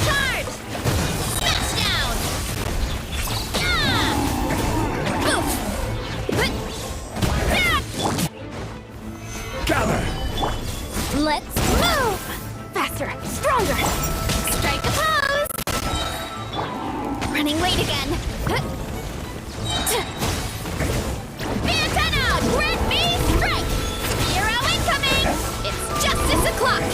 Charge! Smash down! Gather! Let's move! Faster, stronger! Strike a pose! Running late again! Antenna! Grid B strike! Hero incoming! It's justice o'clock!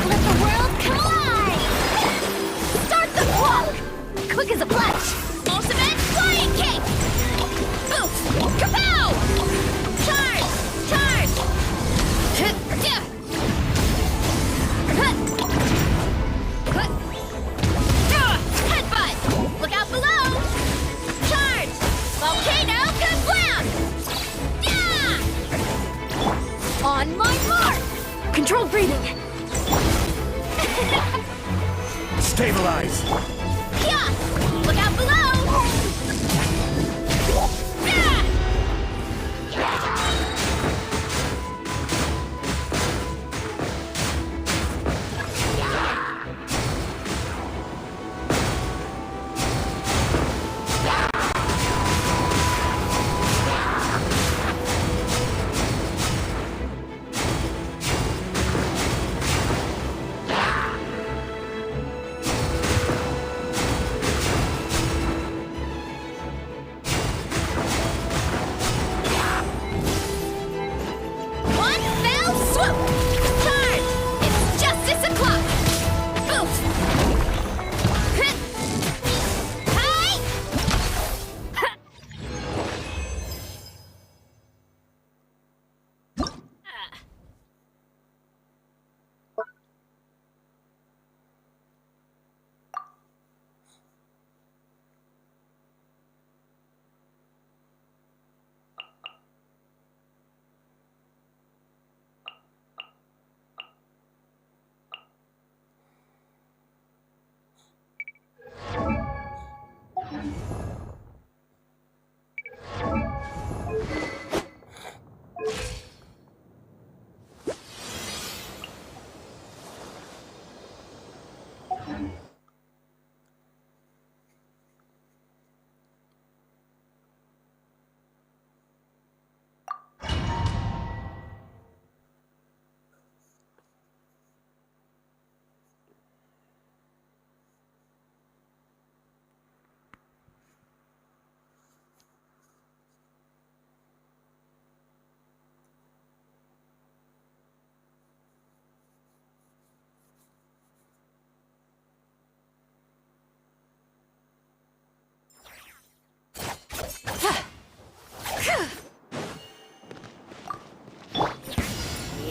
Let the world come alive! Start the clock! Quick as a flash! Ultimate flying kick! Oof! Kapow! Charge! Charge! Headbutt! Look out below! Charge! Volcano kablam! Yeah! On my mark! Controlled breathing! Stabilize! Yeah! Look out!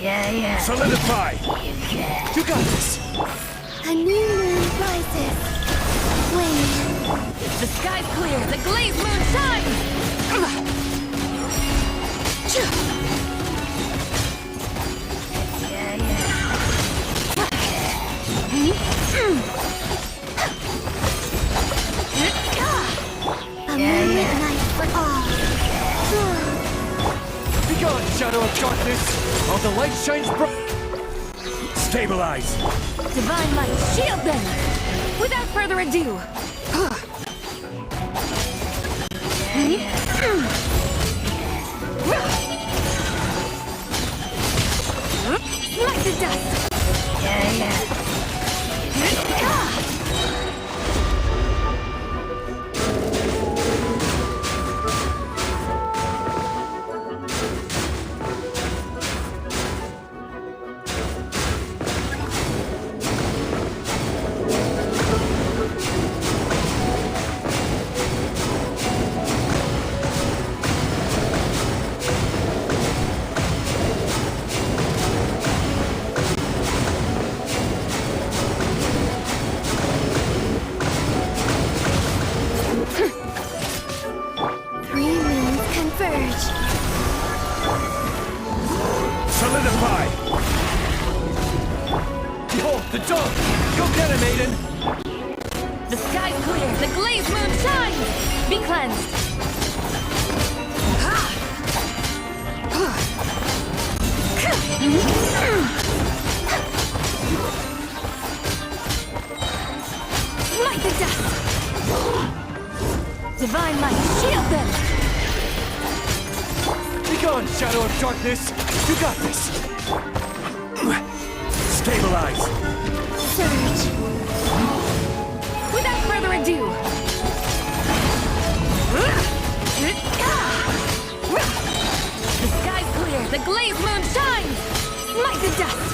Yeah. Solidify! You got this! A new moon rises. Wait. The sky's clear, the glazed moon shines! A moonlit night for all. Begone, shadow of darkness! All the light shines bright! Stabilize! Divine light, shield them! Without further ado, smite the dust! Three moons converge. Solidify! Behold, the dawn! Go get it, maiden! The sky's clear, the glazed moon shines! Be cleansed! Smite the dust! Divine light, shield them! Begone, shadow of darkness! You got this! Stabilize! Surge. Without further ado, the sky's clear, the glazed moon shines! Smite the dust!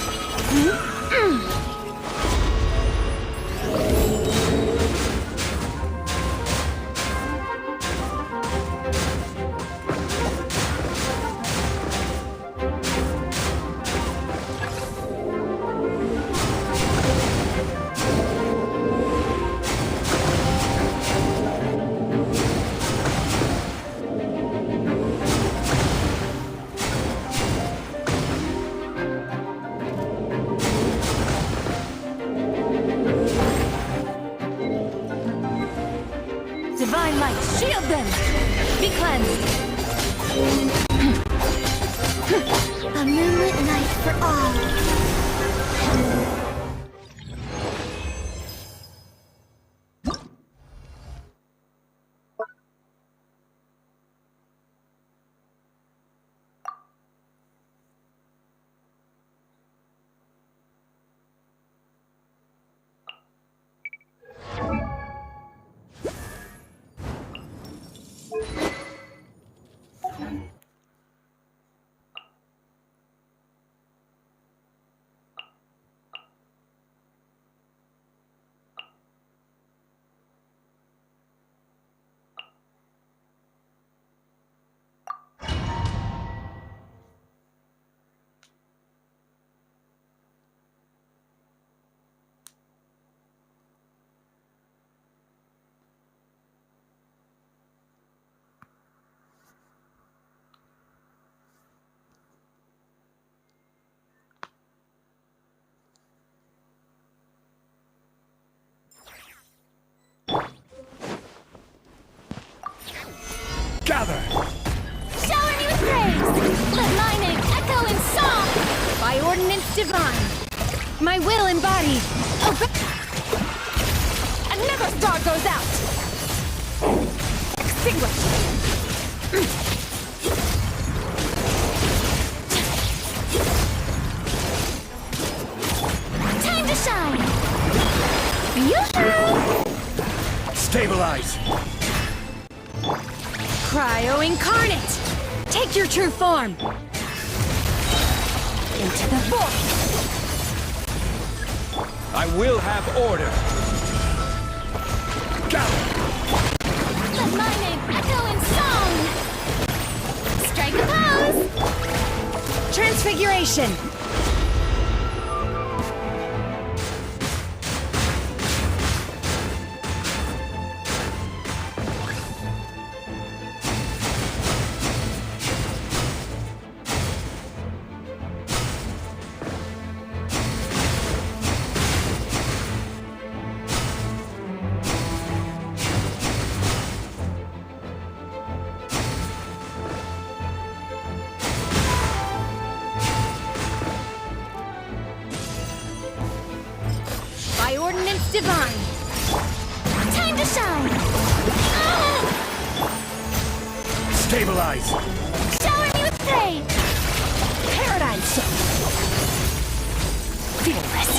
Divine light, shield them! Be cleansed! A moonlit night for all. Gather! Shower me with praise! Let my name echo in song! By ordinance divine, my will embodied. Another star goes out! Extinguished! Time to shine! Yoo-hoo! Stabilize! Cryo incarnate! Take your true form! Into the void! I will have order! Gather! Let my name echo in song! Transfiguration! By ordinance divine! Time to shine! Stabilize! Shower me with praise! Paradigm shift! Fearless!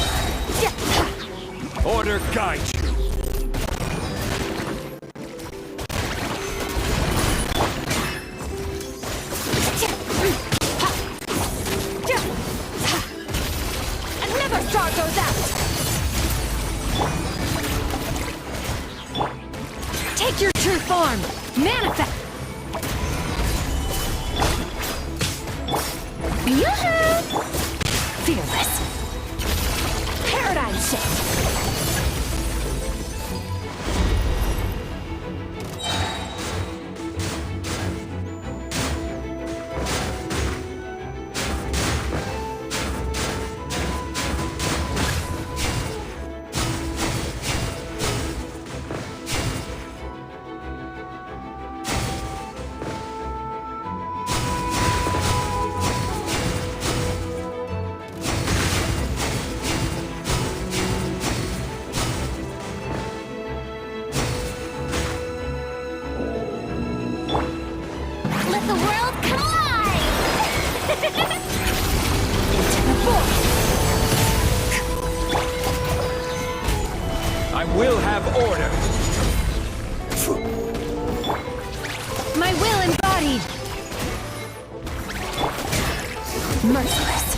Order guide you! And never star goes out! Take your true form! Manifest! Yoo-hoo! Fearless! Paradigm shift! Let the world come alive! Into the void! I will have order! My will embodied! Merciless!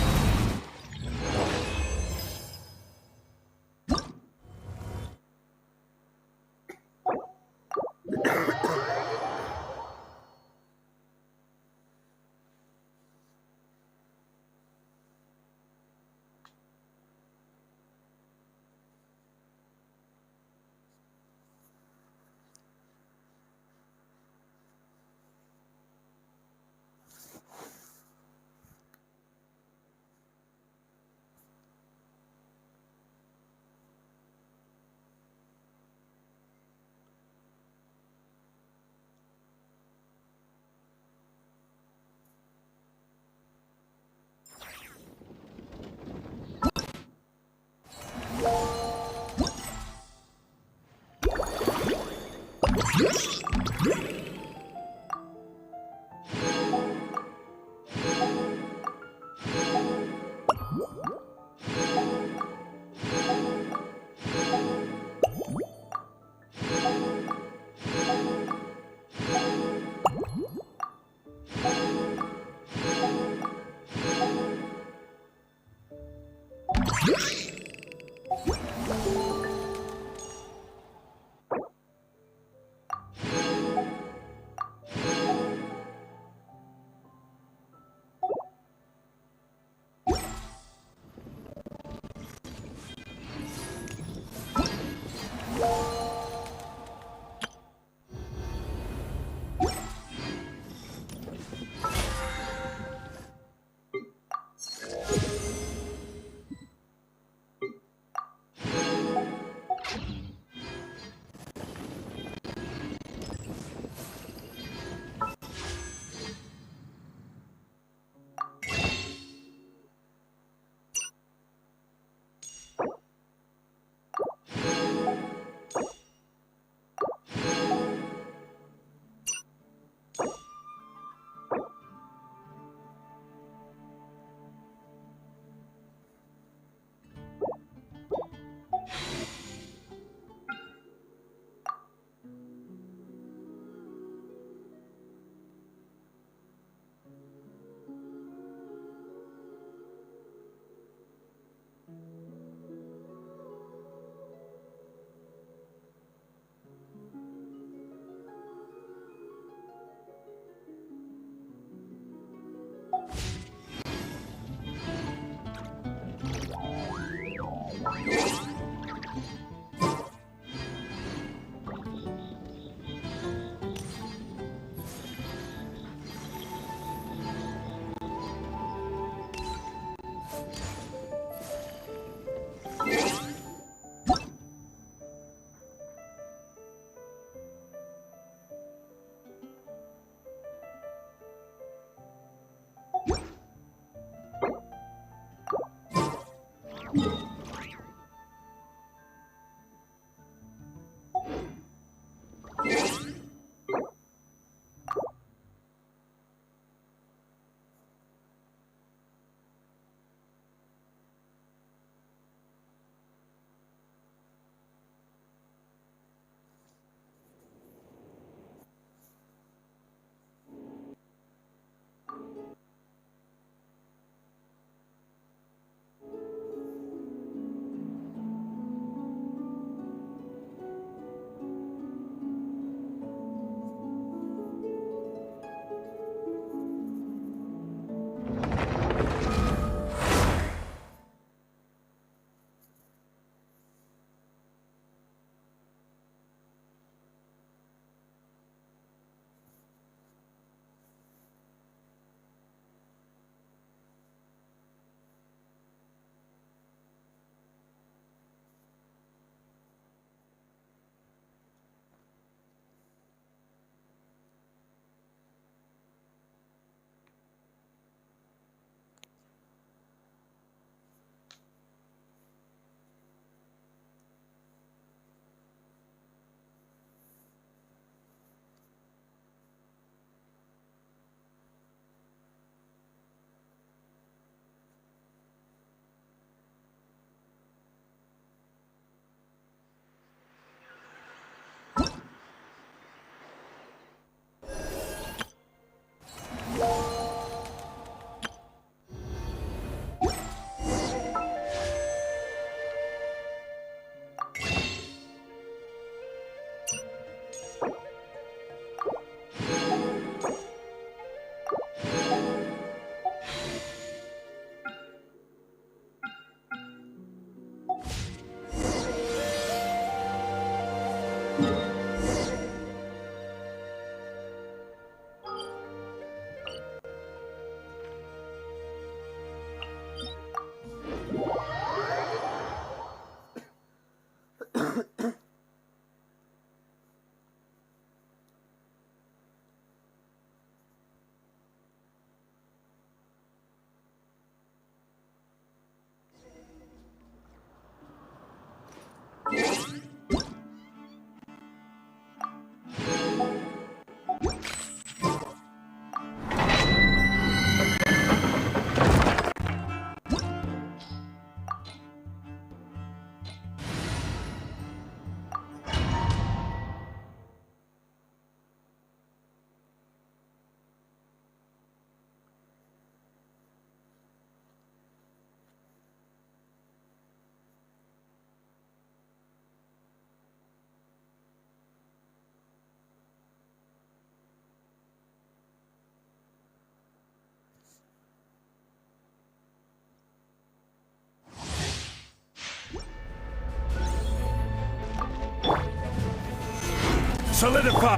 Solidify!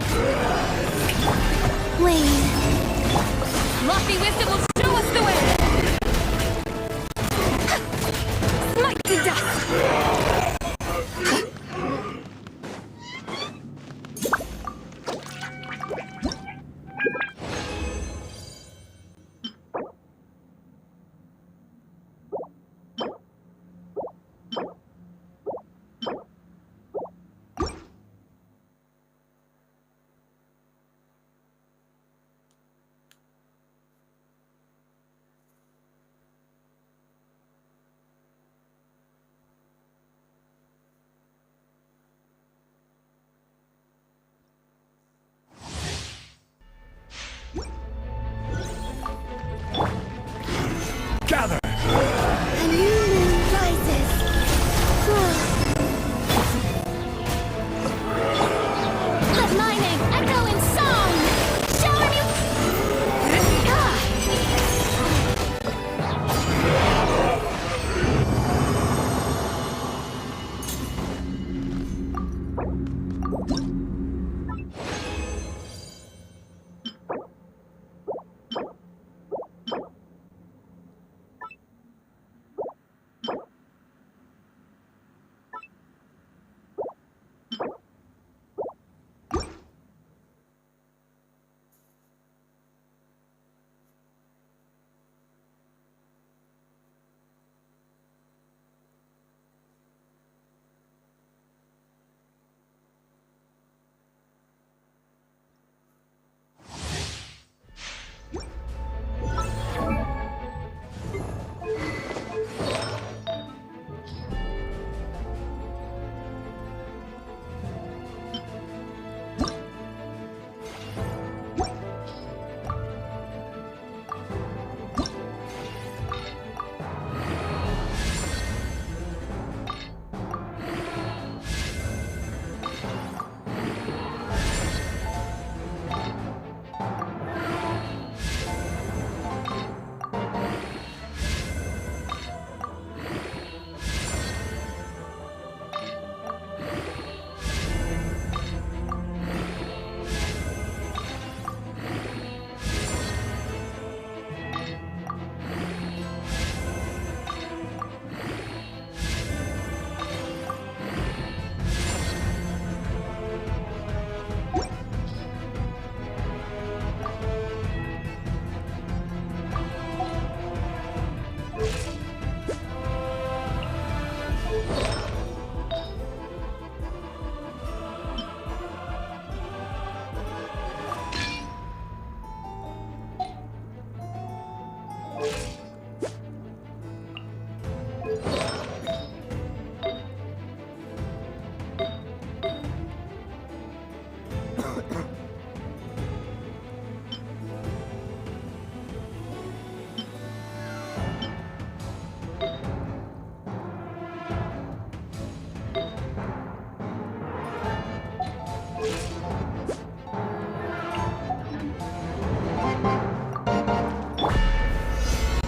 Wayne. Lofty wisdom will show us the way! Smite the dust! Gather! A new moon rises. Let my name echo in song. Shower me.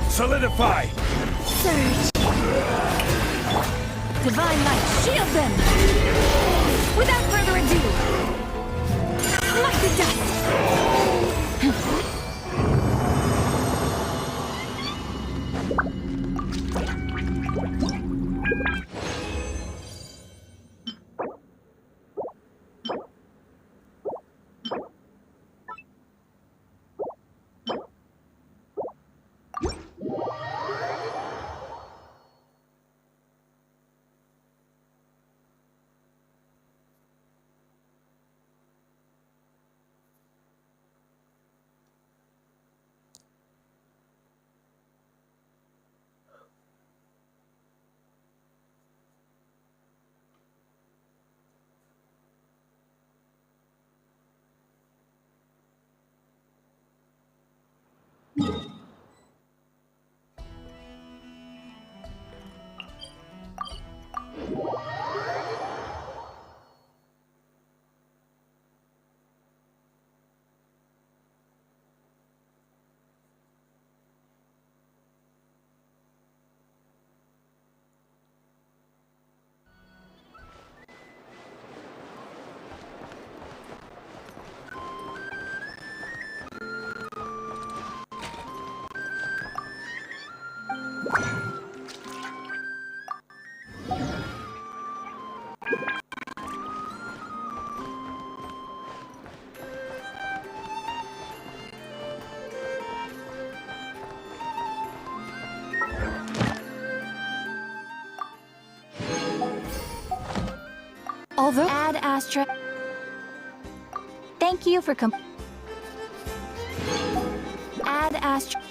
Solidify! Surge. Divine light, shield them! Without further ado, smite the dust! Although... Add asterisk. Thank you for Add asterisk.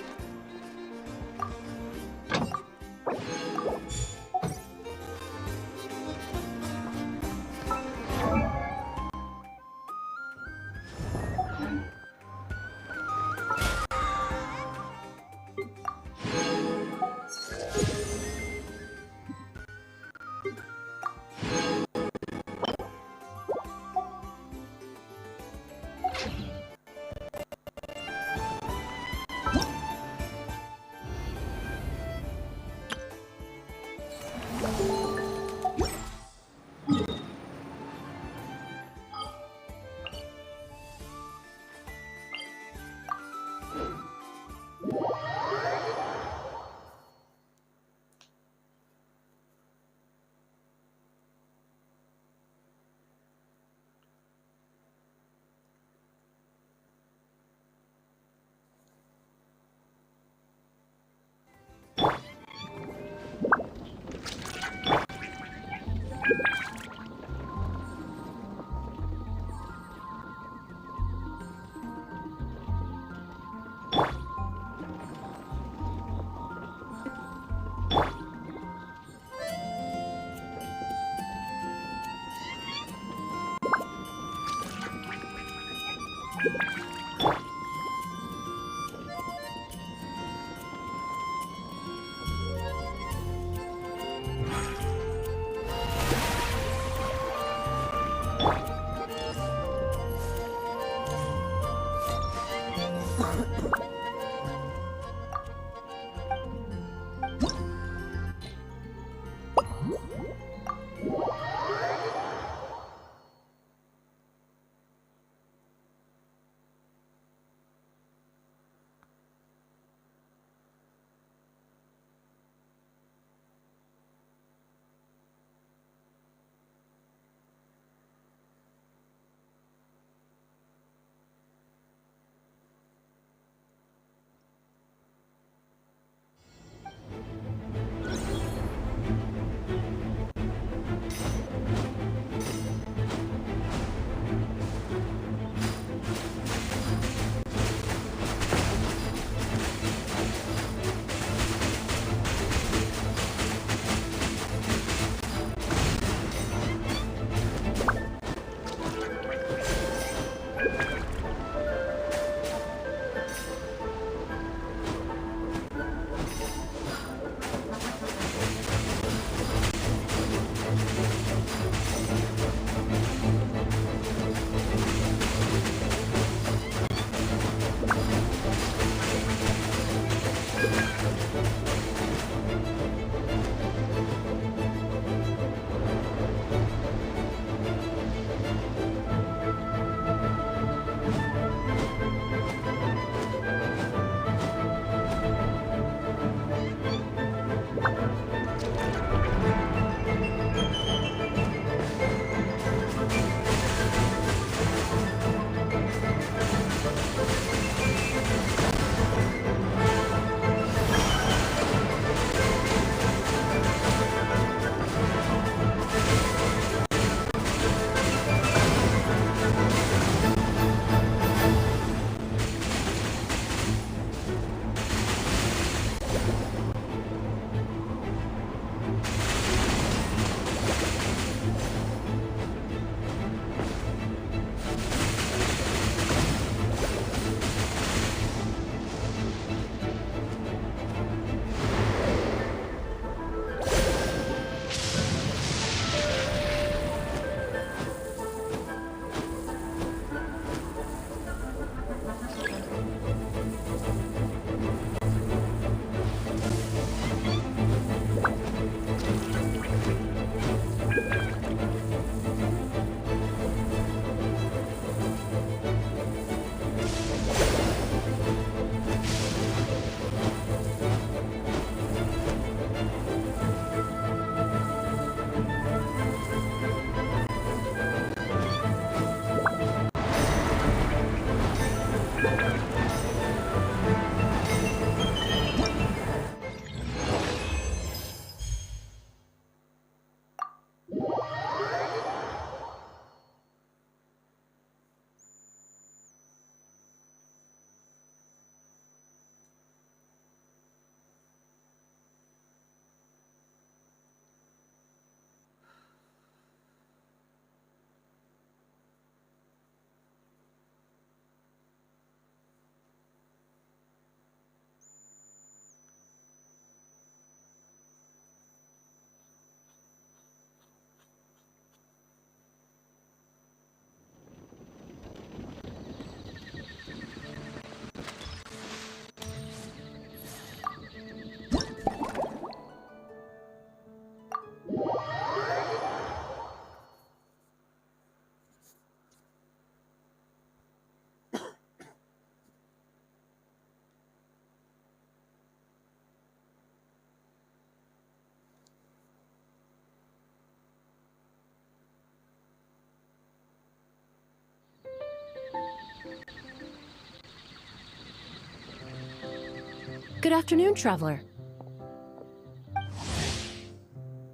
Good afternoon, traveler.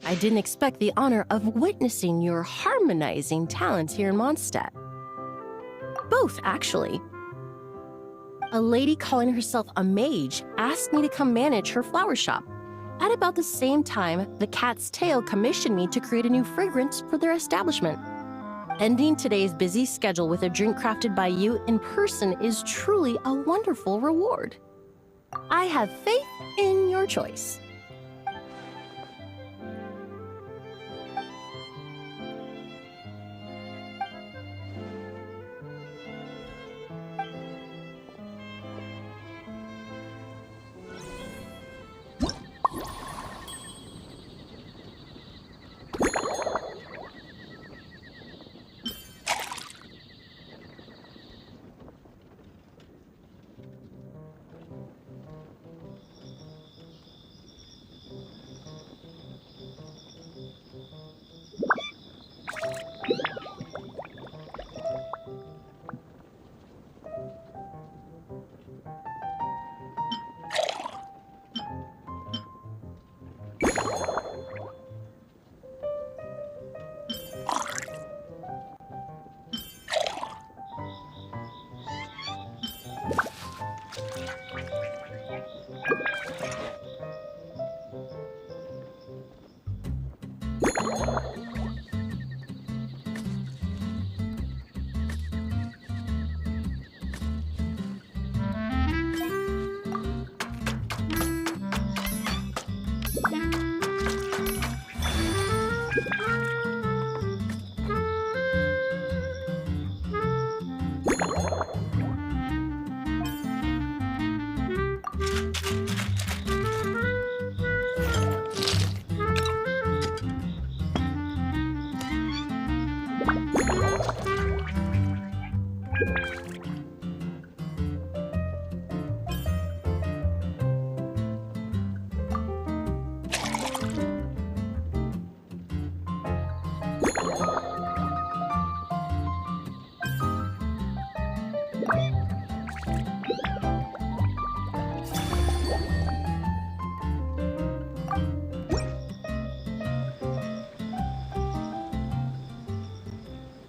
I didn't expect the honor of witnessing your harmonizing talents here in Mondstadt. Both, actually. A lady calling herself a mage asked me to come manage her flower shop. At about the same time, the Cat's Tail commissioned me to create a new fragrance for their establishment. Ending today's busy schedule with a drink crafted by you in person is truly a wonderful reward. I have faith in your choice.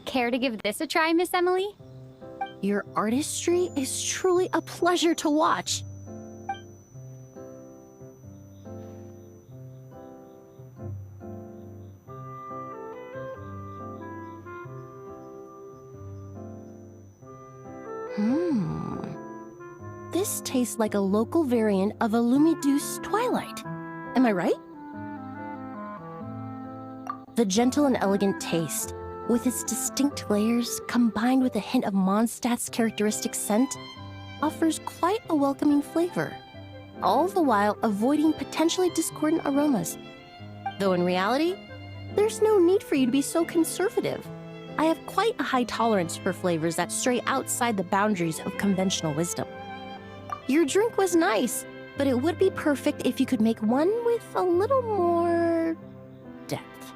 Care to give this a try, Miss Emily? Your artistry is truly a pleasure to watch. This tastes like a local variant of a Lumiduce Twilight. Am I right? The gentle and elegant taste, with its distinct layers combined with a hint of Mondstadt's characteristic scent, offers quite a welcoming flavor, all the while avoiding potentially discordant aromas. Though in reality, there's no need for you to be so conservative. I have quite a high tolerance for flavors that stray outside the boundaries of conventional wisdom. Your drink was nice, but it would be perfect if you could make one with a little more depth.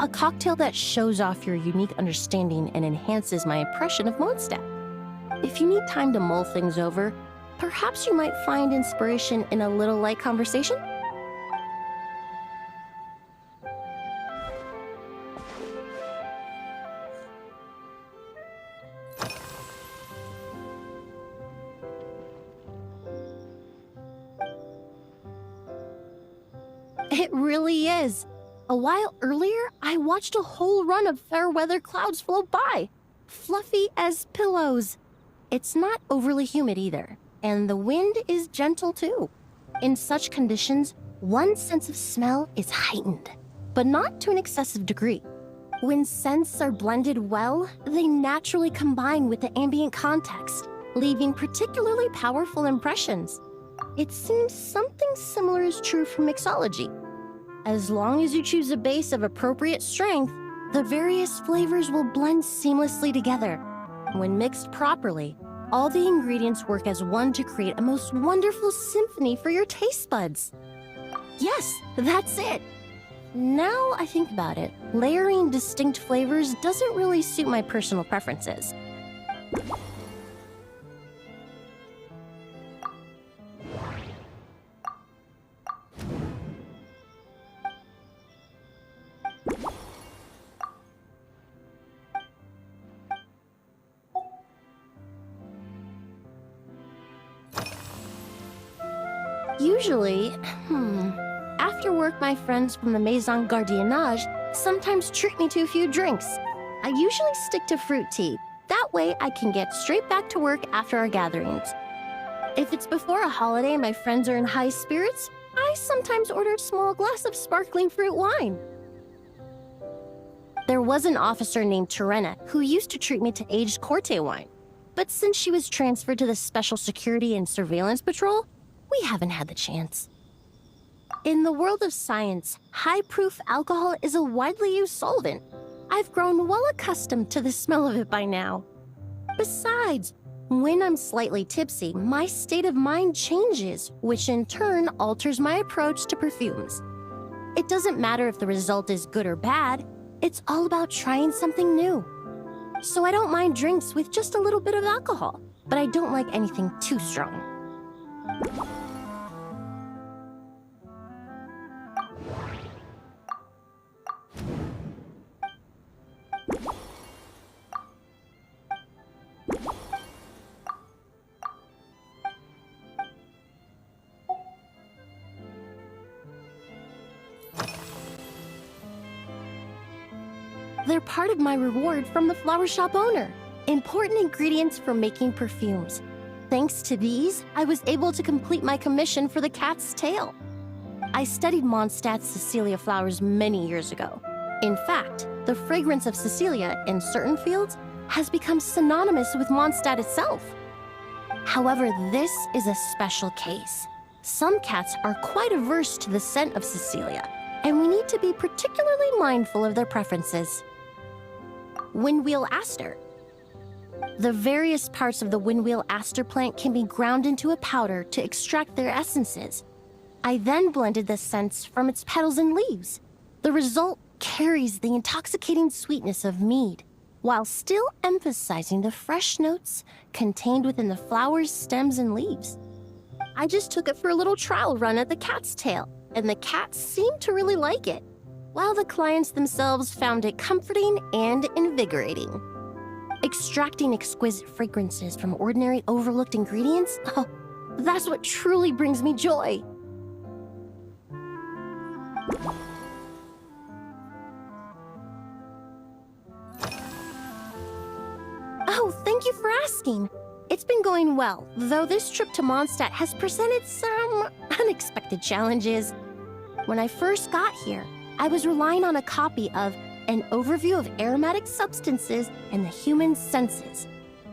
A cocktail that shows off your unique understanding and enhances my impression of Mondstadt. If you need time to mull things over, perhaps you might find inspiration in a little light conversation? It really is. A while earlier, I watched a whole run of fair weather clouds float by, fluffy as pillows. It's not overly humid either, and the wind is gentle too. In such conditions, one's sense of smell is heightened, but not to an excessive degree. When scents are blended well, they naturally combine with the ambient context, leaving particularly powerful impressions. It seems something similar is true for mixology. As long as you choose a base of appropriate strength, the various flavors will blend seamlessly together. When mixed properly, all the ingredients work as one to create a most wonderful symphony for your taste buds. Yes, that's it. Now I think about it, layering distinct flavors doesn't really suit my personal preferences. Usually, after work, my friends from the Maison Gardiennage sometimes treat me to a few drinks. I usually stick to fruit tea. That way, I can get straight back to work after our gatherings. If it's before a holiday and my friends are in high spirits, I sometimes order a small glass of sparkling fruit wine. There was an officer named Terena who used to treat me to aged Corte wine. But since she was transferred to the Special Security and Surveillance Patrol, we haven't had the chance. In the world of science, high-proof alcohol is a widely used solvent. I've grown well accustomed to the smell of it by now. Besides, when I'm slightly tipsy, my state of mind changes, which in turn alters my approach to perfumes. It doesn't matter if the result is good or bad, it's all about trying something new. So I don't mind drinks with just a little bit of alcohol, but I don't like anything too strong. They're part of my reward from the flower shop owner. Important ingredients for making perfumes. Thanks to these, I was able to complete my commission for the cat's tail. I studied Mondstadt's Cecilia flowers many years ago. In fact, the fragrance of Cecilia in certain fields has become synonymous with Mondstadt itself. However, this is a special case. Some cats are quite averse to the scent of Cecilia, and we need to be particularly mindful of their preferences. Windwheel aster. The various parts of the windwheel aster plant can be ground into a powder to extract their essences. I then blended the scents from its petals and leaves. The result carries the intoxicating sweetness of mead, while still emphasizing the fresh notes contained within the flower's stems and leaves. I just took it for a little trial run at the cat's tail, and the cats seemed to really like it, while the clients themselves found it comforting and invigorating. Extracting exquisite fragrances from ordinary overlooked ingredients? Oh, that's what truly brings me joy. Oh, thank you for asking. It's been going well, though this trip to Mondstadt has presented some unexpected challenges. When I first got here, I was relying on a copy of An Overview of Aromatic Substances and the Human Senses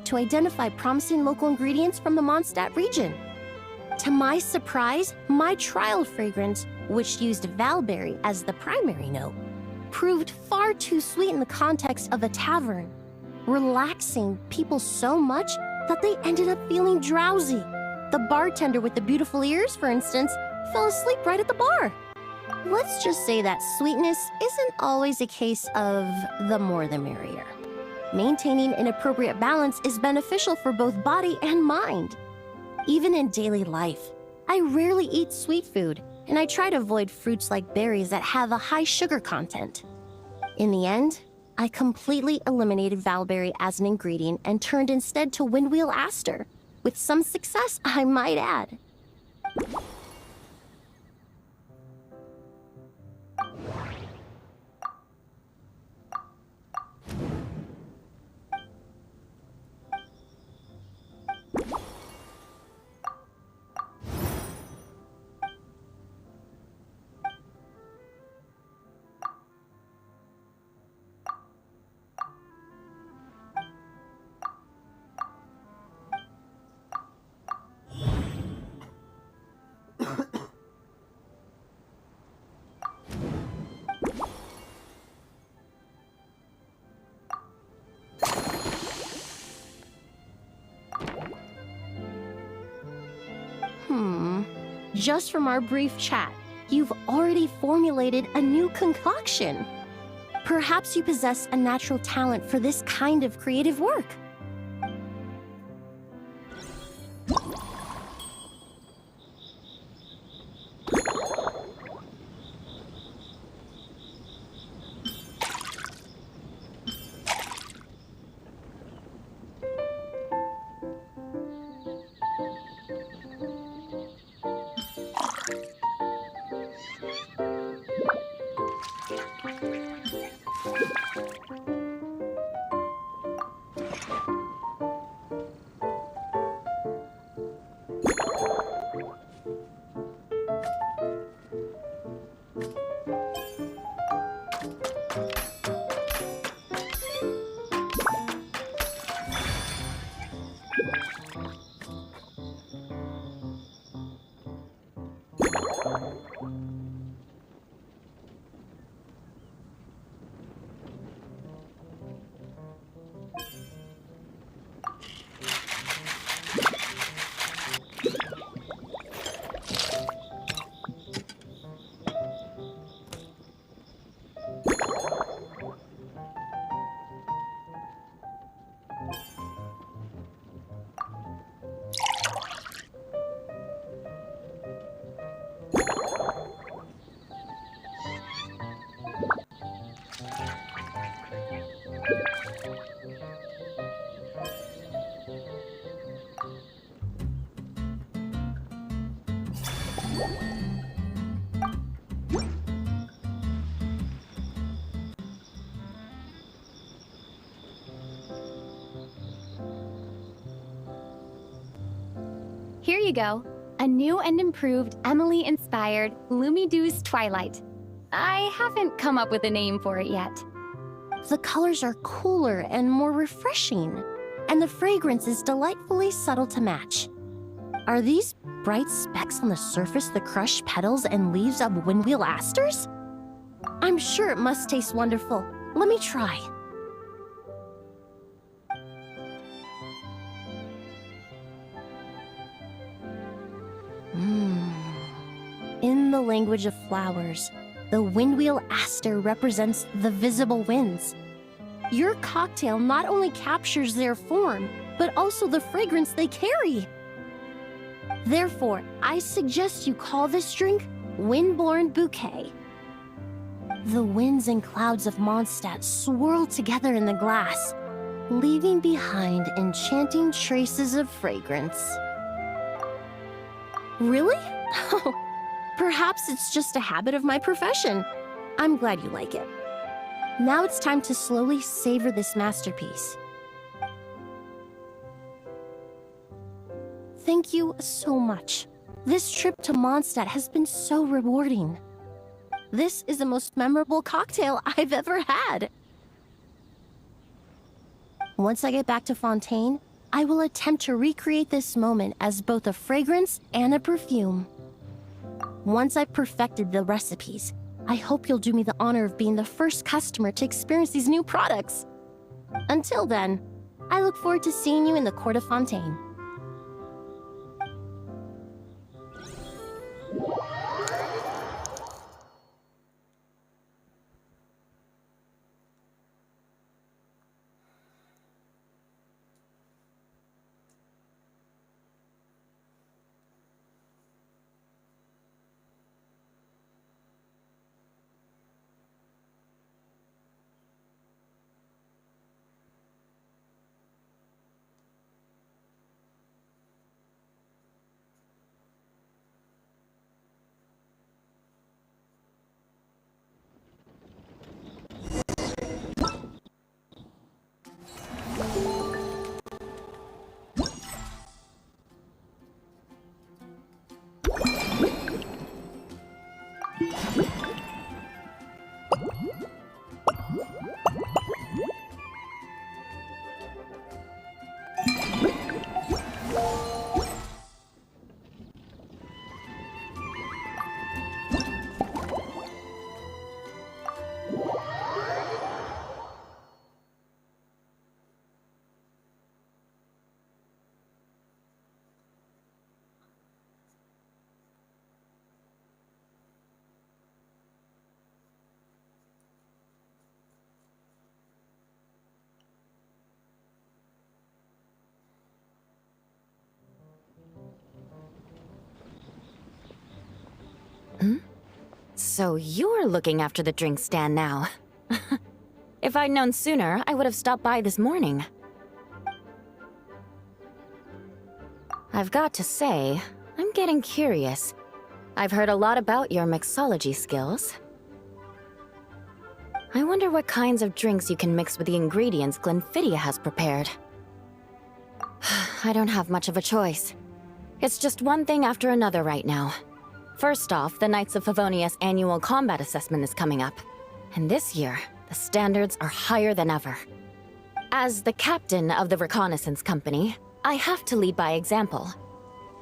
to identify promising local ingredients from the Mondstadt region. To my surprise, my trial fragrance, which used valberry as the primary note, proved far too sweet in the context of a tavern, relaxing people so much that they ended up feeling drowsy. The bartender with the beautiful ears, for instance, fell asleep right at the bar. Let's just say that sweetness isn't always a case of the more the merrier. Maintaining an appropriate balance is beneficial for both body and mind. Even in daily life, I rarely eat sweet food, and I try to avoid fruits like berries that have a high sugar content. In the end, I completely eliminated valberry as an ingredient and turned instead to windwheel aster, with some success, I might add. Just from our brief chat, you've already formulated a new concoction. Perhaps you possess a natural talent for this kind of creative work. Here you go. A new and improved Emily-inspired Lumidouce Twilight. I haven't come up with a name for it yet. The colors are cooler and more refreshing, and the fragrance is delightfully subtle to match. Are these bright specks on the surface the crushed petals and leaves of windwheel asters? I'm sure it must taste wonderful. Let me try. In the language of flowers, the windwheel aster represents the visible winds. Your cocktail not only captures their form, but also the fragrance they carry. Therefore, I suggest you call this drink Windborne Bouquet. The winds and clouds of Mondstadt swirl together in the glass, leaving behind enchanting traces of fragrance. Really? Oh, perhaps it's just a habit of my profession. I'm glad you like it. Now it's time to slowly savor this masterpiece. Thank you so much. This trip to Mondstadt has been so rewarding. This is the most memorable cocktail I've ever had. Once I get back to Fontaine, I will attempt to recreate this moment as both a fragrance and a perfume. Once I've perfected the recipes, I hope you'll do me the honor of being the first customer to experience these new products. Until then, I look forward to seeing you in the Court of Fontaine. So you're looking after the drink stand now. If I'd known sooner, I would have stopped by this morning. I've got to say, I'm getting curious. I've heard a lot about your mixology skills. I wonder what kinds of drinks you can mix with the ingredients Glenfiddich has prepared. I don't have much of a choice. It's just one thing after another right now. First off, the Knights of Favonius annual combat assessment is coming up. And this year, the standards are higher than ever. As the captain of the reconnaissance company, I have to lead by example.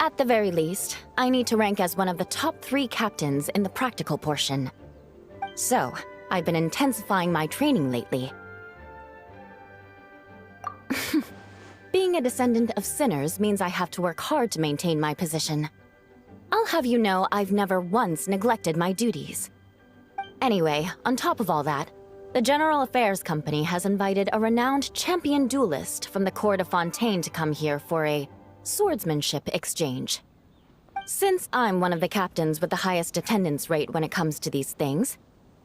At the very least, I need to rank as one of the top 3 captains in the practical portion. So, I've been intensifying my training lately. Being a descendant of sinners means I have to work hard to maintain my position. I'll have you know I've never once neglected my duties. Anyway, on top of all that, the General Affairs Company has invited a renowned champion duelist from the court of Fontaine to come here for a swordsmanship exchange. Since I'm one of the captains with the highest attendance rate when it comes to these things,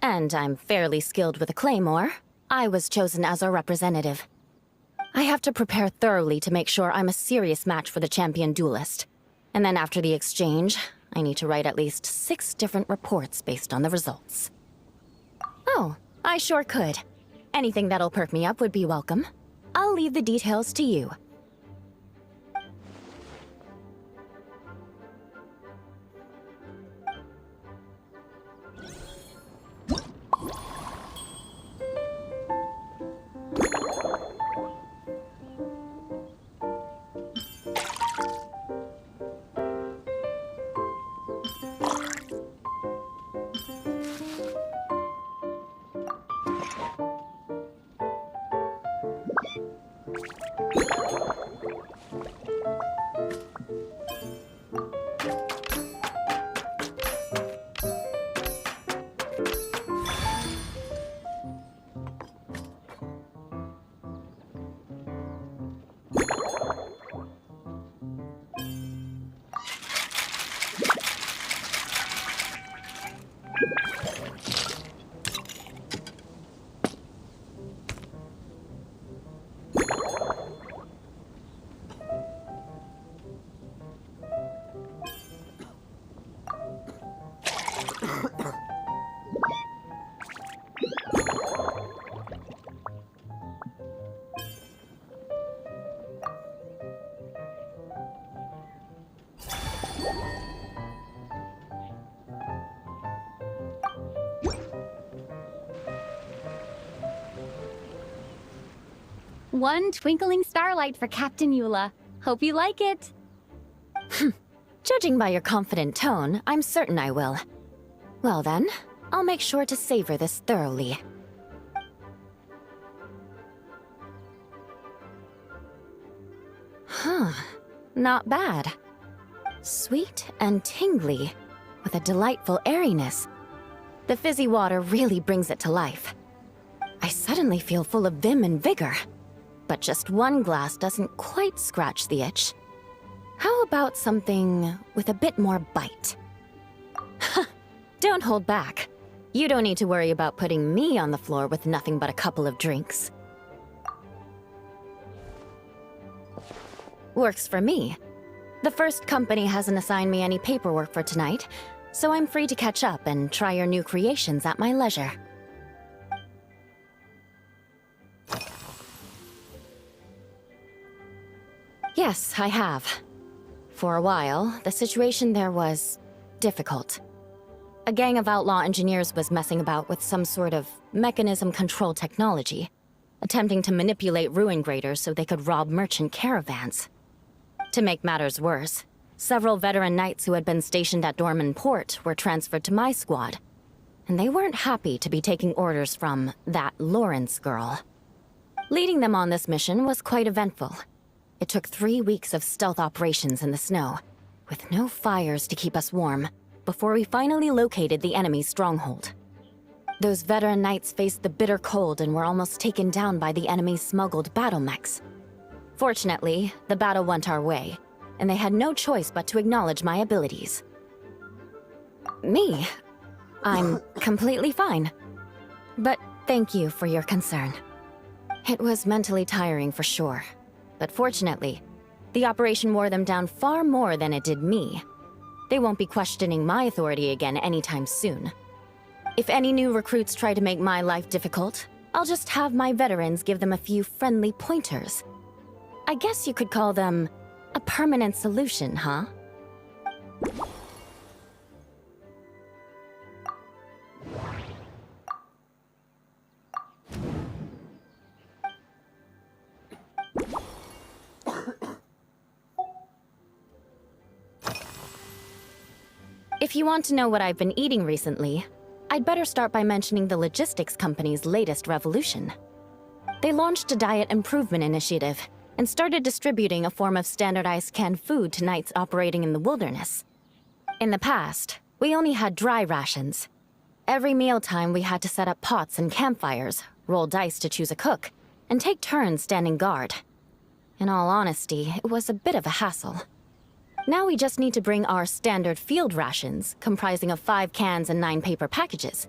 and I'm fairly skilled with a claymore, I was chosen as a representative. I have to prepare thoroughly to make sure I'm a serious match for the champion duelist. And then after the exchange, I need to write at least 6 different reports based on the results. Oh, I sure could. Anything that'll perk me up would be welcome. I'll leave the details to you. One twinkling starlight for Captain Eula. Hope you like it. Judging by your confident tone, I'm certain I will. Well then, I'll make sure to savor this thoroughly. Huh, not bad. Sweet and tingly, with a delightful airiness. The fizzy water really brings it to life. I suddenly feel full of vim and vigor. But just one glass doesn't quite scratch the itch. How about something with a bit more bite? Don't hold back. You don't need to worry about putting me on the floor with nothing but a couple of drinks. Works for me. The first company hasn't assigned me any paperwork for tonight, so I'm free to catch up and try your new creations at my leisure. Yes, I have. For a while, the situation there was difficult. A gang of outlaw engineers was messing about with some sort of mechanism control technology, attempting to manipulate ruin graders so they could rob merchant caravans. To make matters worse, several veteran knights who had been stationed at Dorman Port were transferred to my squad, and they weren't happy to be taking orders from that Lawrence girl. Leading them on this mission was quite eventful. It took 3 weeks of stealth operations in the snow, with no fires to keep us warm, before we finally located the enemy's stronghold. Those veteran knights faced the bitter cold and were almost taken down by the enemy's smuggled battle mechs. Fortunately, the battle went our way, and they had no choice but to acknowledge my abilities. Me? I'm completely fine. But thank you for your concern. It was mentally tiring for sure. But fortunately, the operation wore them down far more than it did me. They won't be questioning my authority again anytime soon. If any new recruits try to make my life difficult, I'll just have my veterans give them a few friendly pointers. I guess you could call them a permanent solution, huh? If you want to know what I've been eating recently, I'd better start by mentioning the logistics company's latest revolution. They launched a diet improvement initiative and started distributing a form of standardized canned food to knights operating in the wilderness. In the past, we only had dry rations. Every mealtime we had to set up pots and campfires, roll dice to choose a cook, and take turns standing guard. In all honesty, it was a bit of a hassle. Now we just need to bring our standard field rations, comprising of 5 cans and 9 paper packages.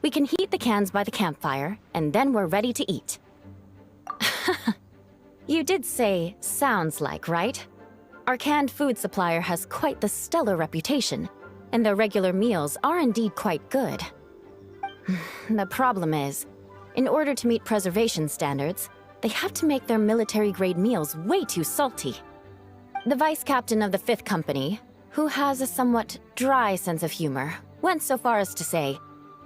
We can heat the cans by the campfire, and then we're ready to eat. You did say, sounds like, right? Our canned food supplier has quite the stellar reputation, and their regular meals are indeed quite good. The problem is, in order to meet preservation standards, they have to make their military-grade meals way too salty. The vice captain of the 5th Company, who has a somewhat dry sense of humor, went so far as to say,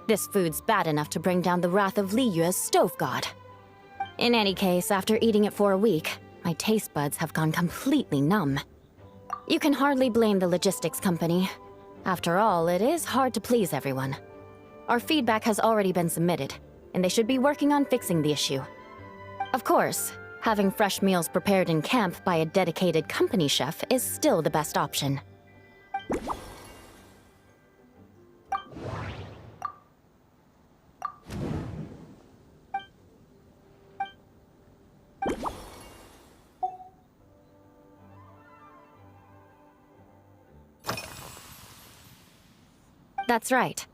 this food's bad enough to bring down the wrath of Li Yue's stove god. In any case, after eating it for a week, my taste buds have gone completely numb. You can hardly blame the logistics company. After all, it is hard to please everyone. Our feedback has already been submitted, and they should be working on fixing the issue. Of course, having fresh meals prepared in camp by a dedicated company chef is still the best option. That's right.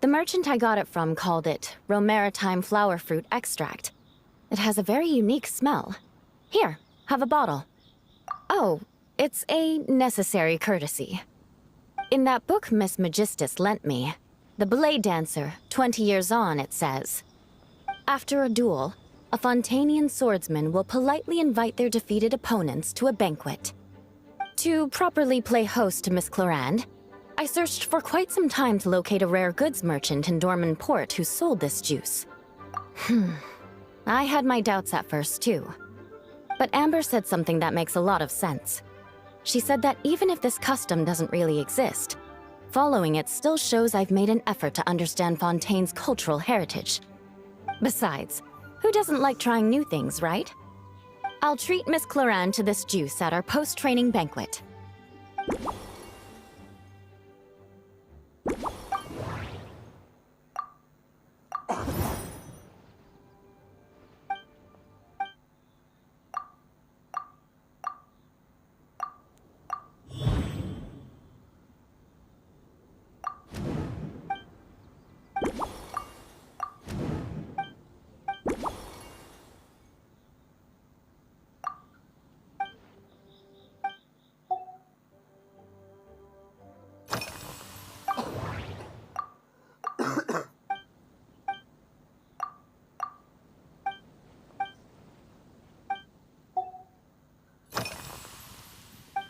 The merchant I got it from called it Romaritime flower fruit extract. It has a very unique smell. Here, have a bottle. Oh, it's a necessary courtesy. In that book Miss Magistus lent me, The Blade Dancer, 20 Years On, it says, after a duel, a Fontanian swordsman will politely invite their defeated opponents to a banquet. To properly play host to Miss Clorand, I searched for quite some time to locate a rare goods merchant in Dorman Port who sold this juice. I had my doubts at first, too. But Amber said something that makes a lot of sense. She said that even if this custom doesn't really exist, following it still shows I've made an effort to understand Fontaine's cultural heritage. Besides, who doesn't like trying new things, right? I'll treat Miss Clorand to this juice at our post-training banquet.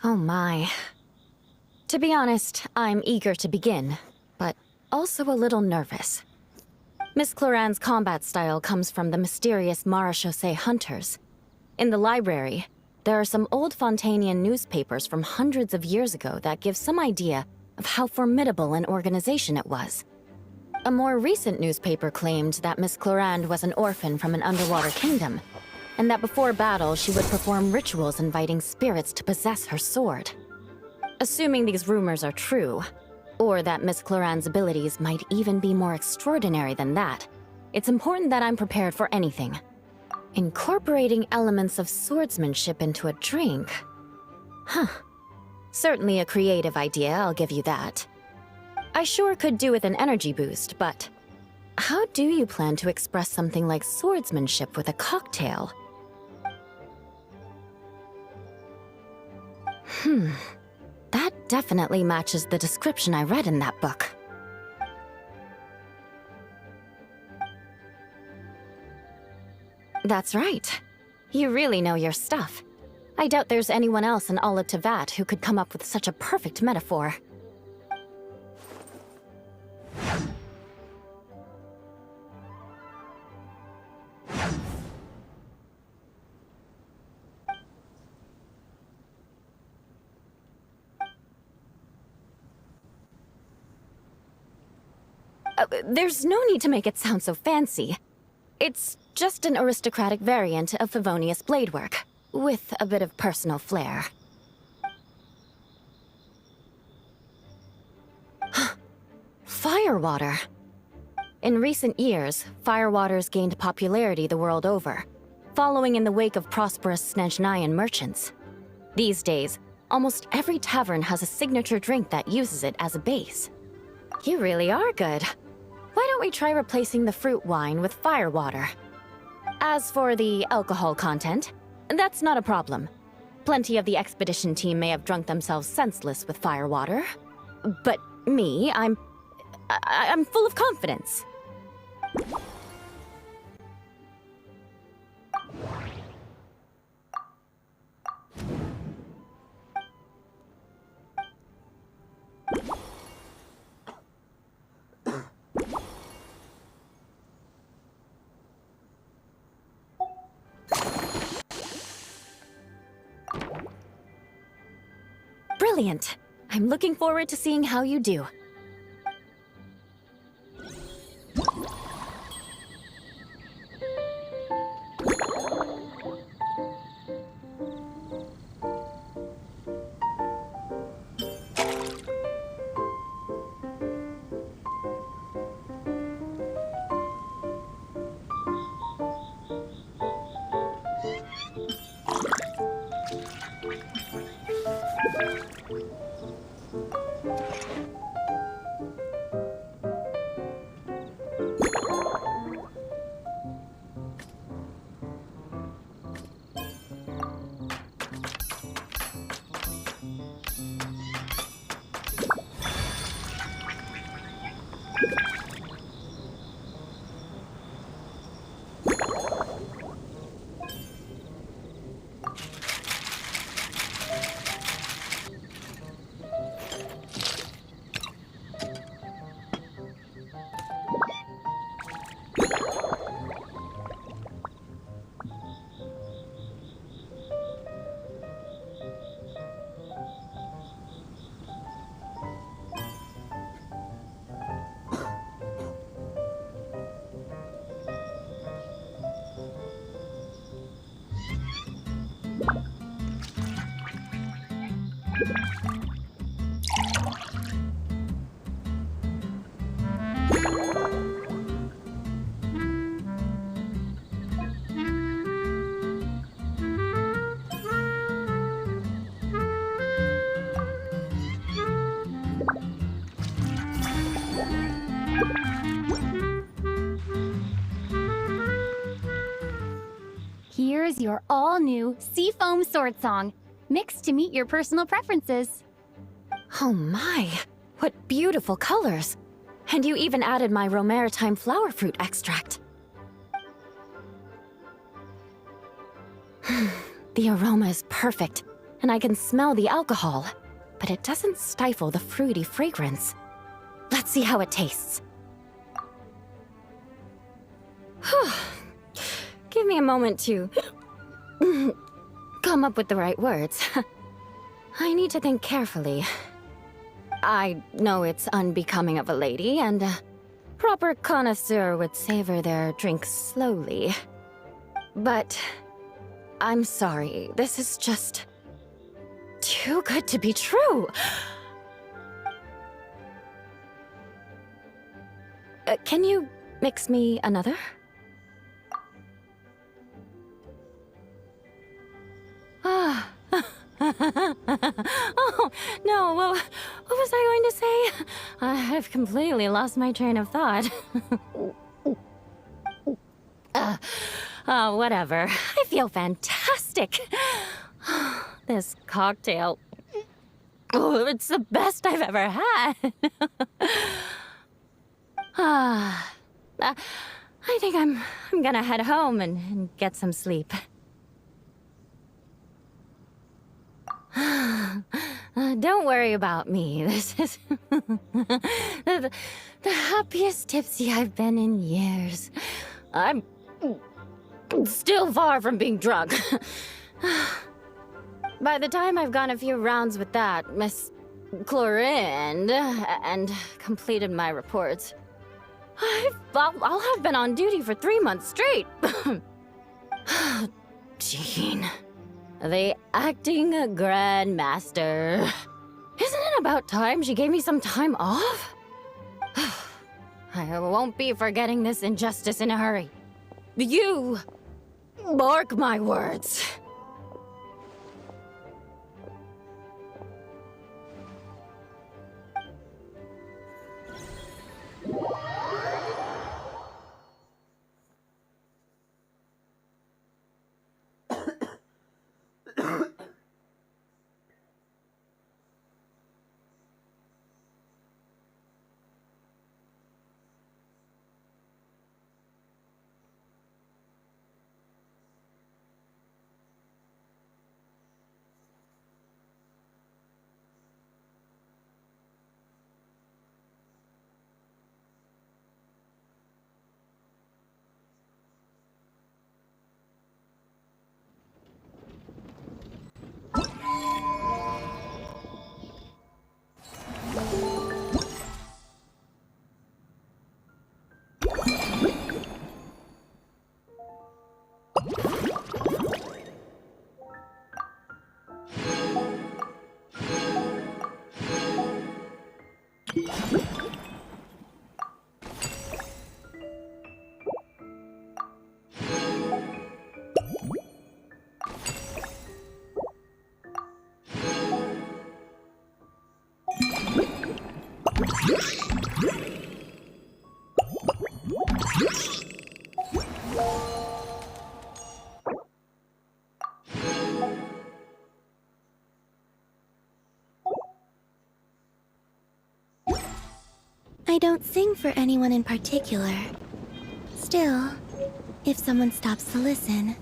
Oh my. To be honest, I'm eager to begin, but also a little nervous. Miss Clorand's combat style comes from the mysterious Marechaussee hunters. In the library, there are some old Fontanian newspapers from hundreds of years ago that give some idea of how formidable an organization it was. A more recent newspaper claimed that Miss Clorand was an orphan from an underwater kingdom, and that before battle she would perform rituals inviting spirits to possess her sword. Assuming these rumors are true, or that Miss Clorand's abilities might even be more extraordinary than that, it's important that I'm prepared for anything. Incorporating elements of swordsmanship into a drink? Huh. Certainly a creative idea, I'll give you that. I sure could do with an energy boost, but how do you plan to express something like swordsmanship with a cocktail? That definitely matches the description I read in that book. That's right. You really know your stuff. I doubt there's anyone else in all of Tevat who could come up with such a perfect metaphor. There's no need to make it sound so fancy. It's just an aristocratic variant of Favonius bladework, with a bit of personal flair. Firewater. In recent years, firewaters gained popularity the world over, following in the wake of prosperous Snezhnayan merchants. These days, almost every tavern has a signature drink that uses it as a base. You really are good. Why don't we try replacing the fruit wine with firewater? As for the alcohol content, that's not a problem. Plenty of the expedition team may have drunk themselves senseless with firewater. But me, I'm full of confidence. Brilliant. I'm looking forward to seeing how you do. Here's your all-new Seafoam Sword Song, mixed to meet your personal preferences. Oh my, what beautiful colors. And you even added my Romaritime flower fruit extract. The aroma is perfect, and I can smell the alcohol, but it doesn't stifle the fruity fragrance. Let's see how it tastes. Give me a moment to come up with the right words. I need to think carefully. I know it's unbecoming of a lady, and a proper connoisseur would savor their drinks slowly. But I'm sorry, this is just too good to be true. Can you mix me another? Oh, no, what was I going to say? I've completely lost my train of thought. Whatever. I feel fantastic. This cocktail. Oh, it's the best I've ever had. I think I'm gonna head home and get some sleep. Don't worry about me. This is the happiest tipsy I've been in years. I'm still far from being drunk. By the time I've gone a few rounds with that Miss Chlorinde and completed my reports, I'll have been on duty for 3 months straight. Jean, the acting grandmaster. Isn't it about time she gave me some time off? I won't be forgetting this injustice in a hurry. You mark my words. I don't sing for anyone in particular. Still, if someone stops to listen,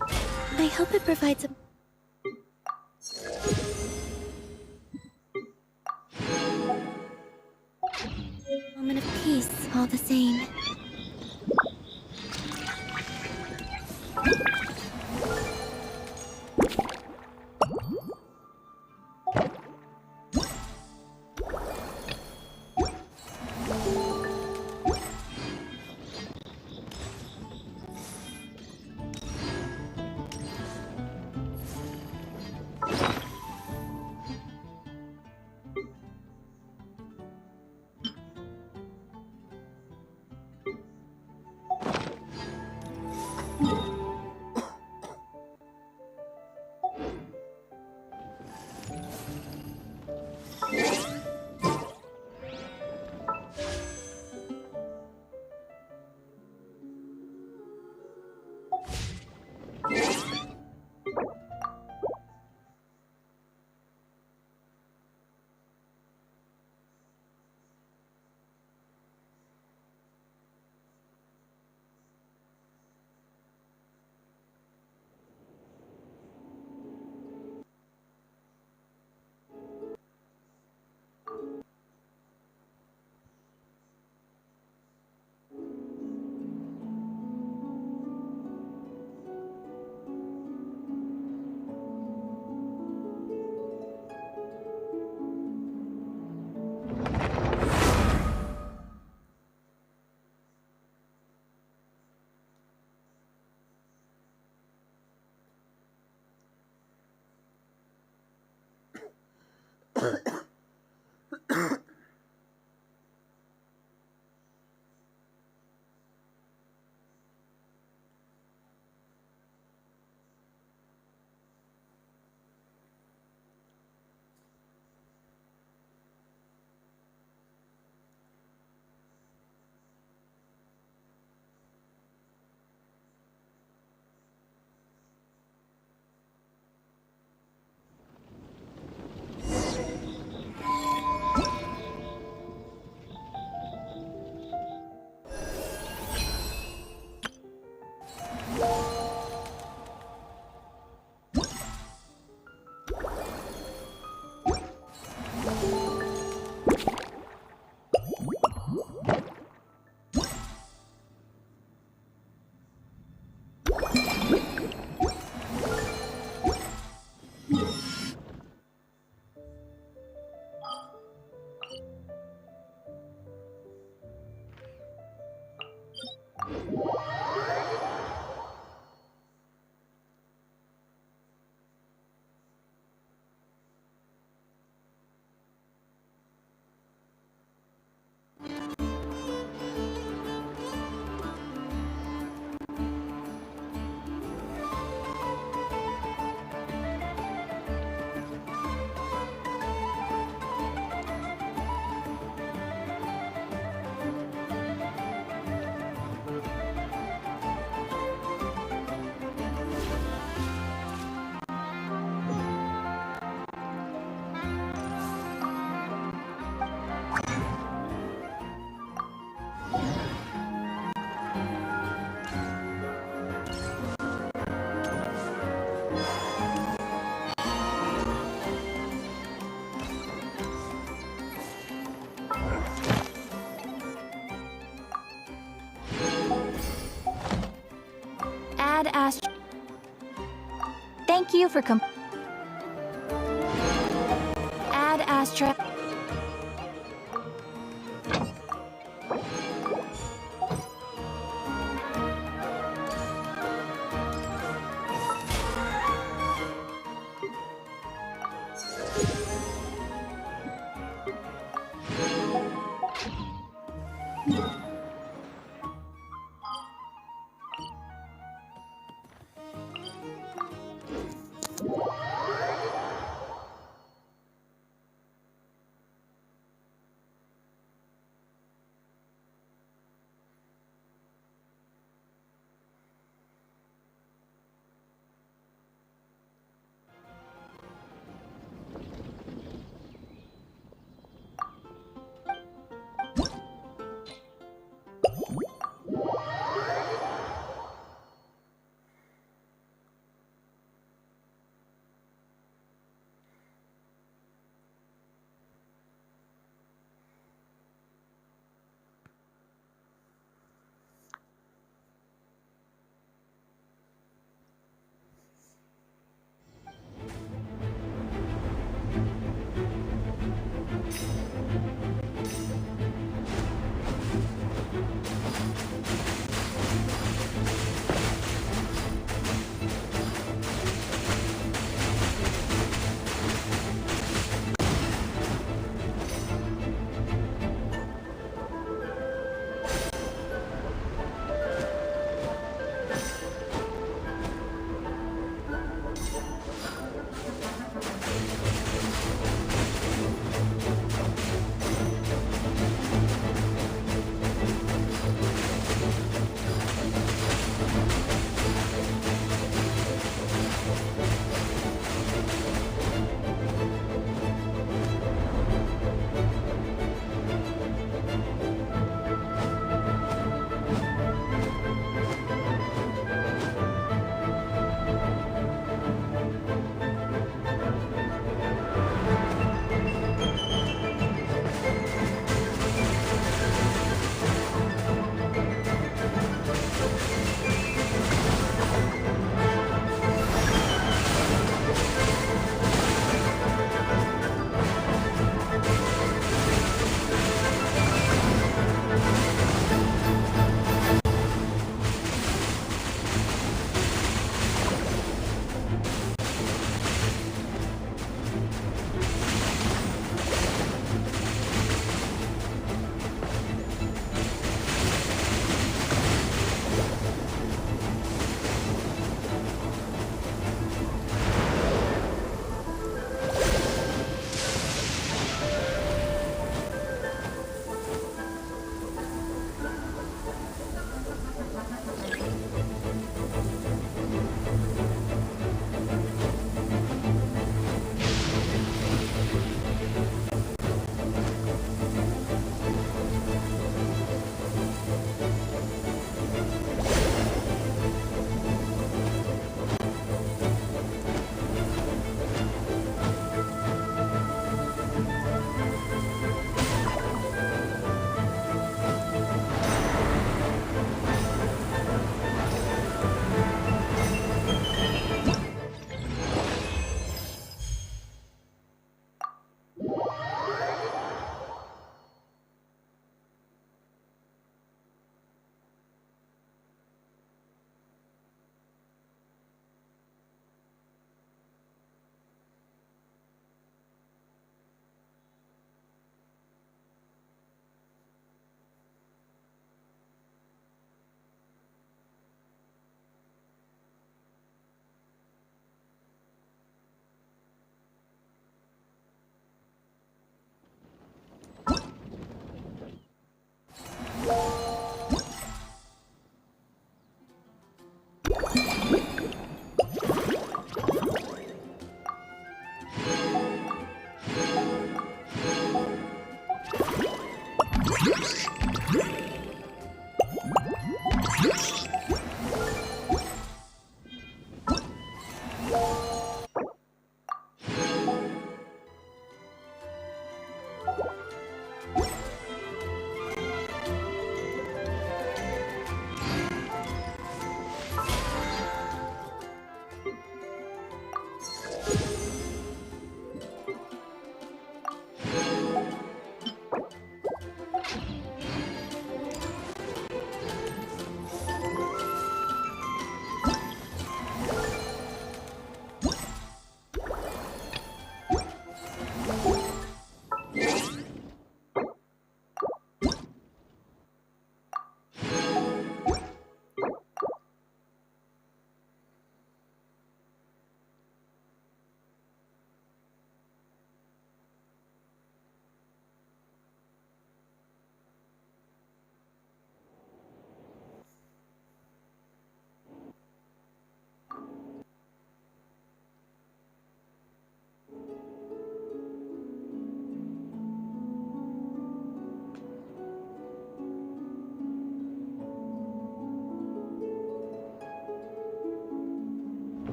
I hope it provides a moment of peace all the same. Add Astra. Thank you for Add Astra.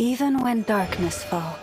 Even when darkness falls.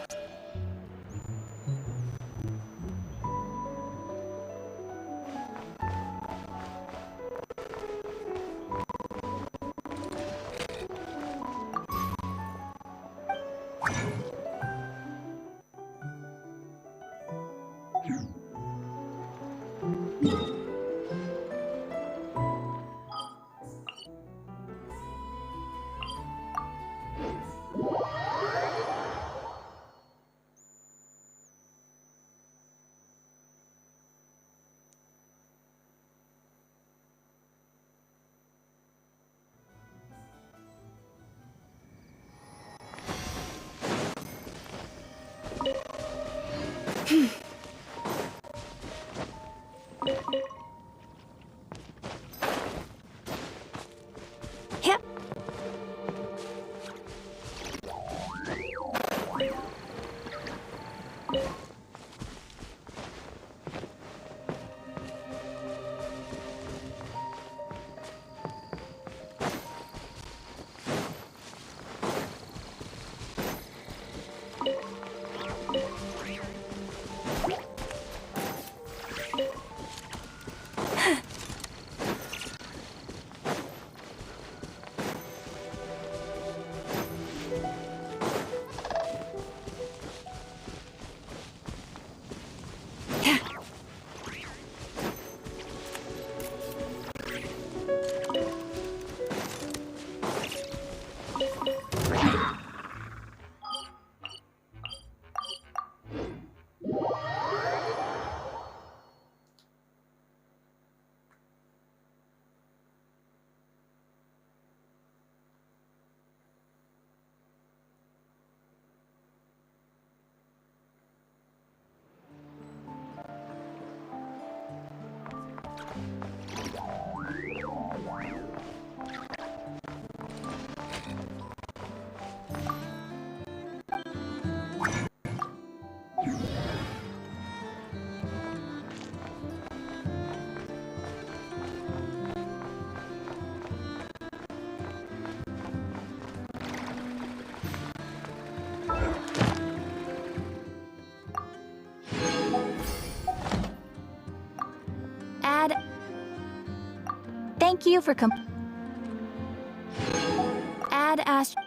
Yep. Thank you for Add Ast.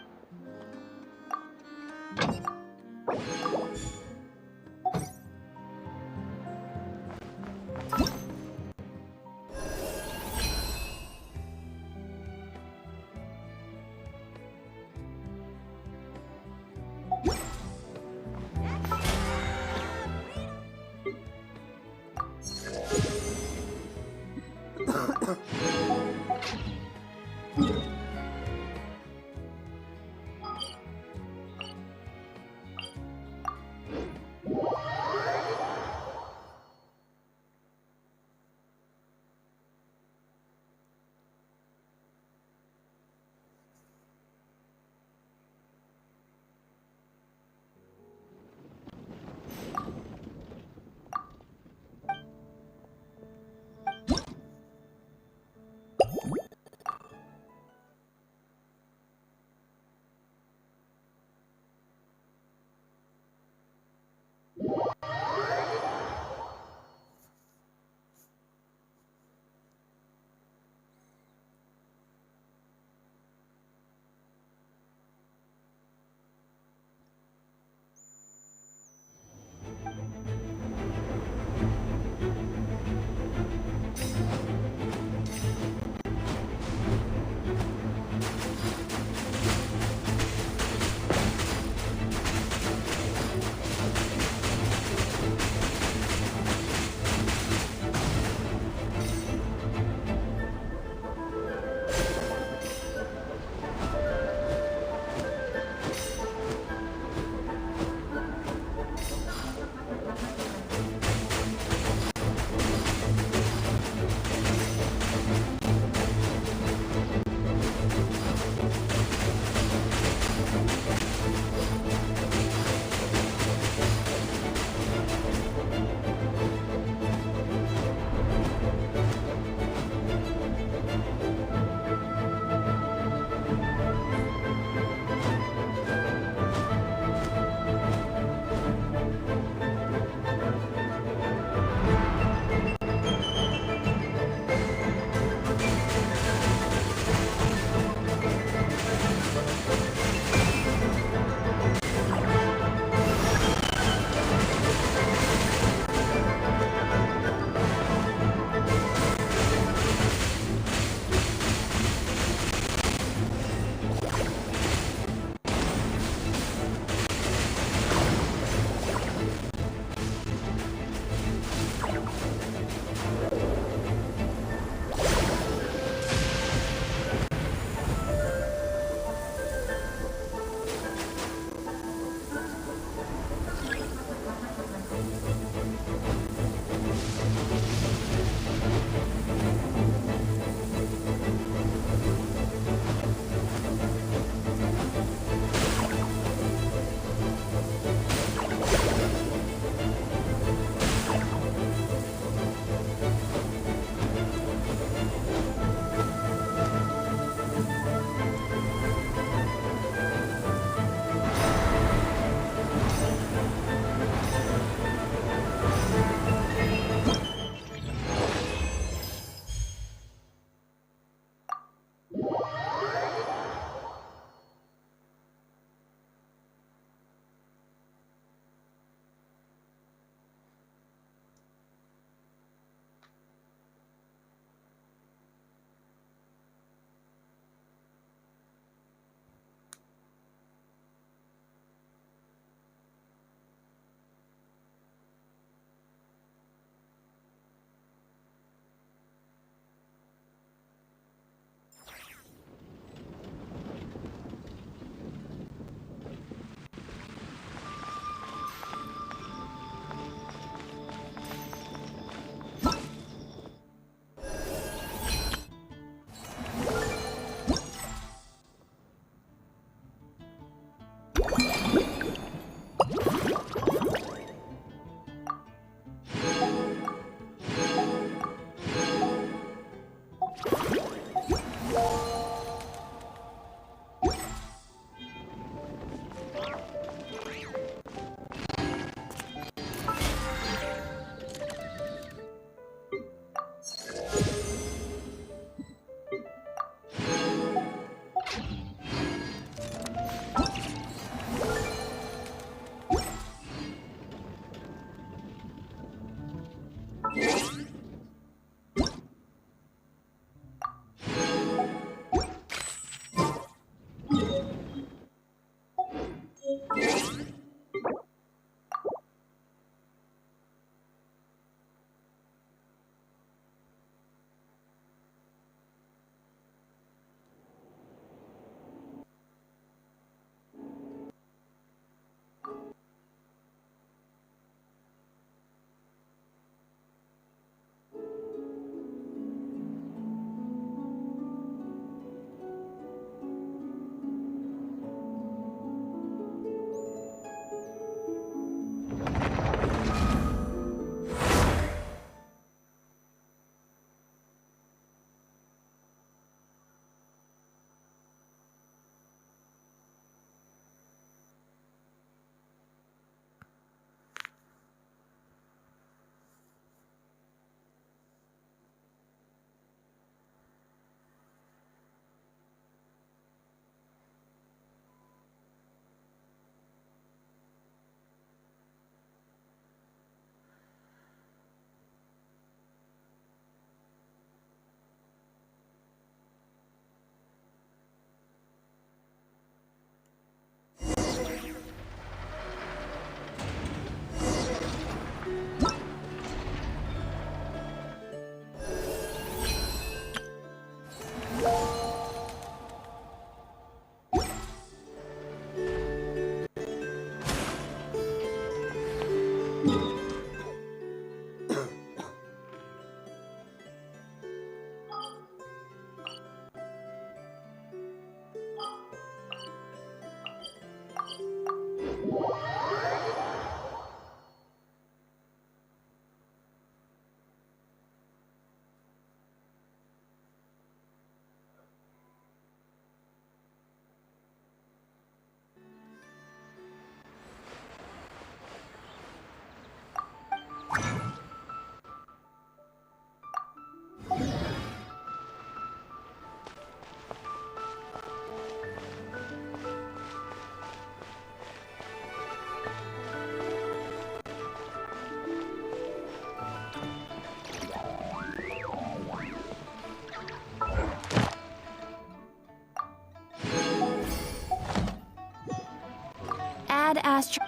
Add Astro.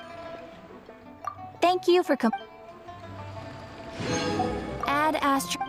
Thank you for Add Astro.